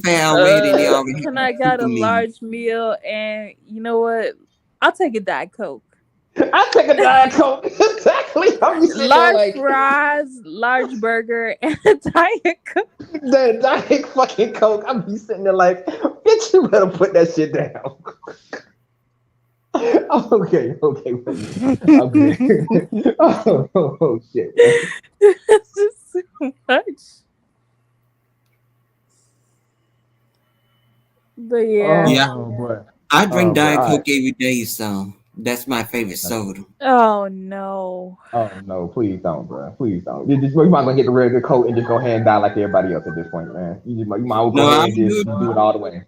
fat already and they already Can have I got super a meal. large meal, and you know what? I'll take a Diet Coke. I take a Diet Coke. Exactly. I'm just sitting there Large like fries, large burger, and a Diet Coke. the Diet fucking Coke. I'm be sitting there like, bitch, you better put that shit down. Okay, wait. Okay. Oh shit, man. It's just so much. But yeah. Yeah, Oh boy. I drink Boy. Diet All right. Coke every day, so that's my favorite soda. Oh no. Oh no, please don't, bro. Please don't. You might as well get the regular coat and just go ahead and die like everybody else at this point, man. You might as well No, go I ahead and don't just do it. do it all the way.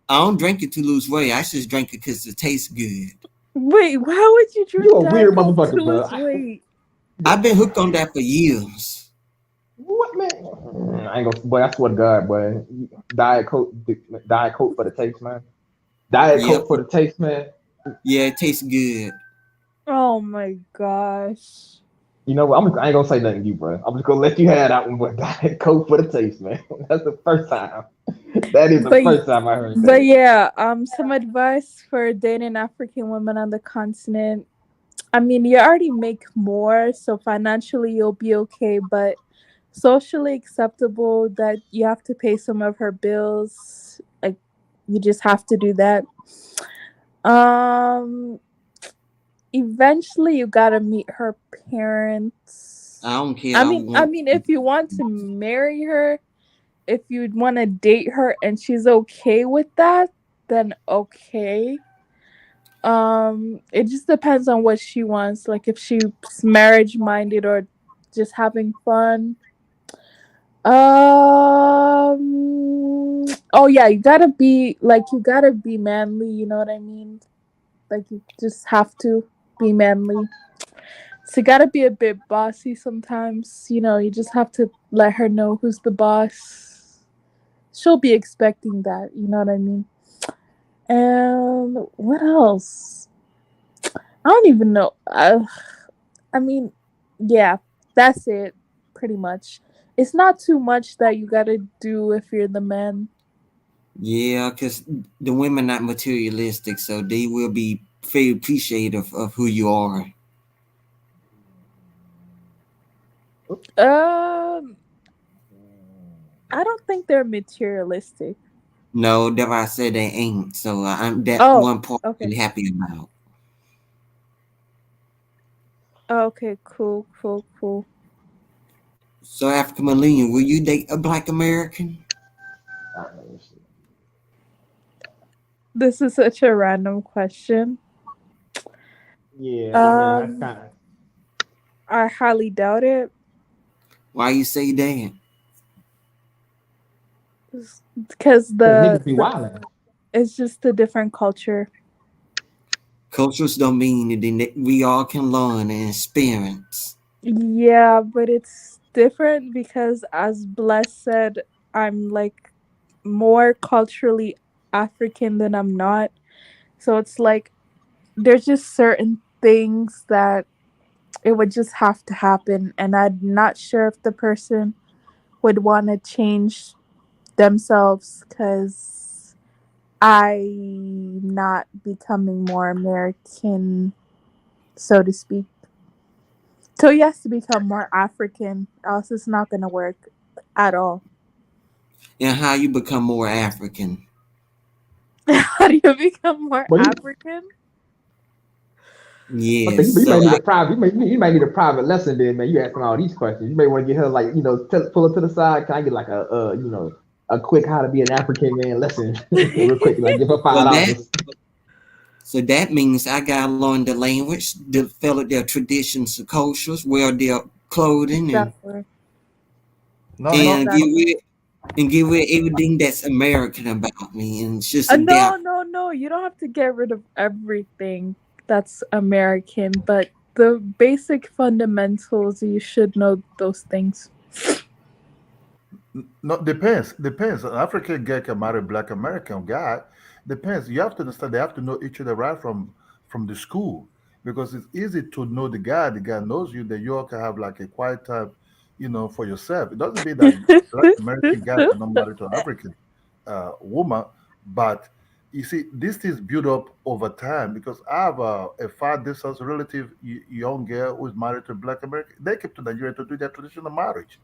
I don't drink it to lose weight. I just drink it because it tastes good. Wait, why would you drink You a Diet weird Coke to motherfucker, bro. lose weight? I've been hooked on that for years. What man? I ain't gonna, boy. I swear to God, boy. Diet Coke for the taste, man. Diet Yep. Coke for the taste, man. Yeah, it tastes good. Oh my gosh. You know what? I ain't gonna say nothing to you, bro. I'm just gonna let you have that one, but Diet Coke for the taste, man. That's the first time. That is the But first time I heard but that. yeah, some advice for dating African women on the continent. I mean, you already make more, so financially you'll be okay, but socially acceptable that you have to pay some of her bills. Like you just have to do that. Um, eventually you gotta meet her parents. I don't care. I I mean, I want. mean, if you want to marry her, if you want to date her and she's okay with that, then okay. It just depends on what she wants. Like if she's marriage minded or just having fun. Oh yeah, you gotta be manly, you know what I mean? Like you just have to be manly. So you gotta be a bit bossy sometimes, you just have to let her know who's the boss. She'll be expecting that, you know what I mean? And what else? I don't even know. I mean, yeah, that's it, pretty much. It's not too much that you gotta do if you're the man. Yeah, because the women not materialistic, so they will be very appreciative of who you are. Um, I don't think they're materialistic. No, that's why I said they ain't. So I'm that Oh, one part I'm okay. happy about. Okay, cool, cool, cool. So African Millennium, will you date a Black American? This is such a random question. Yeah, I mean, I Um, kind of. I highly doubt it Why you say that? because Because niggas be wildin'. it's just a different culture. Cultures don't mean anything. We all can learn and experience. Yeah, but it's different because, as Bless said, I'm like more culturally African than I'm not. So it's like there's just certain things that it would just have to happen, and I'm not sure if the person would want to change themselves because I'm not becoming more American, so to speak. So he has to become more African, else it's not gonna work at all. And how you become more African. How do you become more But African? Yes. you So may need a private. You may need a private lesson then, man. You asking all these questions. You may want to get her like pull her to the side. Can I get like a quick how to be an African man lesson real quick? Like give her well that $5. so that means I gotta learn the language, develop their traditions and cultures, wear their clothing, Exactly. No, no, and no. Exactly. get rid of everything that's American about me, and just No, adapt. no, no. You don't have to get rid of everything that's American, but the basic fundamentals, you should know those things. No, depends. An African guy can marry a Black American guy. Depends. You have to understand. They have to know each other right from the school, because it's easy to know the guy. The guy knows you. Then you all can have like a quiet time, for yourself. It doesn't mean that Black American guy cannot marry to an African woman, but you see, these things build up over time. Because I have a far distance relative, young girl who is married to a Black American. They came to Nigeria to do their traditional marriage.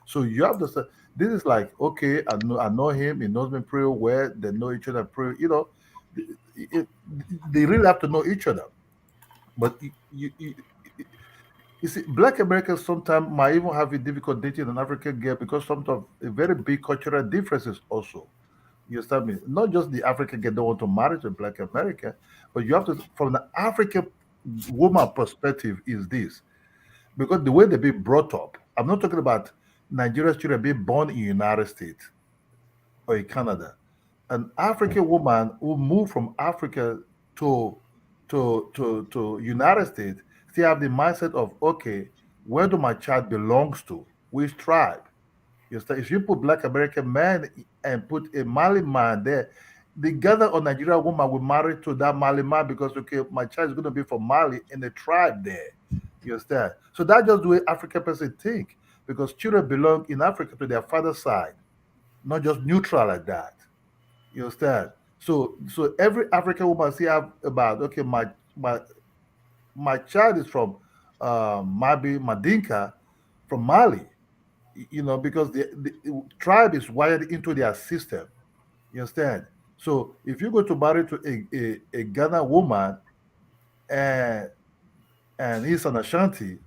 So you have to say, this is like, okay, I know him, he knows me pretty well, they know each other pretty, it, they really have to know each other. But you see, Black Americans sometimes might even have a difficult dating an African girl because sometimes a very big cultural differences also. You understand me? Not just the African girl don't want to marry to a Black American, but you have to, from the African woman perspective, is this because the way they be brought up. I'm not talking about Nigerian children being born in United States or in Canada. An African woman who moved from Africa to to United States still have the mindset of, okay, where do my child belongs to? Which tribe? You understand? If you put Black American man and put a Mali man there, the Ghana or Nigerian woman will marry to that Mali man because, okay, my child is going to be from Mali in the tribe there. You understand? So that's just the way African person think, because children belong in Africa to their father's side, not just neutral like that. You understand? So every African woman see have about, okay, my child is from maybe Madinka from Mali, because the tribe is wired into their system. You understand? So if you go to marry to a Ghana woman and he's an Ashanti,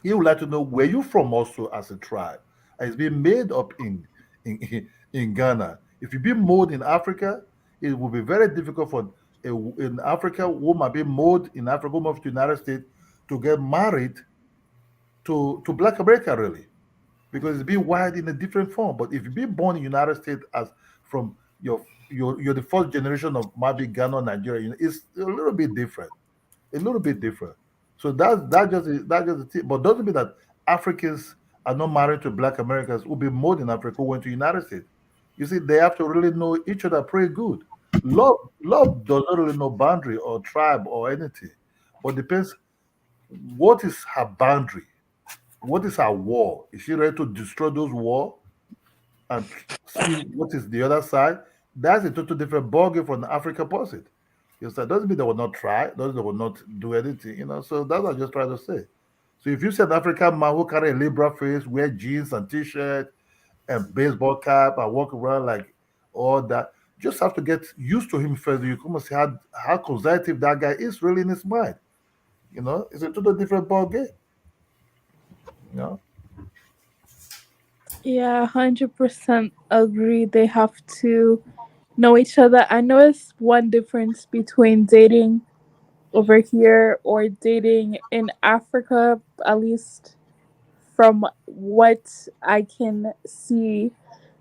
he would like to know where you from also as a tribe. And it's being made up in in Ghana. If you be made in Africa, it will be very difficult for an African woman being made in Africa, woman of the United States, to get married to Black America really, because it's being wired in a different form. But if you be born in the United States as from you're the first generation of maybe Ghana, Nigeria, it's a little bit different, a little bit different. So that's just the thing. But doesn't mean that Africans are not married to Black Americans who be more in Africa who went to the United States. You see, they have to really know each other pretty good. Love does not really know boundary or tribe or anything, but depends what is her boundary, what is her war. Is she ready to destroy those war and see what is the other side? That's a total different ballgame from the African person. Yes, that doesn't mean they will not try, doesn't mean they will not do anything. So that's what I just try to say. So if you see an African man who carry a Libra face, wear jeans and t-shirt and baseball cap and walk around like all that, just have to get used to him first. You come and see how conservative that guy is really in his mind. It's a total different ball game. You know, Yeah, 100% agree. They have to know each other. I noticed one difference between dating over here or dating in Africa, at least from what I can see,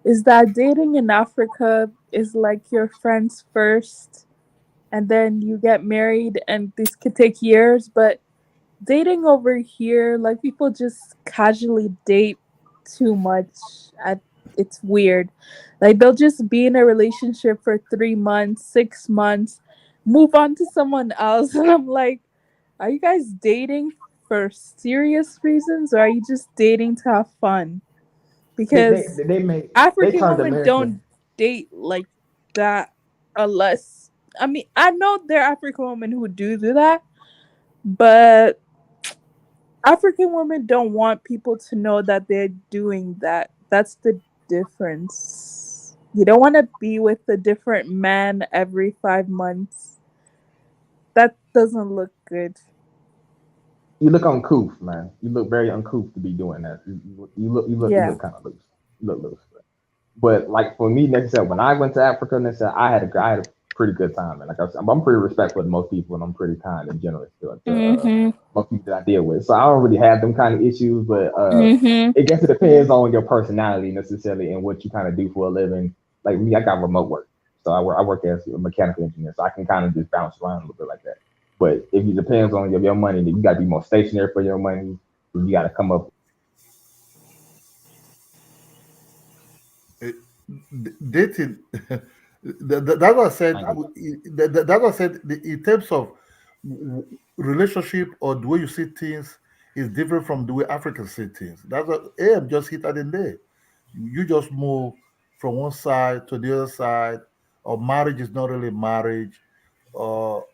is that dating in Africa is like your friends first, and then you get married, and this could take years. But dating over here, like people just casually date too much. It's weird. Like they'll just be in a relationship for 3 months, 6 months, move on to someone else, and I'm like, are you guys dating for serious reasons, or are you just dating to have fun? They they Because they make they African turned women America. don't date like that unless, I mean, I know there are African women who do that, but African women don't want people to know that they're doing that. That's the difference. You don't want to be with a different man every 5 months. That doesn't look good. You look uncouth, man. You look very uncouth to be doing that. You look Yeah. kind of loose. You look loose. But like for me, next step, when I went to Africa, next step, I had a pretty good time, and like I said, I'm pretty respectful to most people, and I'm pretty kind and generous to Mhm. most people that I deal with. So I don't really have them kind of issues, but Mhm. I guess it depends on your personality necessarily and what you kind of do for a living. Like me, I got remote work, so I work as a mechanical engineer, so I can kind of just bounce around a little bit like that. But if it depends on your money, then you got to be more stationary for your money. You got to come up. it, dating. That's what I said. Like, That's what I said. In terms of relationship or the way you see things is different from the way Africans see things. That's what AM just hit at the day. You just move from one side to the other side, or marriage is not really marriage, or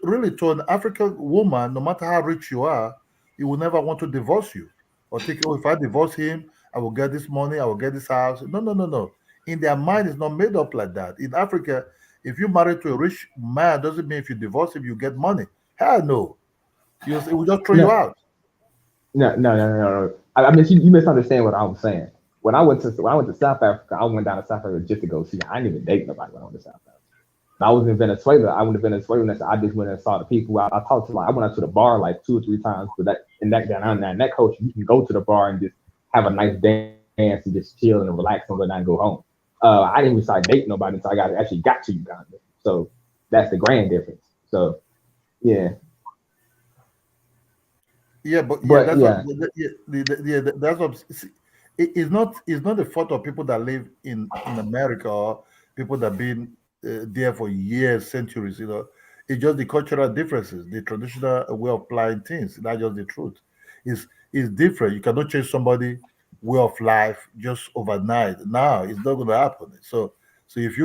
really to an African woman, no matter how rich you are, he will never want to divorce you or think, oh, if I divorce him, I will get this money, I will get this house. No, no, no, no. In their mind, it's not made up like that. In Africa, if you marry to a rich man, doesn't mean if you divorce him, you get money. Hell no. It will just throw you no, out. no. I mean, you misunderstand what I was saying. When I went to South Africa, I went down to South Africa just to go see. I didn't even date nobody when I went to South Africa. I was in Venezuela. I went to Venezuela and I just went and saw the people. I talked to I went out to the bar like 2 or 3 times. But that culture, you can go to the bar and just have a nice dance and just chill and relax and whatnot and go home. I didn't even start dating nobody until actually got to Uganda. So that's the grand difference. So yeah, Yeah, but yeah, but that's what. yeah, Yeah, that's what. See, it's not the fault of people that live in America or people that been there for years, centuries. It's just the cultural differences, the traditional way of applying things. That's just the truth. It's different. You cannot change somebody way of life just overnight. Now it's not going to happen. So if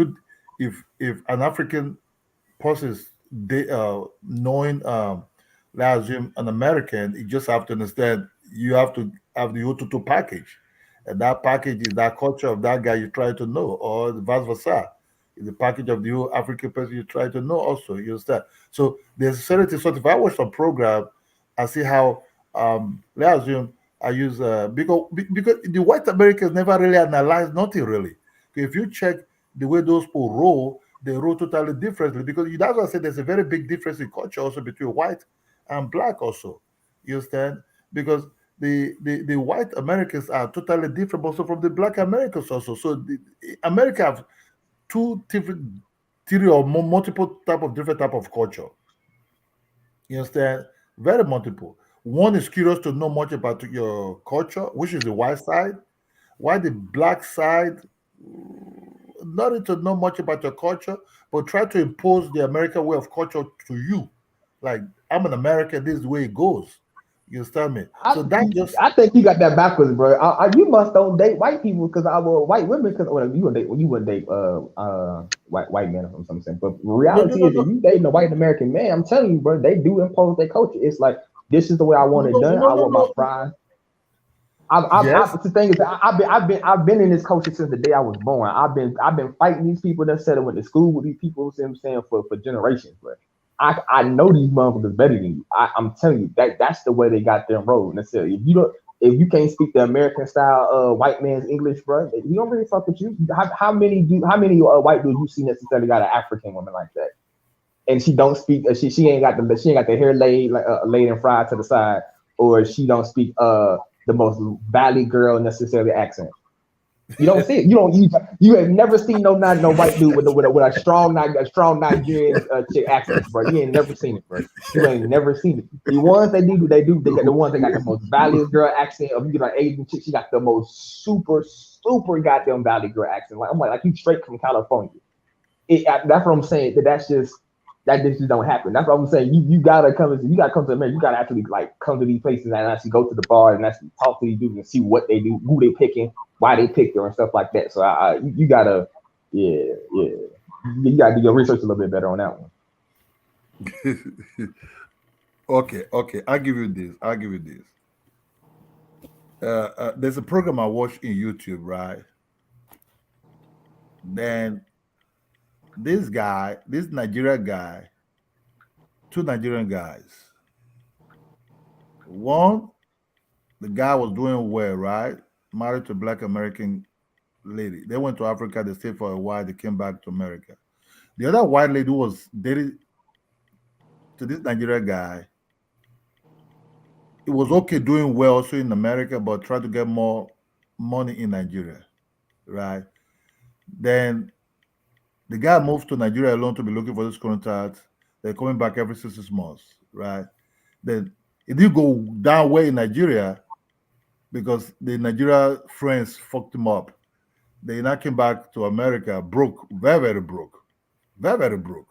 an African process they knowing let's assume an American, you just have to understand you have to have the O2 package. And that package is that culture of that guy you try to know, or vice versa. Is the package of the whole African person you try to know also. You understand? So there's certain so if I watch some program, I see how let's assume I use because the white Americans never really analyze nothing really. If you check the way those people roll, they roll totally differently because that's why I said there's a very big difference in culture also between white and black also. You understand? Because the white Americans are totally different also from the black Americans also. So America have two different, three or more, multiple type of different type of culture. You understand? Very multiple. One is curious to know much about your culture, which is the white side. Why the black side, not to know much about your culture, but try to impose the American way of culture to you. Like, I'm an American, this is the way it goes. You understand me? So that just I think you got that backwards, bro. You must don't date white people because I will white women because you wouldn't date white men or something. But no, no, reality no, is, if no, you dating a white American man, I'm telling you, bro, they do impose their culture. It's like this is the way I no, want it no, done. no, I no, want my no. fries. Yes. The thing is, I've been in this culture since the day I was born. I've been fighting these people that said I went to school with these people. See what I'm saying for generations, bro. I know these motherfuckers better than you. I'm telling you that's the way they got them rolling. Necessarily, if you can't speak the American style white man's English, bro, he don't really fuck with you. How many white dudes you see necessarily got an African woman like that? And she don't speak. She ain't got the hair laid like laid and fried to the side, or she don't speak the most valley girl necessarily accent. You don't see it. You have never seen no white dude with a strong Nigerian chick accent, bro. You ain't never seen it, bro. You ain't never seen it. The ones they got the ones that got the most valley girl accent. Or you get an Asian chick, she got the most super goddamn valley girl accent. Like I'm like you straight from California. That's what I'm saying. That just don't happen. That's what I'm saying. You gotta come to America. You gotta actually like come to these places and actually go to the bars and actually talk to these dudes and see what they do, who they picking, why they picked her and stuff like that. So you gotta you gotta do your research a little bit better on that one. Okay. I'll give you this. There's a program I watch in YouTube, right? Then this Nigerian guy, two Nigerian guys. One, the guy was doing well, right? Married to a black American lady. They went to Africa, they stayed for a while, they came back to America. The other white lady was dated to this Nigerian guy. It was okay doing well also in America, but try to get more money in Nigeria, right? Then the guy moved to Nigeria alone to be looking for this contract. They're coming back every 6 months, right? Then it did go down way in Nigeria because the Nigeria friends fucked him up. They now came back to America broke, very, very broke. Very, very broke.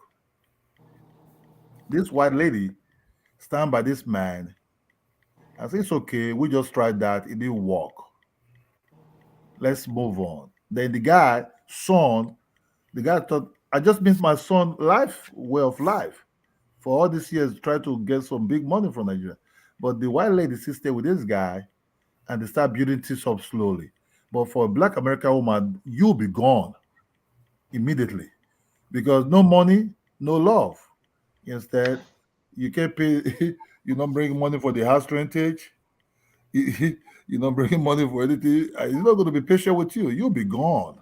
This white lady stand by this man. I said, it's okay. We just tried that. It didn't work. Let's move on. Then the guy thought, I just missed my son way of life. For all these years, try to get some big money from Nigeria. But the white lady still stay with this guy and they start building things up slowly. But for a black American woman, you'll be gone immediately because no money, no love. Instead, you can't pay, you don't bring money for the house rentage, you don't bring money for anything. He's not going to be patient with you. You'll be gone.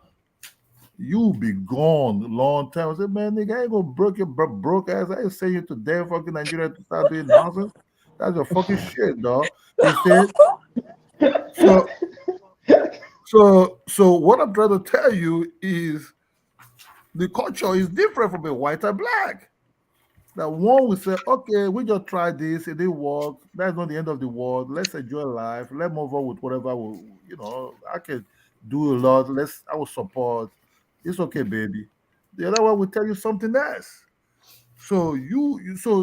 You'll be gone long time. I said, man, nigga, I ain't gonna broke your broke ass. I ain't send you to damn fucking Nigeria to start doing nonsense. That's your fucking shit, dog. He said, so what I'm trying to tell you is the culture is different from a white and black. That one will say, okay, we just tried this, it didn't work. That's not the end of the world. Let's enjoy life. Let's move on with whatever I can do a lot. I will support. It's okay, baby. The other one will tell you something else. So there's a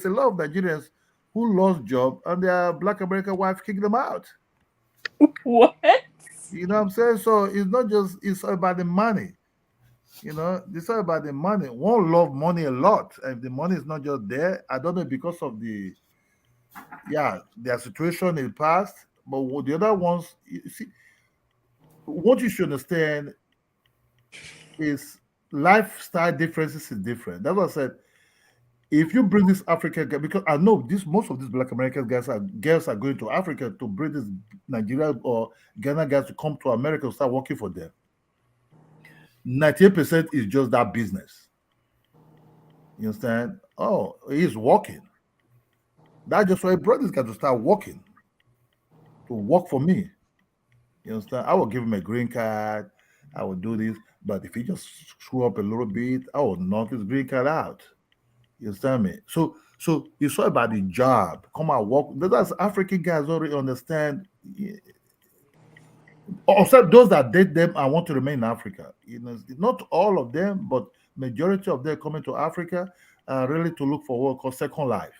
lot of Nigerians who lost job and their black American wife kicked them out. What? You know what I'm saying? So it's about the money. It's all about the money. One love money a lot. If the money is not just there, I don't know because of their situation in the past, But the other ones, you see, what you should understand is lifestyle differences is different. That's what I said. If you bring this African guy, because I know this, most of these Black American girls are going to Africa to bring this Nigeria or Ghana guys to come to America to start working for them. 98% is just that business. You understand? Oh, he's working. That's just why I brought this guy to start working, to work for me. You understand? I will give him a green card. I will do this. But if he just screw up a little bit, I will knock his green card out. You understand me? So it's all about the job. Come out, work. That's African guys already understand. Except those that date them and want to remain in Africa. You know, not all of them, but majority of them coming to Africa really to look for what called second life.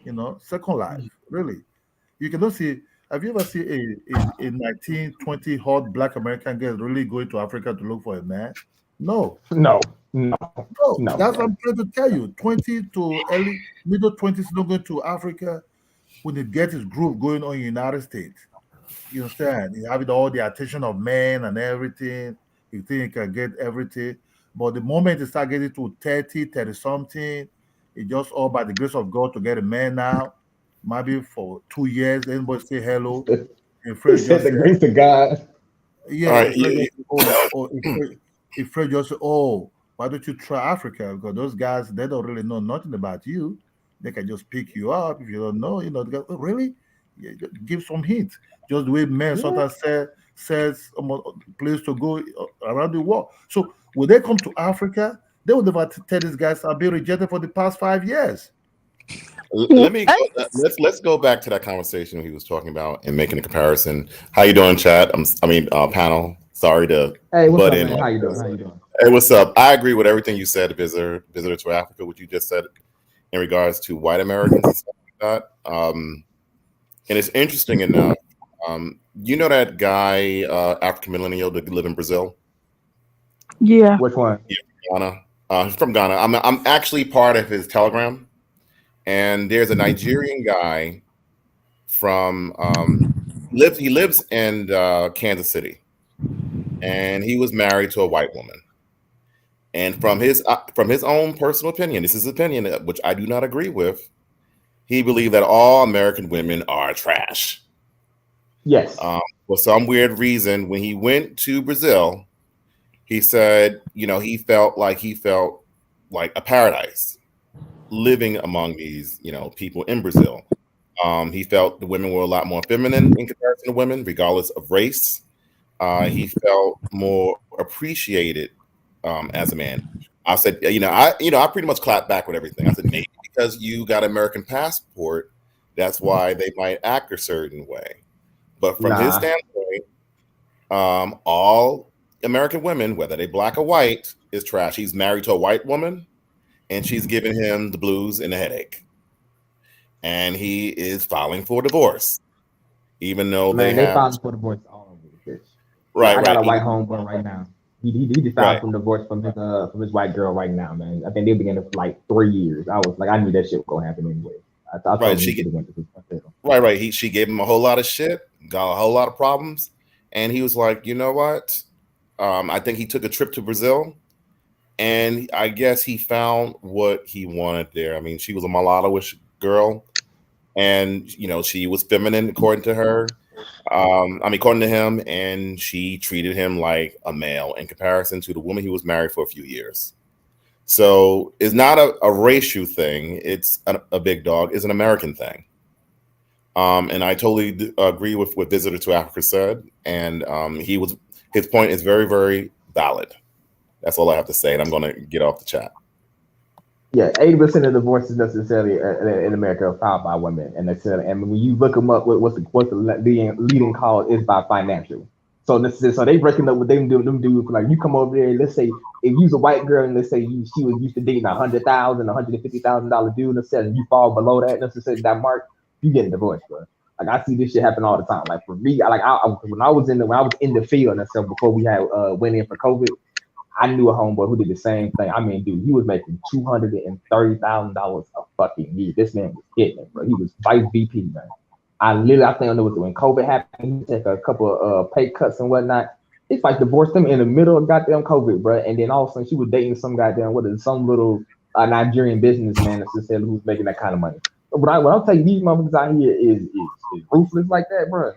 You know, second life. Really. You cannot see. Have you ever seen a 19, 20 hot Black American girl really going to Africa to look for a man? No. No. That's what I'm trying to tell you. 20 to early, middle 20s don't go to Africa when they get his groove going on in the United States. You understand? He having all the attention of men and everything. You think he can get everything. But the moment he start getting to 30 something, it's just all by the grace of God to get a man now. Maybe for 2 years, anybody say hello. And Fred just the grace of God. Yeah, Right, if Fred just say, oh, why don't you try Africa? Because those guys, they don't really know nothing about you. They can just pick you up if you don't know. You know, they go, oh, really? Yeah, give some hints. Just the way men sometimes says place to go around the world. So when they come to Africa, they would never tell these guys I've been rejected for the past 5 years. Let's go back to that conversation he was talking about and making a comparison. How you doing, chat? Panel. Sorry to butt in. How you doing? Hey, what's up? I agree with everything you said, visitor to Africa, what you just said in regards to white Americans and stuff like that. And it's interesting enough. You know that guy, African millennial that live in Brazil? Yeah. Which one? Yeah, Ghana. He's from Ghana. I'm actually part of his Telegram. And there's a Nigerian guy from he lives in Kansas City, and he was married to a white woman. And from his own personal opinion, this is his opinion, which I do not agree with. He believed that all American women are trash. Yes. For some weird reason, when he went to Brazil, he said, he felt like a paradise living among these, people in Brazil. He felt the women were a lot more feminine in comparison to women, regardless of race. He felt more appreciated as a man. I said, I pretty much clapped back with everything. I said, maybe because you got an American passport, that's why they might act a certain way. But from his standpoint, all American women, whether they black or white, is trash. He's married to a white woman, and she's giving him the blues and the headache. And he is filing for divorce, even though they filing for divorce all over the bitch. Right, I got a white homeboy right now. He just filed for divorce from his white girl right now, man. I think they've been together for like 3 years. I was like, I knew that shit was gonna happen anyway. I thought she gave him a whole lot of shit, got a whole lot of problems, and he was like, you know what? I think he took a trip to Brazil, and I guess he found what he wanted there. I mean, she was a mulatto-ish girl, and she was feminine according to her. According to him, and she treated him like a male in comparison to the woman he was married for a few years. So it's not a racial thing. It's a big dog. It's an American thing. And I totally agree with what Visitor to Africa said. And his point is very, very valid. That's all I have to say. And I'm going to get off the chat. Yeah, 80% of divorces necessarily in America are filed by women, and when you look them up, what's the leading cause is by financial. So they reckon up what them do. Like you come over there, let's say if you's a white girl, and let's say she was used to dating $100,000, $150,000 dude, and you fall below that mark, you get a divorce, bro. Like I see this shit happen all the time. Like for me, when I was in the field and stuff before we had went in for COVID. I knew a homeboy who did the same thing. I mean, dude, he was making $230,000 a fucking year. This man was hitting it, bro. He was vice VP, man. I think it was when COVID happened, he took a couple of pay cuts and whatnot. It's like divorced him in the middle of goddamn COVID, bro. And then all of a sudden she was dating some goddamn some little Nigerian businessman who's making that kind of money. But what I'm telling you, these motherfuckers out here is ruthless like that, bro.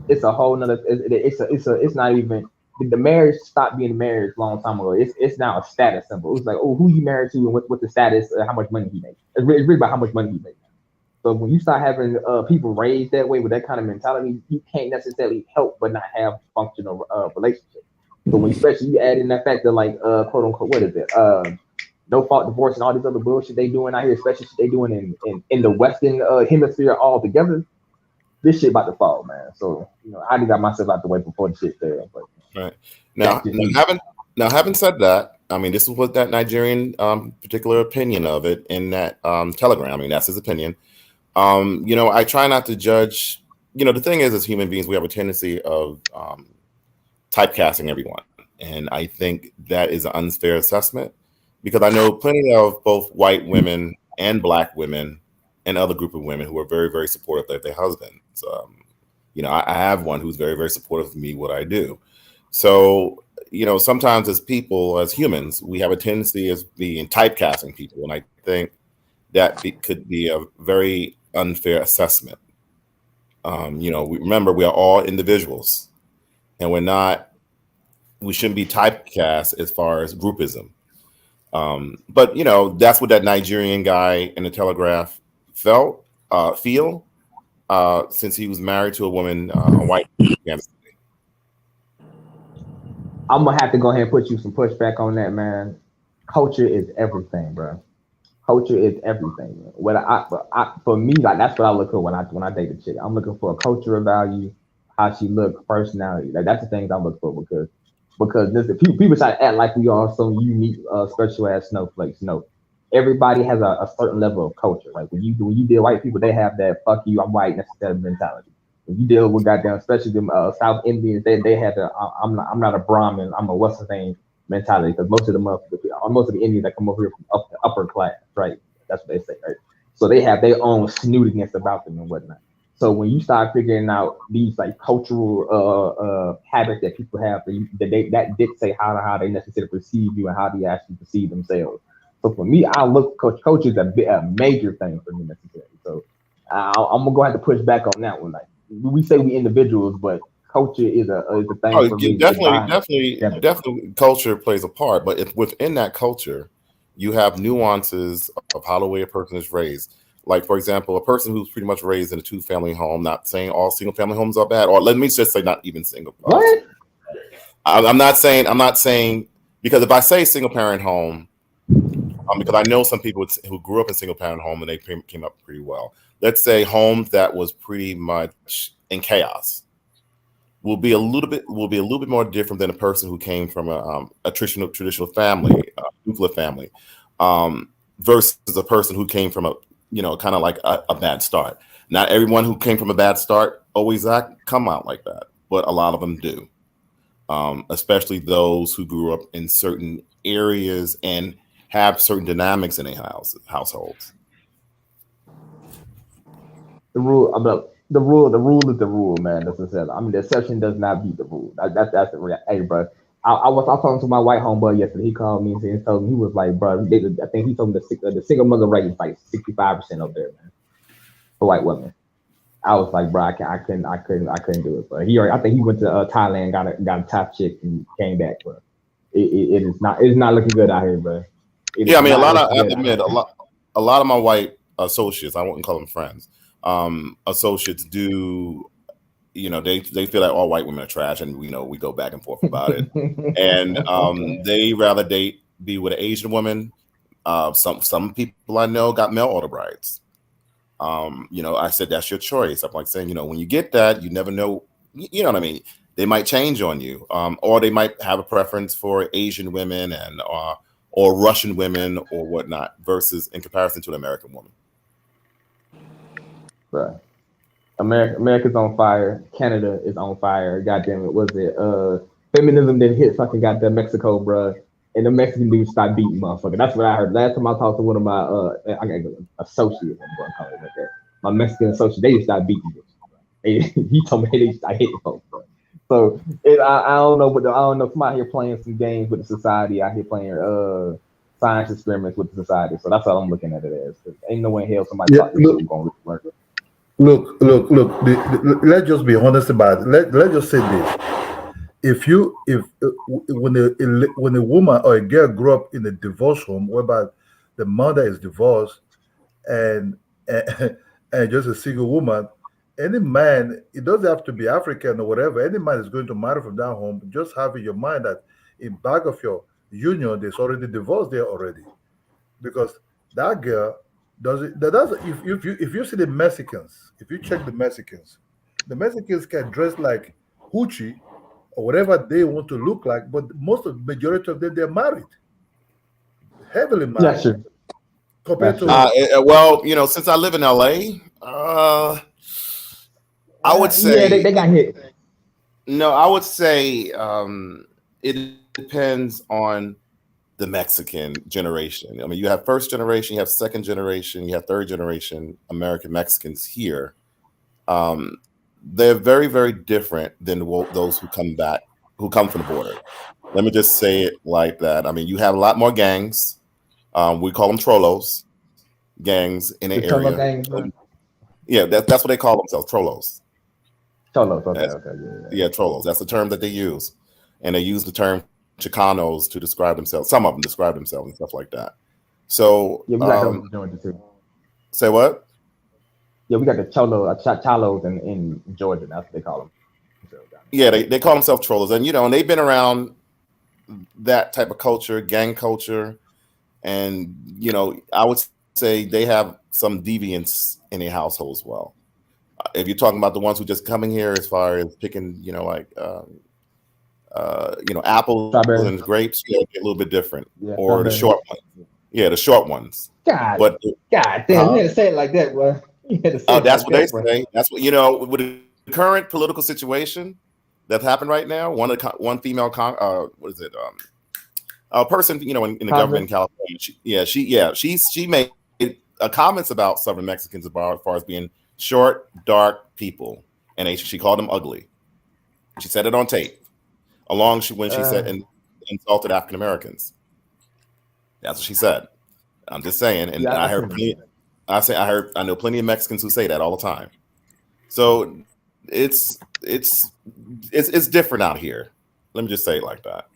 It's a whole nother. It's not even the marriage stopped being marriage a long time ago. It's now a status symbol. It's like, oh, who you married to and what the status, how much money he makes. It's really about how much money he makes. So when you start having people raised that way with that kind of mentality, you can't necessarily help but not have functional relationships. So when especially you add in that fact that like quote unquote, what is it? No fault divorce and all this other bullshit they doing out here, especially shit they doing in the Western hemisphere altogether. This shit about to fall, man. So I just got myself out the way before the shit there. But right now, having said that, I mean, this is what that Nigerian particular opinion of it in that telegram. I mean, that's his opinion. I try not to judge. The thing is, as human beings, we have a tendency of typecasting everyone, and I think that is an unfair assessment because I know plenty of both white women and black women and other group of women who are very, very supportive of their husbands. I have one who's very, very supportive of me, what I do. So, sometimes as people, as humans, we have a tendency as being typecasting people. And I think that could be a very unfair assessment. We remember we are all individuals and we shouldn't be typecast as far as groupism. But that's what that Nigerian guy in the Telegraph feel, since he was married to a woman, a white. I'm gonna have to go ahead and put you some pushback on that, man. Culture is everything, bro. Culture is everything. For me, like that's what I look for when I date a chick. I'm looking for a cultural value, how she looks, personality. Like that's the things I look for because people try to act like we are some unique, special ass snowflakes. No, everybody has a certain level of culture. Like when you deal with white people, they have that "fuck you, I'm white" necessary mentality. When you deal with goddamn, especially them South Indians, they have the I'm not a Brahmin, I'm a what's name mentality, because most of the Indians that come over here from the upper class, right? That's what they say, right? So they have their own snootiness about them and whatnot. So when you start figuring out these like cultural habits that people have, that dictate how they necessarily perceive you and how they actually perceive themselves. So for me, I look culture is a major thing for me necessarily. So I'm gonna have to push back on that one. Like we say we individuals, but culture is a thing. Oh, for me. definitely, culture plays a part. But if within that culture, you have nuances of how the way a person is raised. Like, for example, a person who's pretty much raised in a 2-family home, not saying all single family homes are bad, or let me just say not even single. What? I'm not saying, because if I say single parent home, because I know some people who grew up in single parent home and they came up pretty well. Let's say homes that was pretty much in chaos will be a little bit more different than a person who came from a traditional family, nuclear family, versus a person who came from kind of like a bad start. Not everyone who came from a bad start always come out like that, but a lot of them do. Especially those who grew up in certain areas and have certain dynamics in their households. The rule is the rule, man. That's what I said. I mean, the exception does not beat the rule. That's the real. Hey, bro. I was talking to my white homeboy yesterday. He called me and he told me, he was like, bro, I think he told me the single mother rate is like 65% up there, man, for white women. I was like, bro, I couldn't do it. But I think he went to Thailand, got a top chick and came back, bro. It's not looking good out here, bro. I mean, a lot of my white associates, I wouldn't call them friends, associates do, they feel like all white women are trash, and we go back and forth about it. And they rather be with an Asian woman. Some people I know got mail order brides. I said that's your choice. I'm like saying, when you get that, you never know. You know what I mean? They might change on you, or they might have a preference for Asian women and or Russian women or whatnot, versus in comparison to an American woman. Right. America's on fire. Canada is on fire. Goddamn it, was it? Feminism didn't hit fucking goddamn Mexico, bro. And the Mexican dudes start beating motherfucker. That's what I heard. Last time I talked to one of my associates, I'm gonna call it like that. my Mexican associate, they just started beating bitches. He told me they started hitting folks, bro. So I don't know, but I don't know if I'm out here playing some games with the society, out here playing science experiments with the society. So that's how I'm looking at it as. Ain't no way in hell somebody Yeah, thought this shit was gonna work. look. Let's just be honest about it. Let's just say this: if when a woman or a girl grew up in a divorce home whereby the mother is divorced and and just a single woman, any man, it doesn't have to be African or whatever. Any man is going to marry from that home. Just have in your mind that in back of your union, there's already divorce there already, because that girl does it. That does if you see the Mexicans, if you check the Mexicans can dress like hoochie or whatever they want to look like, but most of the majority of them they're married, heavily married. Yeah, sure. Compared to well, you know, since I live in LA, I would say they got hit. no. I would say it depends on the Mexican generation. I mean, you have first generation, you have second generation, you have third generation American Mexicans here. They're very, very different than those who come from the border. Let me just say it like that. I mean, you have a lot more gangs. We call them trolos, gangs in the area. Gangs, right? Yeah, that's what they call themselves, trolos. Cholos, okay, yeah, trolos. That's the term that they use, and they use the term Chicanos to describe themselves. Some of them describe themselves and stuff like that. So yeah, we got those in Georgia too. Say what? Yeah, we got the cholos in Georgia. That's what they call them. Yeah, they call themselves trolos, and you know, and they've been around that type of culture, gang culture, and you know, I would say they have some deviance in their household as well. If you're talking about the ones who just coming here, as far as picking, you know, like apples Strawberry. and grapes, yeah, a little bit different, Yeah, or the strawberry. short ones. Yeah, the short ones. God damn, you had to say it like that, bro. That's what they say. That's what, you know, with the current political situation that happened right now. One female a person, you know, in the government in California. She made comments about Southern Mexicans as far as being short, dark people, and she called them ugly. She said it on tape, when she said and insulted African Americans. That's what she said. I'm just saying, and I heard plenty. I know plenty of Mexicans who say that all the time. So it's different out here. Let me just say it like that.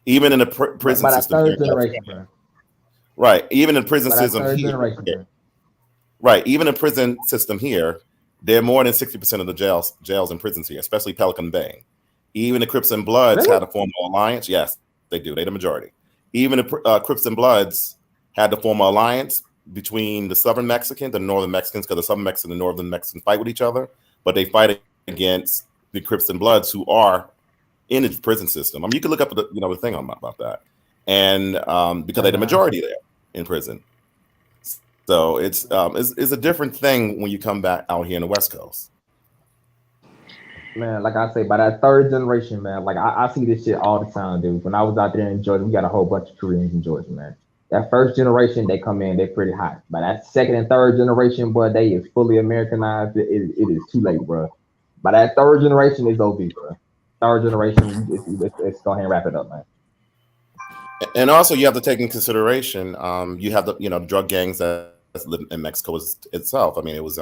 Even in the prison system here, right? Even in prison system here, right? Even in prison system here, there are more than 60% of the jails and prisons here, especially Pelican Bay. Even the Crips and Bloods had to form an alliance. Yes, they do. They're the majority. Even the Crips and Bloods had to form an alliance between the Southern Mexicans and the Northern Mexicans, because the Southern Mexicans and the Northern Mexicans fight with each other, but they fight against the Crips and Bloods who are in the prison system. I mean, you can look up the thing about that, and because they're the majority there in prison. So it's a different thing when you come back out here in the West Coast. Man, like I say, by that third generation, man, like I see this shit all the time, dude. When I was out there in Georgia, we got a whole bunch of Koreans in Georgia, man. That first generation, they come in, they're pretty hot. By that second and third generation, boy, they is fully Americanized. It is too late, bro. By that third generation, it's OB, bro. Third generation, it's go ahead and wrap it up, man. And also, you have to take in consideration, you have the drug gangs that live in Mexico itself. I mean, it was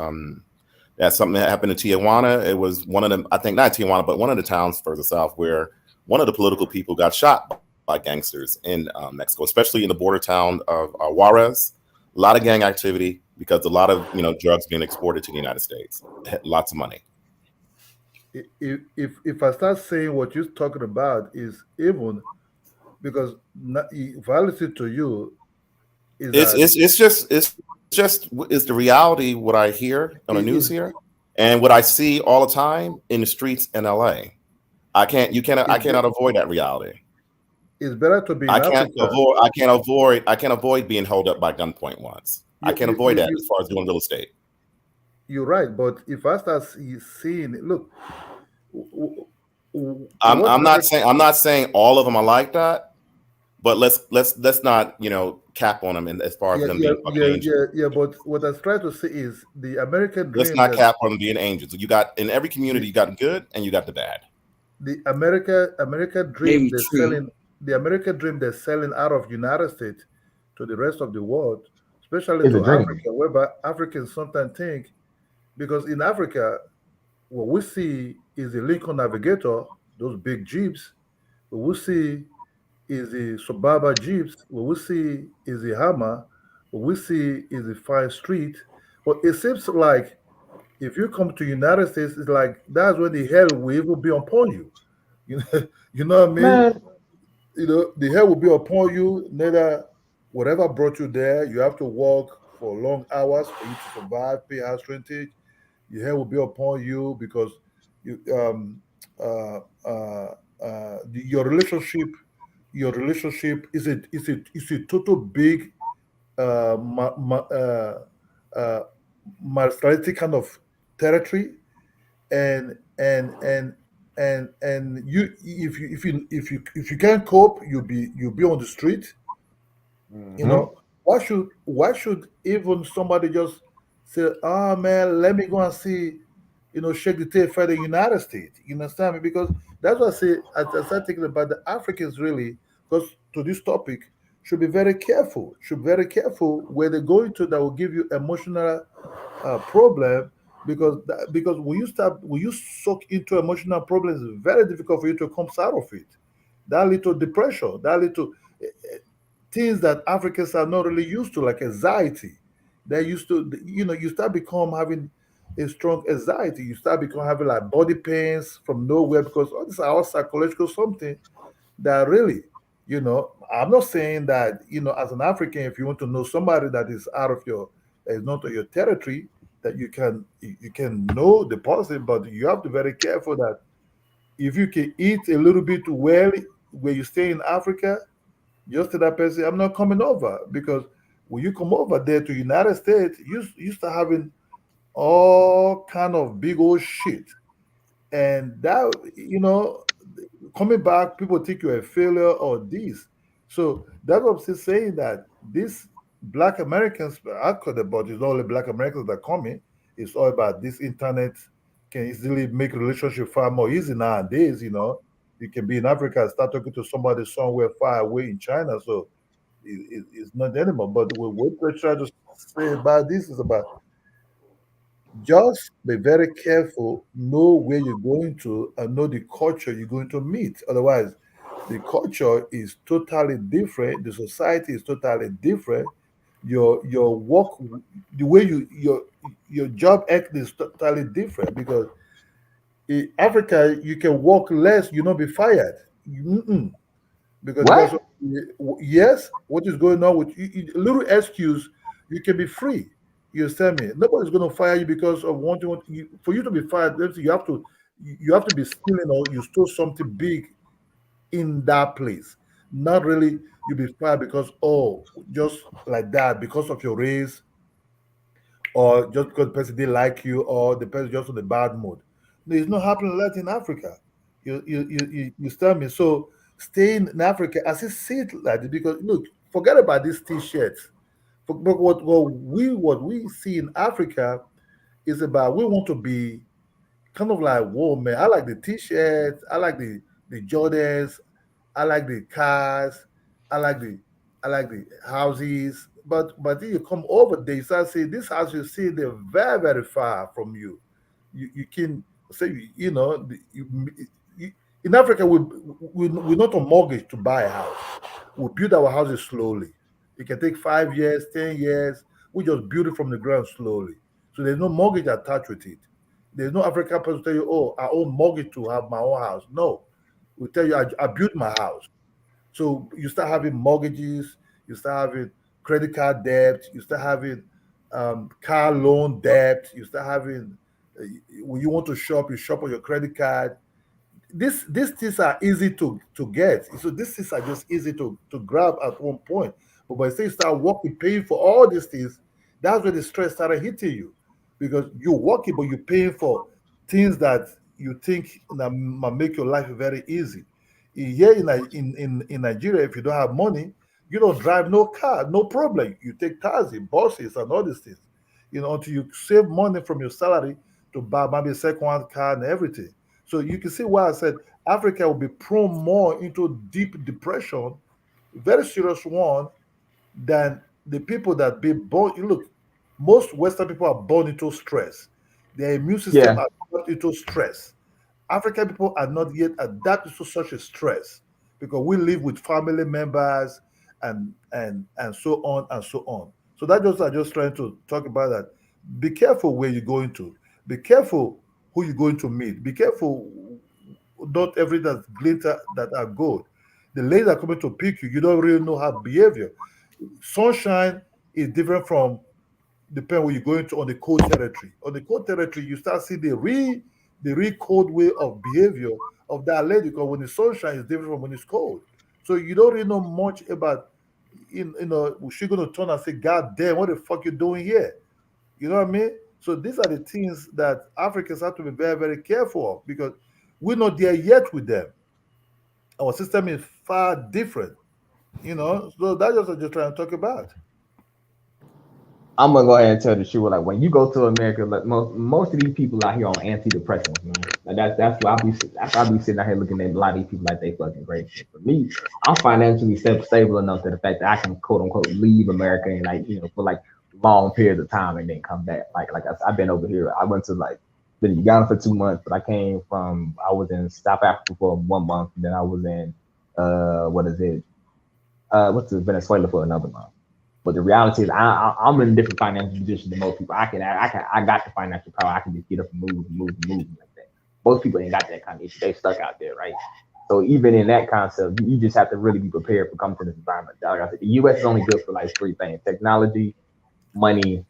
that's something that happened in Tijuana. It was one of them, I think not Tijuana, but one of the towns further south where one of the political people got shot by gangsters in Mexico, especially in the border town of Juarez. A lot of gang activity because a lot of drugs being exported to the United States. Lots of money. If I start saying what you're talking about is even because if I listen to you, it's the reality what I hear on the news here and what I see all the time in the streets in LA. I cannot avoid that reality. It's better to be. I can't avoid being held up by gunpoint once. I can't avoid that as far as doing real estate. You're right, but if I start seeing it, look, I'm not saying all of them are like that, But let's not cap on them as far as them being fucking angels. But what I was trying to say is the American dream. Let's not cap on them being angels. You got in every community, you got good and you got the bad. The American dream they're selling. The American dream they're selling out of United States to the rest of the world, especially to Africa, whereby Africans sometimes think, because in Africa, what we see is the Lincoln Navigator, those big jeeps. What we see is the Suburban jeeps. What we see is the Hammer. What we see is the fine street. But it seems like if you come to United States, it's like that's when the hell will even be upon you. You know what I mean? Man. The hell will be upon you. Neither whatever brought you there, you have to walk for long hours for you to survive, pay house rentage. The hell will be upon you because your relationship is a total big martiality kind of territory, and you if you can't cope, you'll be on the street. Why should even somebody just say, oh man, let me go and see, shake the tail for the United States? You understand me? Because that's what I say. I start thinking about the Africans really, because to this topic, should be very careful. Should be very careful where they go into that will give you emotional problem, because when you suck into emotional problems, it's very difficult for you to come out of it. That little depression, that little things that Africans are not really used to, like anxiety. They're used to, you start become having a strong anxiety. You start become having like body pains from nowhere, because all this are all psychological something that really, I'm not saying that, as an African, if you want to know somebody that is not your territory, that you can know the positive, but you have to be very careful that if you can eat a little bit well where you stay in Africa, just to that person, I'm not coming over, because when you come over there to United States, you start having all kind of big old shit, and that coming back, people think you're a failure or this. So that's what I'm still saying, that these Black Americans, I could about it's not only Black Americans that are coming. It's all about this internet can easily make relationship far more easy nowadays. You can be in Africa and start talking to somebody somewhere far away in China. So it's not anymore. But what we're trying to say about this is about just be very careful, know where you're going to, and know the culture you're going to meet. Otherwise, the culture is totally different. The society is totally different. Your work, the way your job act is totally different, because in Africa you can work less, you not be fired. Because What? yes, what is going on with a little excuse, you can be free. You understand me? Nobody's going to fire you because of for you to be fired. You have to be stealing, or you stole something big in that place. Not really you be fired because just like that, because of your race, or just because the person didn't like you, or the person just on the bad mood. No, it's not happening like that in Africa. You understand me? So staying in Africa, as I see it like this, because look, forget about these t-shirts. But what we see in Africa is about, we want to be kind of like, whoa man, I like the t-shirts, I like the Jordans, I like the cars, I like the houses. But then you come over there, you start seeing this house, you see they're very, very far from you. You can say, in Africa, we're not on mortgage to buy a house. We build our houses slowly. It can take 5 years, 10 years. We just build it from the ground slowly. So there's no mortgage attached with it. There's no African person tell you, oh, I own mortgage to have my own house. No. We tell you, I built my house. So you start having mortgages, you start having credit card debt, you start having car loan debt, you start having, when you want to shop, you shop on your credit card. These things are easy to get. So these things are just easy to grab at one point. But by the time you start working, paying for all these things, that's when the stress started hitting you. Because you're working, but you're paying for things that you think that might make your life very easy. Here in Nigeria, if you don't have money, you don't drive no car, no problem. You take taxi, buses, and all these things. Until you save money from your salary to buy maybe a second-hand car and everything. So you can see why I said Africa will be prone more into deep depression, very serious one, than the people that be born. Look, most Western people are born into stress. Their immune system Yeah. are born into stress. African people are not yet adapted to such a stress because we live with family members and so on and so on. So that just I just trying to talk about that. Be careful where you're going to. Be careful who you're going to meet. Be careful. Not every that's glitter that are gold. The ladies are coming to pick you. You don't really know her behavior. Sunshine is different from depend where you're going to on the cold territory. On the cold territory, you start seeing the real cold way of behavior of that lady because when the sunshine is different from when it's cold. So you don't really know much about she's gonna turn and say, God damn, what the fuck you doing here? You know what I mean? So these are the things that Africans have to be very, very careful of because we're not there yet with them. Our system is far different, So that's just what I'm just trying to talk about. I'm gonna go ahead and tell the truth. Like when you go to America, like most of these people out here on antidepressants, man. Like that's why I be sitting out here looking at a lot of these people like they fucking crazy. For me, I'm financially stable enough to the fact that I can quote unquote leave America and for like long periods of time and then come back. I've been over here. I went to been in Uganda for 2 months, but I was in South Africa for 1 month, and then I was in Venezuela for another month. But the reality is, I'm in a different financial position than most people. I got the financial power. I can just get up and move like that. Most people ain't got that kind of issue. They stuck out there, right? So even in that concept, you just have to really be prepared for coming to this environment. Like I said, the U.S. is only good for like three things: technology, money,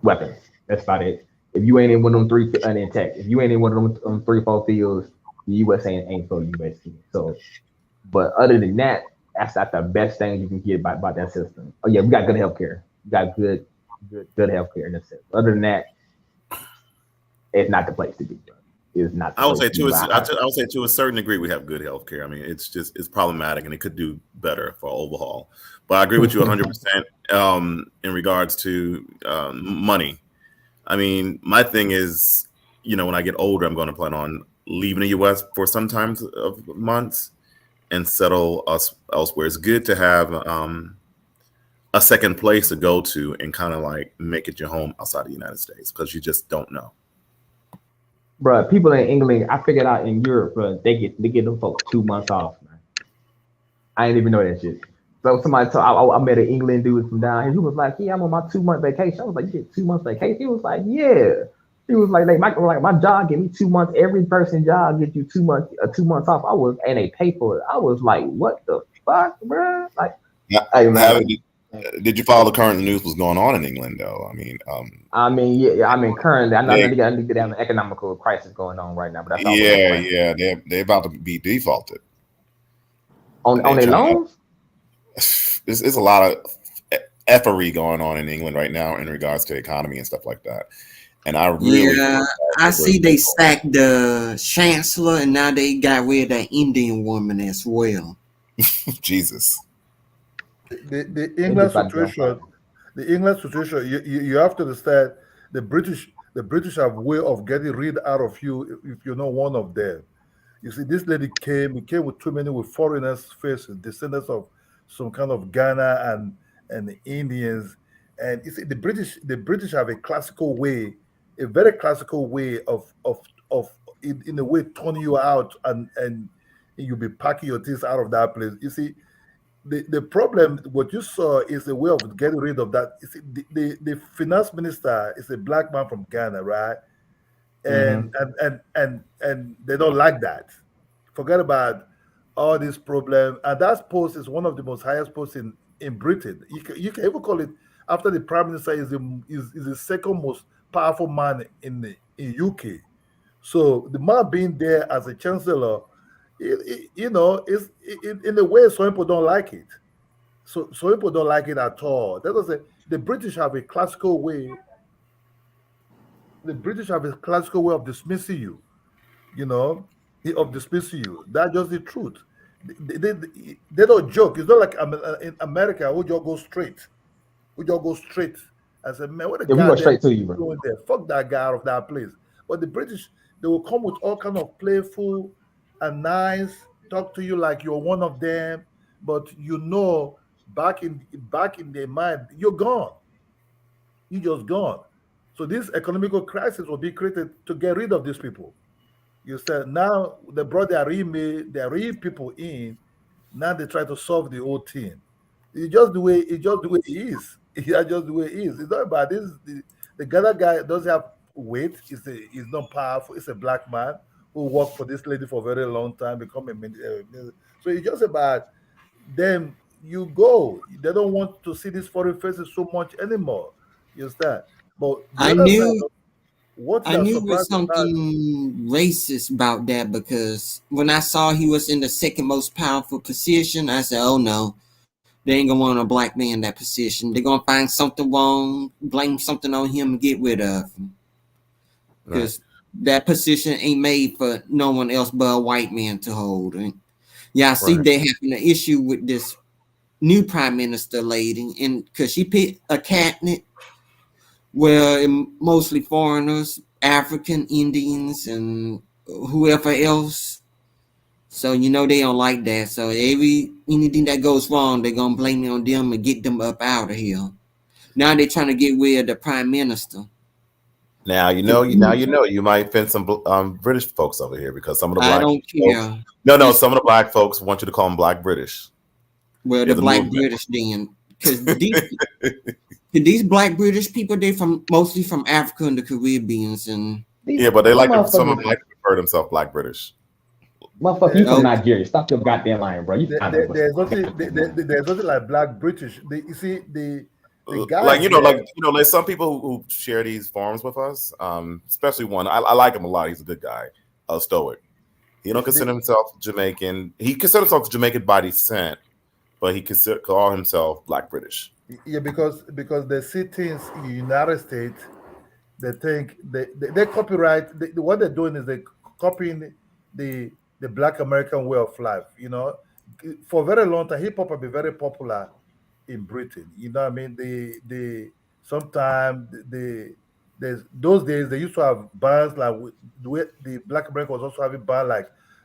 weapons. That's about it. If you ain't in one of them three, in tech, if you ain't in one of them 3-4 fields, the U.S. ain't for the U.S. So, but other than that, that's not the best thing you can get about that system. Oh yeah, we got good healthcare. We got good healthcare in this sense. Other than that, it's not the place to be. Bro. It's not. I would say to a certain degree we have good healthcare. I mean, it's problematic and it could do better for overhaul. But I agree with you 100% in regards to money. I mean, my thing is, when I get older, I'm going to plan on leaving the U.S. for some time of months and settle us elsewhere. It's good to have a second place to go to and kind of like make it your home outside the United States because you just don't know. Bro, people in England, I figured out in Europe, bro, they get them folks 2 months off, man. I didn't even know that shit. So somebody told I met an England dude from down here. He was like, "Yeah, I'm on my 2-month vacation." I was like, "You get 2 months vacation?" He was like, "Yeah." He was like my job give me 2 months. Every person job get you 2 months, 2 months off. And they pay for it. I was like, "What the fuck, bro?" Like, hey, man. Did you follow the current news? What's going on in England, though? Currently, I know they have an economical crisis going on right now, but that's they're about to be defaulted on their loans. There's a lot of effery going on in England right now in regards to economy and stuff like that. And I see they sacked the chancellor, and now they got rid of that Indian woman as well. Jesus. The England situation, you have to understand the British have a way of getting rid out of you if you're not one of them. You see, this lady came with too many with foreigners' faces, descendants of some kind of Ghana and the Indians. And you see, the British have a classical way, a very classical way of in a way turning you out and you'll be packing your things out of that place. You see, the problem, what you saw is a way of getting rid of that. You see, the finance minister is a black man from Ghana, right? And and they don't like that. Forget about all this problem. And that post is one of the most highest posts in Britain. You can even call it, after the prime minister, is the second most powerful man in UK. So the man being there as a chancellor, in a way, some people don't like it. So people don't like it at all. That was the British have a classical way. The British have a classical way of dismissing you. of dismissing you. That's just the truth. They don't joke. It's not like in America who just go straight. We just go straight and say, man, what a Yeah, we go goddamn straight to you, bro. doing there? Fuck that guy out of that place. But the British, they will come with all kind of playful and nice, talk to you like you're one of them, but back in their mind, you're gone. You just gone. So this economical crisis will be created to get rid of these people. You said now they brought their real people in. Now they try to solve the whole thing. It's just the way it is. It's just the way it is. It's not about this. The Ghana guy doesn't have weight. He's not powerful. It's a black man who worked for this lady for a very long time, become a so it's just about them. You go. They don't want to see these foreign faces so much anymore. You understand? But the I other side, knew what I you are knew it was surprised about, something racist about that because when I saw he was in the second most powerful position, I said, "Oh no, they ain't gonna want a black man in that position. They're gonna find something wrong, blame something on him, and get rid of him because that position ain't made for no one else but a white man to hold." And yeah, I see they having an issue with this new prime minister lady, and because she picked a cabinet where mostly foreigners, African, Indians, and whoever else. So they don't like that. So anything that goes wrong, they're gonna blame it on them and get them up out of here. Now they're trying to get rid of the prime minister. Now you might offend some British folks over here because some of the black I don't care. No, some of the black folks want you to call them Black British. Well, the Black British then, because these Black British people, they're mostly from Africa and the Caribbeans, and but they like some of them like to refer themselves Black British. Motherfucker, you from Nigeria. Stop your goddamn lying, bro. There's nothing like Black British. You see the guys like some people who share these forums with us, especially one. I like him a lot. He's a good guy, stoic. He don't consider himself Jamaican. He considers himself Jamaican by descent, but he call himself Black British. Yeah, because they see things in the United States, they think they copyright. What they're doing is they copying the Black American way of life. For a very long time, hip hop have been very popular in Britain. You know what I mean? There's those days they used to have bands like the Black America was also having band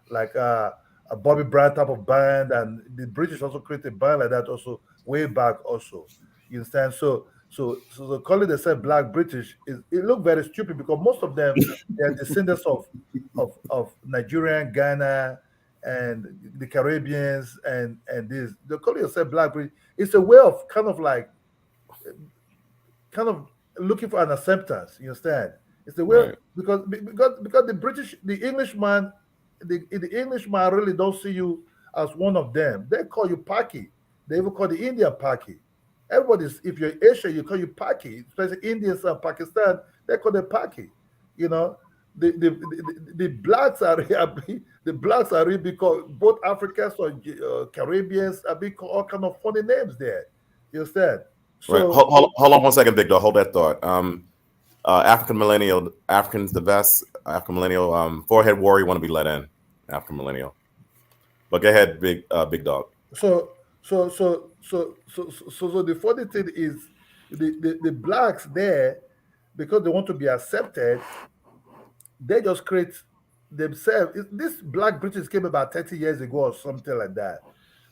like a Bobby Brown type of band, and the British also created a band like that also way back also. You understand? So calling themselves Black British it looked very stupid because most of them they are descendants of Nigerian, Ghana, and the Caribbeans and this. They call yourself Black British. It's a way of kind of looking for an acceptance. You understand? It's the way because the Englishman really don't see you as one of them. They call you Paki. They even call the Indian Paki. If you're Asian, you call you Paki. Especially Indians and Pakistan, they call them Paki. The blacks are really because both Africans or Caribbeans are being called all kind of funny names there. You understand? So hold on 1 second, Victor. Hold that thought. African millennial, Africans the best. African millennial, forehead warrior want to be let in. African millennial. But go ahead, big dog. So the funny thing is the blacks there, because they want to be accepted, they just create themselves. This Black British came about 30 years ago or something like that.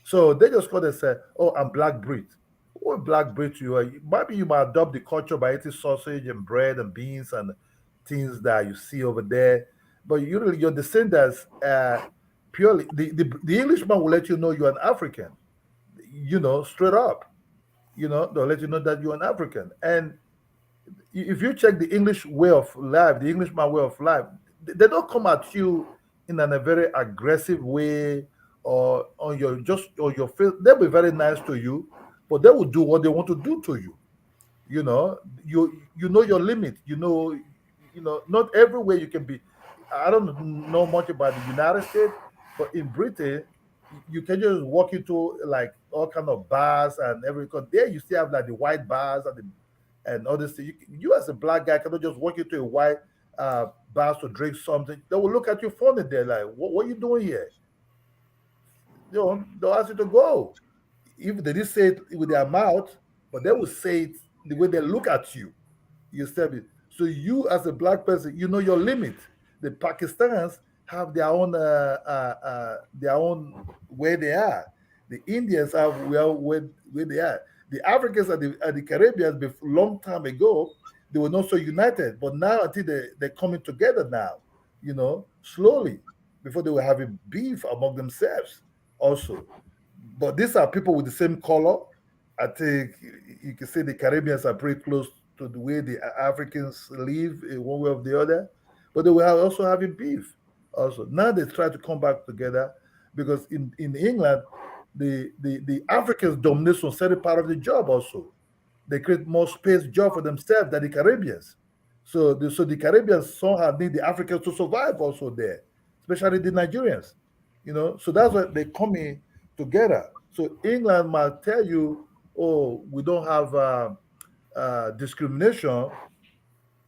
So they just call themselves, "Oh, I'm Black Brit." What Black Brit you are? Maybe you might adopt the culture by eating sausage and bread and beans and things that you see over there. But usually your descendants purely the Englishman will let you know you're an African. Straight up. They'll let you know that you're an African. And if you check the English way of life, the Englishman way of life, they don't come at you in a very aggressive way or on your face. They'll be very nice to you, but they will do what they want to do to you. You know your limit. Not everywhere you can be. I don't know much about the United States, but in Britain, you can just walk into like all kind of bars and everything. Because there you still have like the white bars and all this thing. You as a black guy cannot just walk into a white bars to drink something, they will look at you funny. They're like, what are you doing here? They'll ask you to go. If they didn't say it with their mouth, but they will say it the way they look at you. You step it. So you, as a black person, you know your limit. The Pakistanis have their own where they are. The Indians have where they are. The Africans and the Caribbeans, long time ago, they were not so united. But now, I think they're coming together now, slowly. Before they were having beef among themselves also. But these are people with the same color. I think you can say the Caribbeans are pretty close to the way the Africans live in one way or the other. But they were also having beef also. Now they try to come back together because in England, the Africans dominate on certain part of the job also. They create more space job for themselves than the Caribbeans. So the Caribbeans somehow need the Africans to survive also there, especially the Nigerians. So that's why they come in together. So England might tell you, oh, we don't have discrimination.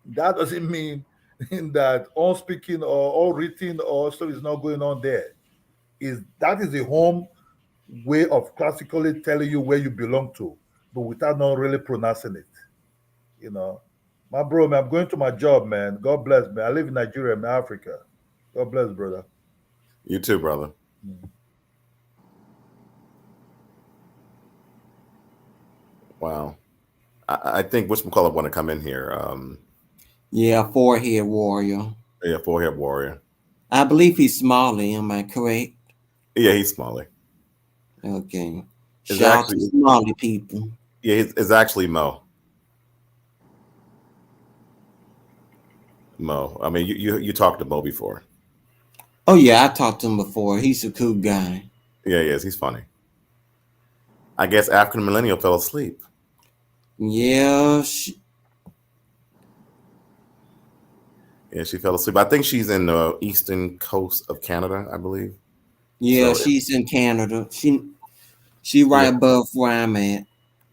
That doesn't mean that all speaking or all written or stuff is not going on there. That is the home way of classically telling you where you belong to, but without not really pronouncing it. My bro, man, I'm going to my job, man. God bless me. I live in Nigeria, in Africa. God bless, brother. You too, brother. Wow. I think whatchamacallit want to come in here. Yeah, forehead warrior. Yeah, forehead warrior. I believe he's Somali. Am I correct? Yeah, he's Somali. Okay. It's Shout out actually- to Somali people. Yeah, it's actually Mo. Mo. I mean, you talked to Mo before. Oh yeah, I talked to him before. He's a cool guy. Yeah, he is. He's funny. I guess African millennial fell asleep. Yeah, Yeah, she fell asleep. I think she's in the eastern coast of Canada, I believe. yeah, So- she's in Canada. She right above where I'm at.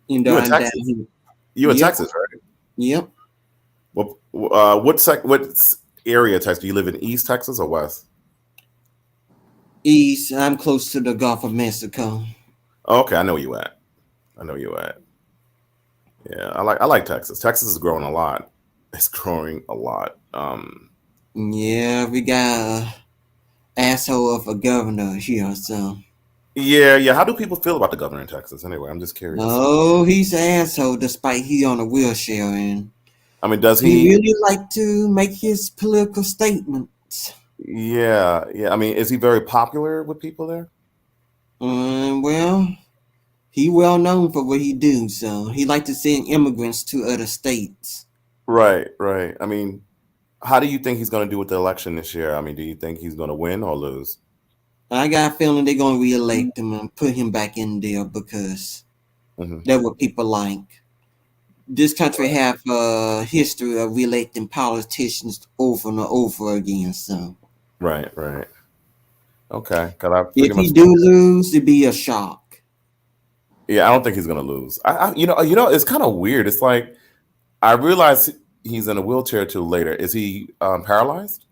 You in I'm down Texas? here. You in Yep. Texas, right? Yep. What area of Texas? Do you live in East Texas or West? East. I'm close to the Gulf of Mexico. Oh, okay, I know where you at. Yeah, I like Texas. Texas is growing a lot. It's growing a lot. Yeah, we got a asshole of a governor here, so. Yeah. How do people feel about the governor in Texas? Anyway, I'm just curious. Oh, he's an asshole despite he on a wheelchair, and I mean, does he he? really like to make his political statements. Yeah. I mean, is he very popular with people there? Well, he well known for what he do, so he like to send immigrants to other states. Right. I mean, how do you think he's going to do with the election this year? I mean, do you think he's going to win or lose? I got a feeling they're gonna reelect him and put him back in there because that's what people like. This country have a history of reelecting politicians over and over again. So Right. Okay. if he do lose, it'd be a shock. Yeah, I don't think he's going to lose. It's kind of weird. It's like I realize he's in a wheelchair till later. Is he paralyzed?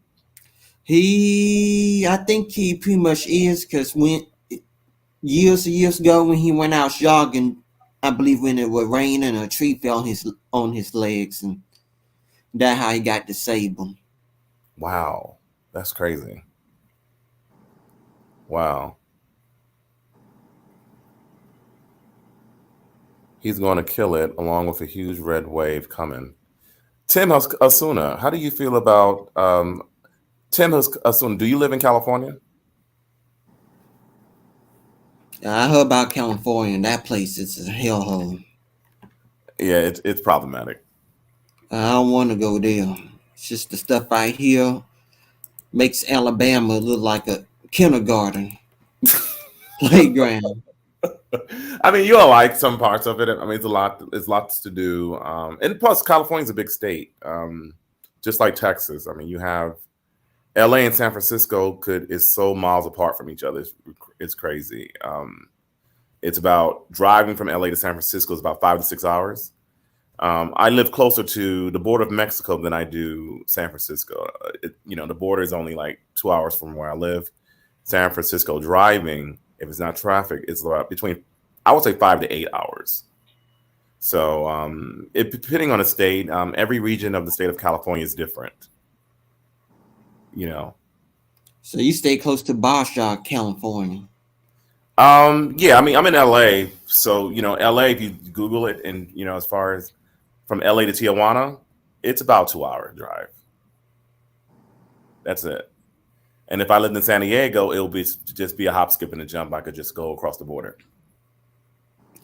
I think he pretty much is, because when years ago when he went out jogging, I believe when it was raining, a tree fell on his legs, and that's how he got disabled. Wow, that's crazy. Wow. He's going to kill it along with a huge red wave coming. Tim Asuna, how do you feel about Tim Asuna? Do you live in California? I heard about California, and that place is a hellhole. Yeah, it's problematic. I don't want to go there. It's just the stuff I hear makes Alabama look like a kindergarten playground. I mean, you'll like some parts of it. I mean, it's lots to do. And plus, California's a big state, just like Texas. I mean, you have LA and San Francisco is so miles apart from each other. It's crazy. It's about driving from LA to San Francisco is about 5 to 6 hours. I live closer to the border of Mexico than I do San Francisco. The border is only like 2 hours from where I live. San Francisco driving, if it's not traffic, it's about between, I would say, 5 to 8 hours. So depending on the state, every region of the state of California is different. So you stay close to Bastrop, California. Yeah, I mean, I'm in LA, so LA, if you Google it, and as far as from LA to Tijuana, it's about 2 hour drive. That's it. And if I lived in San Diego, it'll just be a hop, skip, and a jump. I could just go across the border.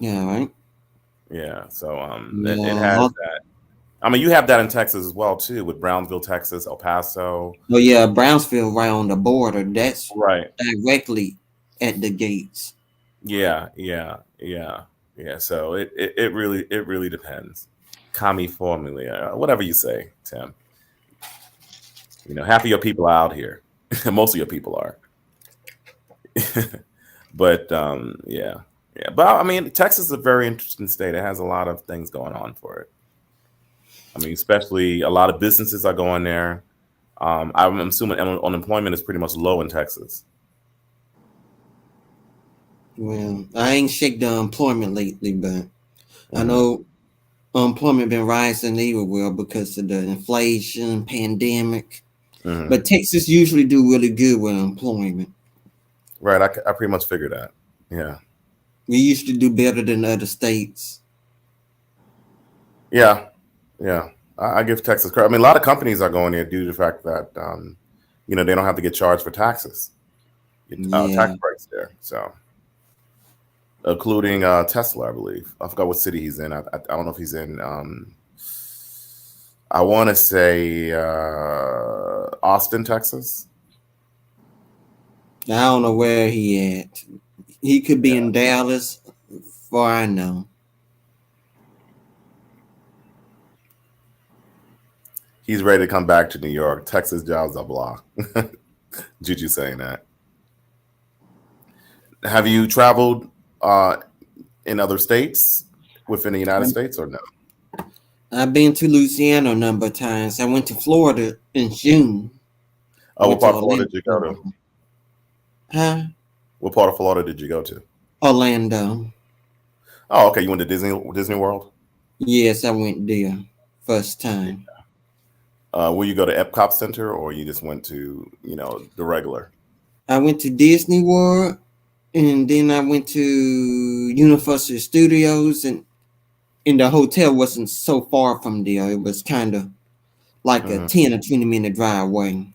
Yeah, right. Yeah, so it has that. I mean, you have that in Texas as well too, with Brownsville, Texas, El Paso. Oh yeah, Brownsville, right on the border. That's right directly at the gates. Yeah. So it really depends. Kami formula, whatever you say, Tim. Half of your people are out here. Most of your people are. But yeah. But I mean, Texas is a very interesting state. It has a lot of things going on for it. I mean, especially a lot of businesses are going there. I'm assuming unemployment is pretty much low in Texas. Well, I ain't checked the employment lately, but I know unemployment been rising everywhere because of the inflation, pandemic. But Texas usually do really good with employment. Right, I pretty much figured that. Yeah. We used to do better than other states. Yeah. I give Texas credit. I mean, a lot of companies are going there due to the fact that they don't have to get charged for taxes, tax breaks there. So, including Tesla, I believe. I forgot what city he's in. I don't know if he's in. I want to say Austin, Texas. I don't know where he at. He could be in Dallas, for I know. He's ready to come back to New York. Texas jobs are blah. Juju saying that. Have you traveled in other states within the United States or no? I've been to Louisiana a number of times. I went to Florida in June. Oh, what part of Florida did you go to? Huh? What part of Florida did you go to? Orlando. Oh, okay. You went to Disney World? Yes, I went there first time. Will you go to Epcot Center, or you just went to the regular? I went to Disney World, and then I went to Universal Studios, and the hotel wasn't so far from there. It was kind of like a 10 or 20 minute drive away.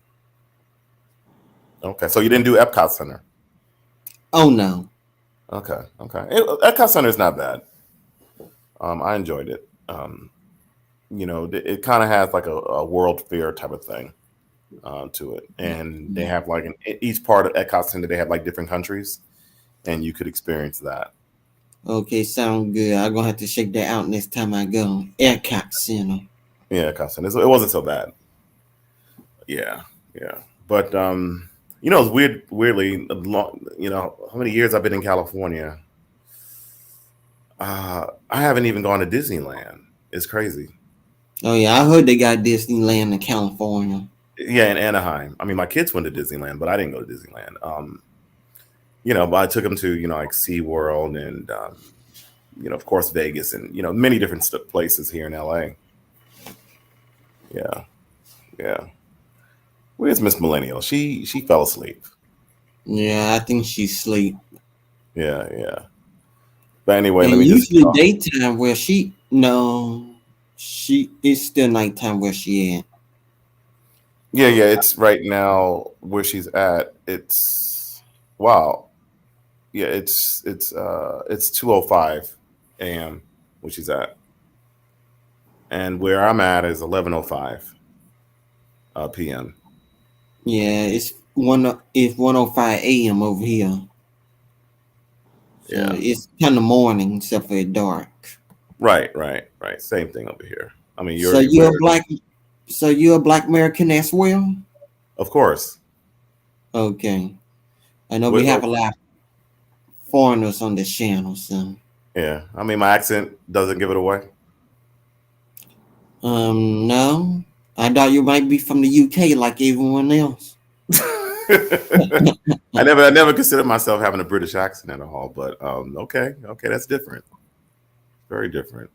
Okay, so you didn't do Epcot Center? Oh no. Okay. Epcot Center is not bad. I enjoyed it. It kind of has like a World Fair type of thing to it, and they have like in each part of Epcot Center they have like different countries, and you could experience that. Okay, sound good. I'm gonna have to check that out next time I go. Epcot Center. Yeah, Epcot Center. It wasn't so bad. Yeah. But it's weirdly, how many years I've been in California. I haven't even gone to Disneyland. It's crazy. Oh yeah, I heard they got Disneyland in California. Yeah, in Anaheim. I mean, my kids went to Disneyland, but I didn't go to Disneyland. But I took them to like SeaWorld and of course Vegas and many different places here in LA. Yeah. Where's Miss Millennial? She fell asleep. Yeah, I think she's asleep. Yeah. But anyway, and let me usually daytime where she it's still nighttime where she at. Yeah. It's right now where she's at. It's wow. Yeah, it's 2:05 a.m. where she's at, and where I'm at is 11:05 p.m. Yeah, it's 1:05 a.m. over here. So Yeah, it's kind of morning except for it dark. Right. Same thing over here. I mean, you're a black American as well? Of course. Okay. I know we have a lot of foreigners on this channel, so yeah. I mean, my accent doesn't give it away. No. I thought you might be from the UK like everyone else. I never considered myself having a British accent at all, but okay, that's different. Very different.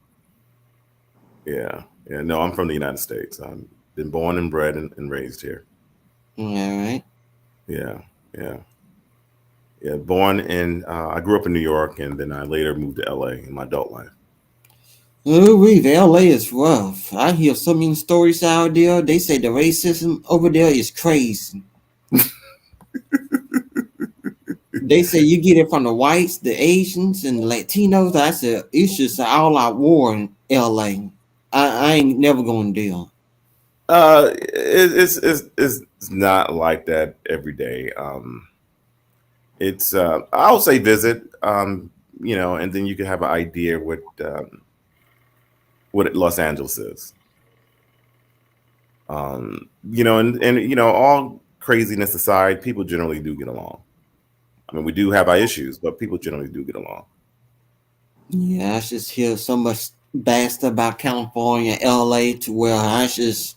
Yeah. No, I'm from the United States. I've been born and bred and raised here. All right. Yeah. Born in. I grew up in New York, and then I later moved to LA in my adult life. Oh, LA is rough. I hear so many stories out there. They say the racism over there is crazy. They say you get it from the whites, the Asians, and the Latinos. I said it's just an all-out war in LA. I ain't never gonna deal. It's not like that every day. It's I'll say visit, and then you can have an idea what Los Angeles is. And all craziness aside, people generally do get along. I mean, we do have our issues, but people generally do get along. Yeah, I just hear so much bad stuff about California, LA, to where I said,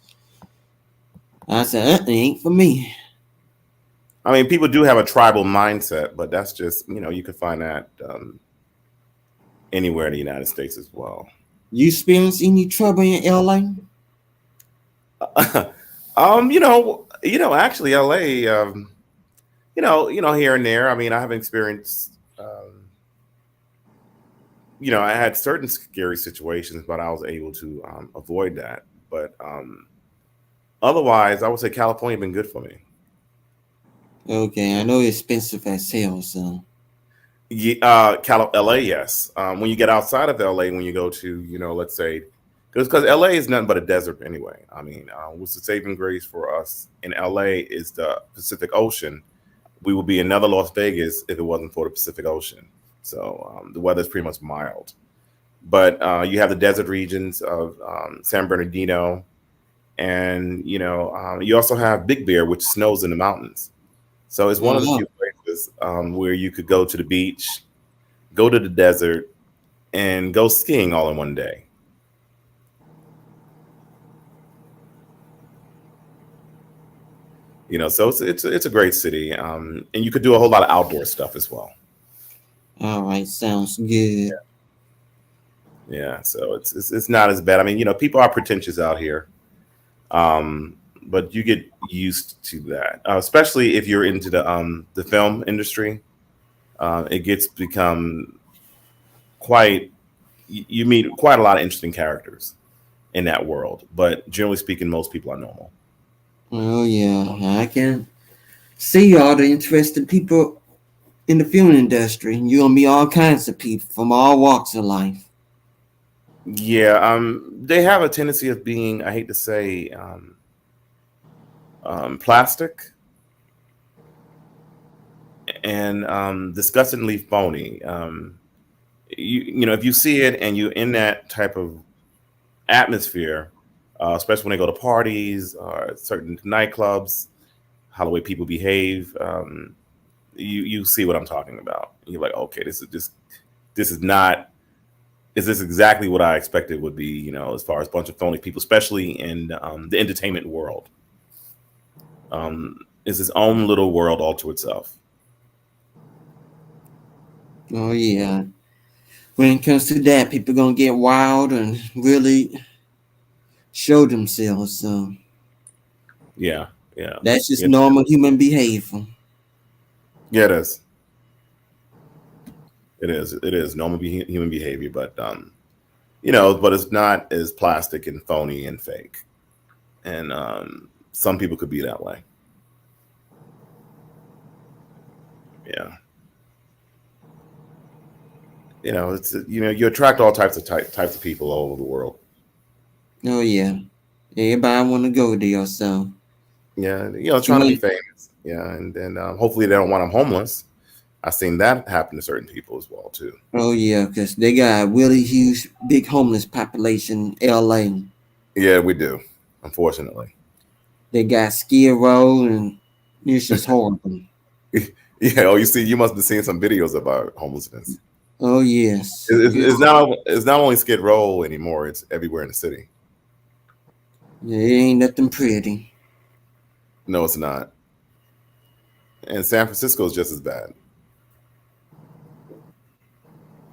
it ain't for me. I mean, people do have a tribal mindset, but that's just, you can find that anywhere in the United States as well. You experience any trouble in LA? Actually, LA, here and there. I mean, I haven't experienced, I had certain scary situations, but I was able to avoid that. But otherwise, I would say California has been good for me. Okay, I know it's expensive as hell, so. Yeah, LA, yes. When you get outside of LA, when you go to, let's say, because LA is nothing but a desert anyway. I mean, what's the saving grace for us in LA is the Pacific Ocean. We would be another Las Vegas if it wasn't for the Pacific Ocean. So the weather is pretty much mild. But you have the desert regions of San Bernardino, and you also have Big Bear, which snows in the mountains. So it's one of the few places where you could go to the beach, go to the desert, and go skiing all in one day. So it's a great city, and you could do a whole lot of outdoor stuff as well. All right, sounds good. Yeah, so it's not as bad. I mean, people are pretentious out here, but you get used to that, especially if you're into the film industry. It become quite. You meet quite a lot of interesting characters in that world, but generally speaking, most people are normal. Oh yeah, I can see all the interested people in the film industry. You're gonna meet all kinds of people from all walks of life. Yeah, they have a tendency of being, I hate to say, plastic and disgustingly phony. If you see it and you're in that type of atmosphere, especially when they go to parties or certain nightclubs, how the way people behave, you see what I'm talking about. You're like, okay, this is not. Is this exactly what I expected it would be? As far as a bunch of phony people, especially in the entertainment world, is its own little world all to itself. Oh yeah. When it comes to that, people gonna get wild and really show themselves. So yeah, that's just normal human behavior. Yeah, it is. It is normal human behavior, but but it's not as plastic and phony and fake. And some people could be that way. Yeah. It's you attract all types of people all over the world. Oh yeah, everybody want to go there. So yeah, trying to be famous. Yeah, and then hopefully they don't want them homeless. I've seen that happen to certain people as well too. Oh yeah, because they got a really huge, big homeless population in LA. Yeah, we do. Unfortunately, they got Skid Row, and it's just horrible. Yeah. Oh, you must have seen some videos about homelessness. Oh yes. It's not only Skid Row anymore. It's everywhere in the city. Yeah, it ain't nothing pretty. No, it's not. And San Francisco is just as bad.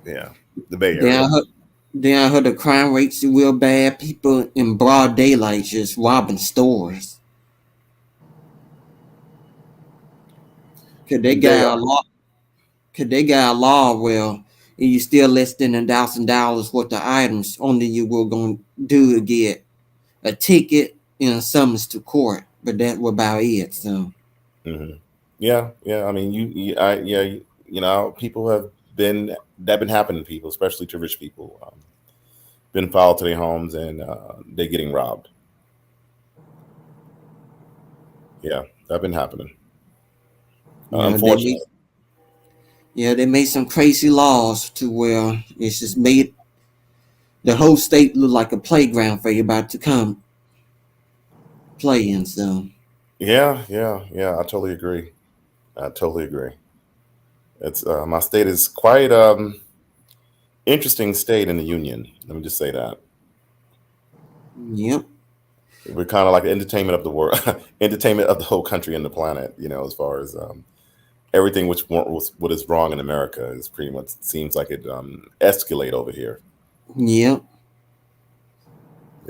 Yeah, the Bay Then Area. I heard the crime rates are real bad. People in broad daylight just robbing stores. Cause they got a law. Cause they got a law where if you steal less than $1,000 worth of items, only you were gonna do is get a ticket and a summons to court. But that was about it. So Yeah. I mean, you know, people have been happening to people, especially to rich people. Been followed to their homes and they're getting robbed. Yeah, that been happening. Unfortunately. They made some crazy laws to where it's just made the whole state look like a playground for everybody to come play in. So Yeah. I totally agree. It's my state is quite interesting state in the union. Let me just say that. yep. We're kind of like entertainment of the world, entertainment of the whole country and the planet. You know, as far as everything what is wrong in America is pretty much seems like it escalate over here. Yep.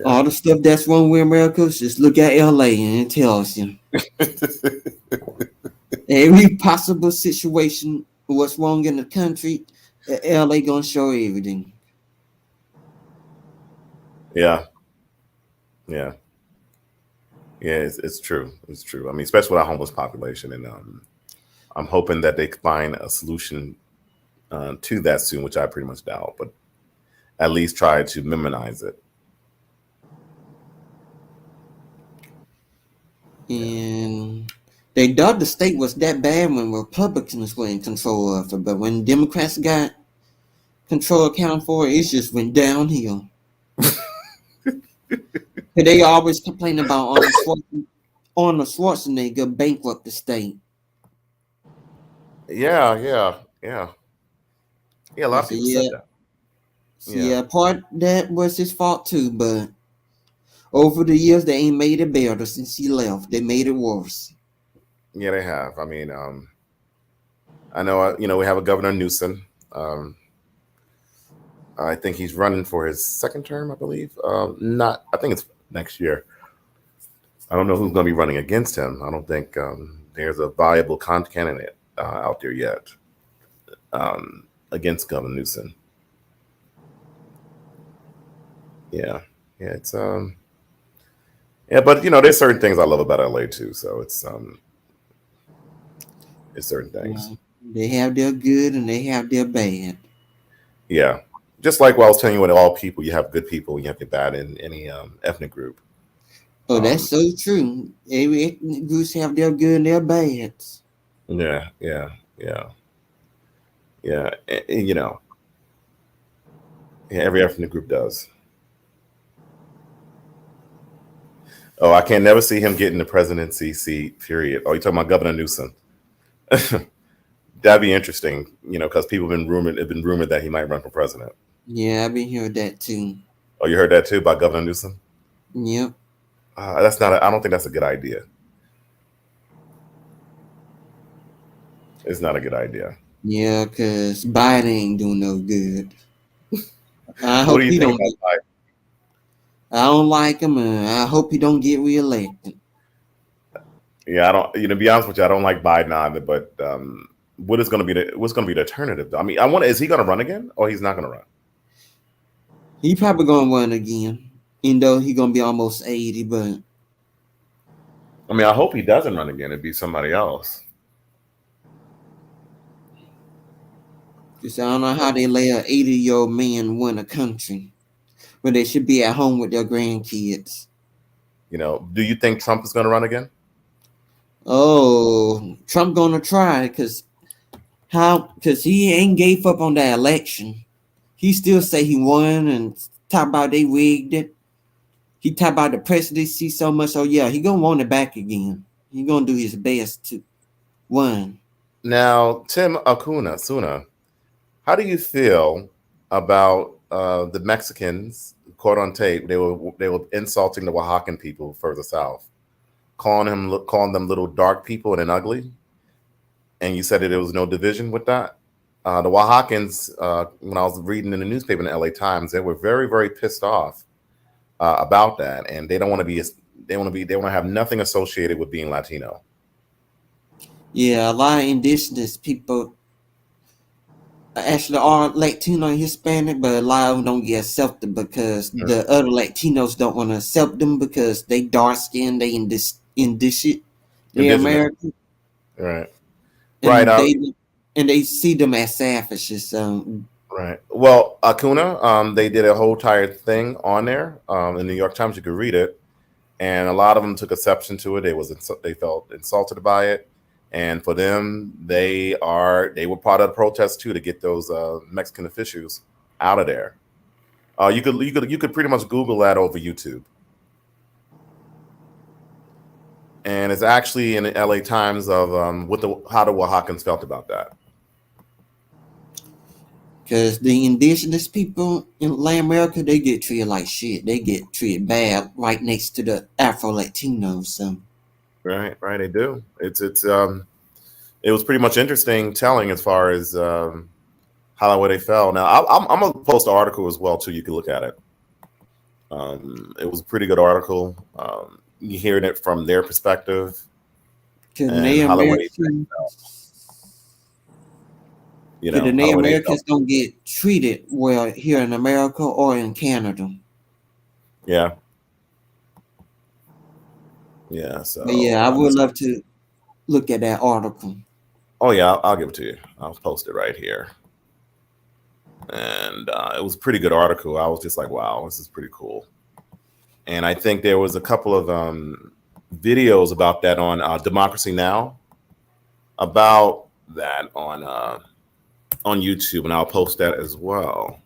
All the stuff that's wrong with America, just look at LA and it tells you. Every possible situation, what's wrong in the country, LA gonna show everything. Yeah. It's true. It's true. I mean, especially with our homeless population, and I'm hoping that they find a solution to that soon, which I pretty much doubt, but at least try to minimize it. And they thought the state was that bad when Republicans were in control of it, but when Democrats got control account for it, it just went downhill. They always complain about Arnold Schwarzenegger bankrupt the state. Yeah. A lot of people said that. Yeah, part that was his fault too, but over the years they ain't made it better since he left. They made it worse. Yeah, they have. I mean, I know, we have a Governor Newsom. I think he's running for his second term, I believe. I think it's next year. I don't know who's going to be running against him. I don't think there's a viable candidate out there yet against Governor Newsom. Yeah, it's but there's certain things I love about LA too. So it's certain things. They have their good and they have their bad. Yeah, just like what I was telling you, with all people, you have good people, you have the bad in any ethnic group. Oh, that's so true. Every ethnic groups have their good and their bads. Yeah. Every ethnic group does. Oh, I can never see him getting the presidency seat, period. Oh, you're talking about Governor Newsom. That'd be interesting, because people have been rumored that he might run for president. Yeah, I've been hearing that too. Oh, you heard that too about Governor Newsom? Yep. I don't think that's a good idea. It's not a good idea. Yeah, because Biden ain't doing no good. I What hope do you he think don't. about Biden? I don't like him, and I hope he don't get reelected. Yeah, I don't. To be honest with you, I don't like Biden either. But what's going to be the alternative? I mean, is he going to run again, or he's not going to run? He probably gonna run again, even though he gonna be almost 80. But I mean, I hope he doesn't run again. It'd be somebody else. Because I don't know how they let an 80-year-old man run a country when they should be at home with their grandkids. Do you think Trump is going to run again? Oh, Trump gonna try because he ain't gave up on that election. He still say he won and talk about they rigged it. He talk about the presidency so much. Oh yeah, he gonna want it back again. He gonna do his best to win. Now, Tim Suna, how do you feel about the Mexicans caught on tape. They were insulting the Oaxacan people further south, calling them little dark people and ugly. And you said that there was no division with that. The Oaxacans, when I was reading in the newspaper in the LA Times, they were very, very pissed off about that, and they don't want to have nothing associated with being Latino. Yeah, a lot of indigenous people actually are Latino and Hispanic, but a lot of them don't get accepted because the other Latinos don't want to accept them because they dark skinned, they indigenous, they're American, right? And they see them as savages. Right. Well, Acuna, they did a whole entire thing on there in the New York Times. You could read it, and a lot of them took exception to it. They felt insulted by it, and for them, they were part of the protest too to get those Mexican officials out of there. You could pretty much Google that over YouTube, and it's actually in the LA Times of how the Oaxacans felt about that. Because the indigenous people in Latin America, they get treated like shit. They get treated bad right next to the Afro-Latinos. So. Right, they do. It was pretty much interesting telling as far as how the way they felt. Now, I'm gonna post an article as well too. You can look at it. It was a pretty good article. You hearing it from their perspective. The Native Americans don't get treated well here in America or in Canada. Yeah. So. But yeah, I would love to look at that article. Oh yeah, I'll give it to you. I'll post it right here. And it was a pretty good article. I was just like, wow, this is pretty cool. And I think there was a couple of videos about that on Democracy Now! About that on YouTube, and I'll post that as well.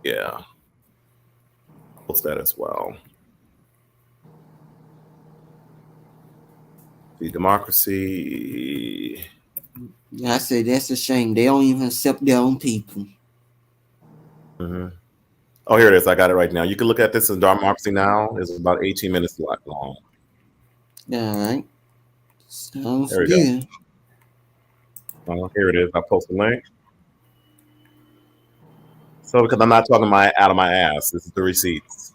Yeah, I'll post that as well. The Democracy. Yeah, I said that's a shame. They don't even accept their own people. Mm-hmm. Oh, here it is. I got it right now. You can look at this in Democracy Now! It's about 18 minutes long. All right. Sounds there we good. Go. Here it is. I post the link. So, because I'm not talking out of my ass, this is the receipts.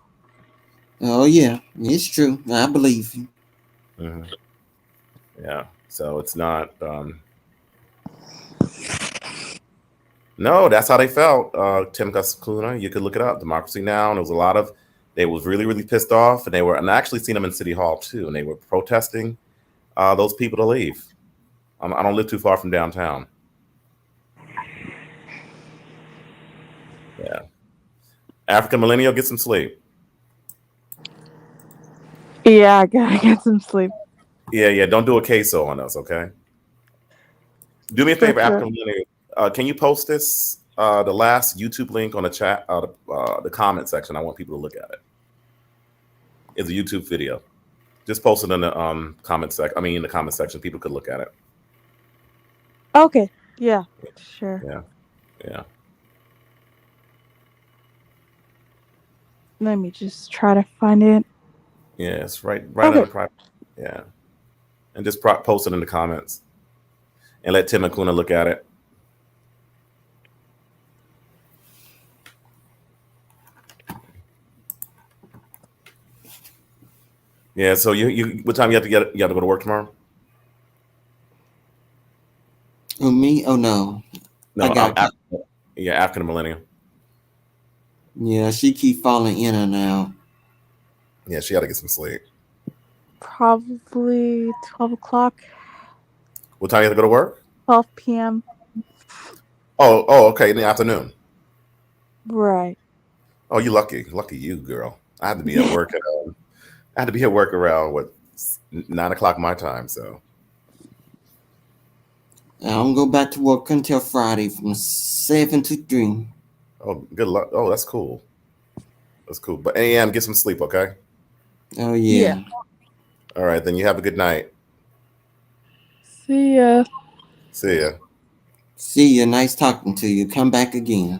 Oh yeah, it's true. I believe you. Mm-hmm. Yeah. So it's not. No, that's how they felt. Tim Cascuna, you could look it up. Democracy Now! And there was a lot of. They was really, really pissed off, and I actually seen them in City Hall too, and they were protesting those people to leave. I don't live too far from downtown. Yeah. African Millennial, get some sleep. Yeah, I gotta get some sleep. Yeah. Don't do a queso on us, okay? Do me a favor, Sure. African Millennial. Can you post this, the last YouTube link on the chat, the comment section? I want people to look at it. It's a YouTube video. Just post it in the comment section. In the comment section, people could look at it. Okay. Yeah. Sure. Yeah. Let me just try to find it. Yeah, it's right Okay. on the private. Yeah. And just post it in the comments. And let Tim and Kuna look at it. Yeah, so you what time you have to go to work tomorrow? Oh, me? Oh no. No, I got African Millennial. Yeah, she keep falling in and out. Yeah, she got to get some sleep. Probably 12 o'clock, What time you have to go to work? 12 p.m. Oh, okay, in the afternoon. Right. Oh, you lucky you, girl. I had to be at work. I had to be at work around 9 o'clock my time. So I don't go back to work until Friday from 7 to 3. oh, good luck. Oh, that's cool. That's cool. But AM, get some sleep, okay? Oh yeah. All right, then you have a good night. See ya. See ya. See you. Nice talking to you. Come back again.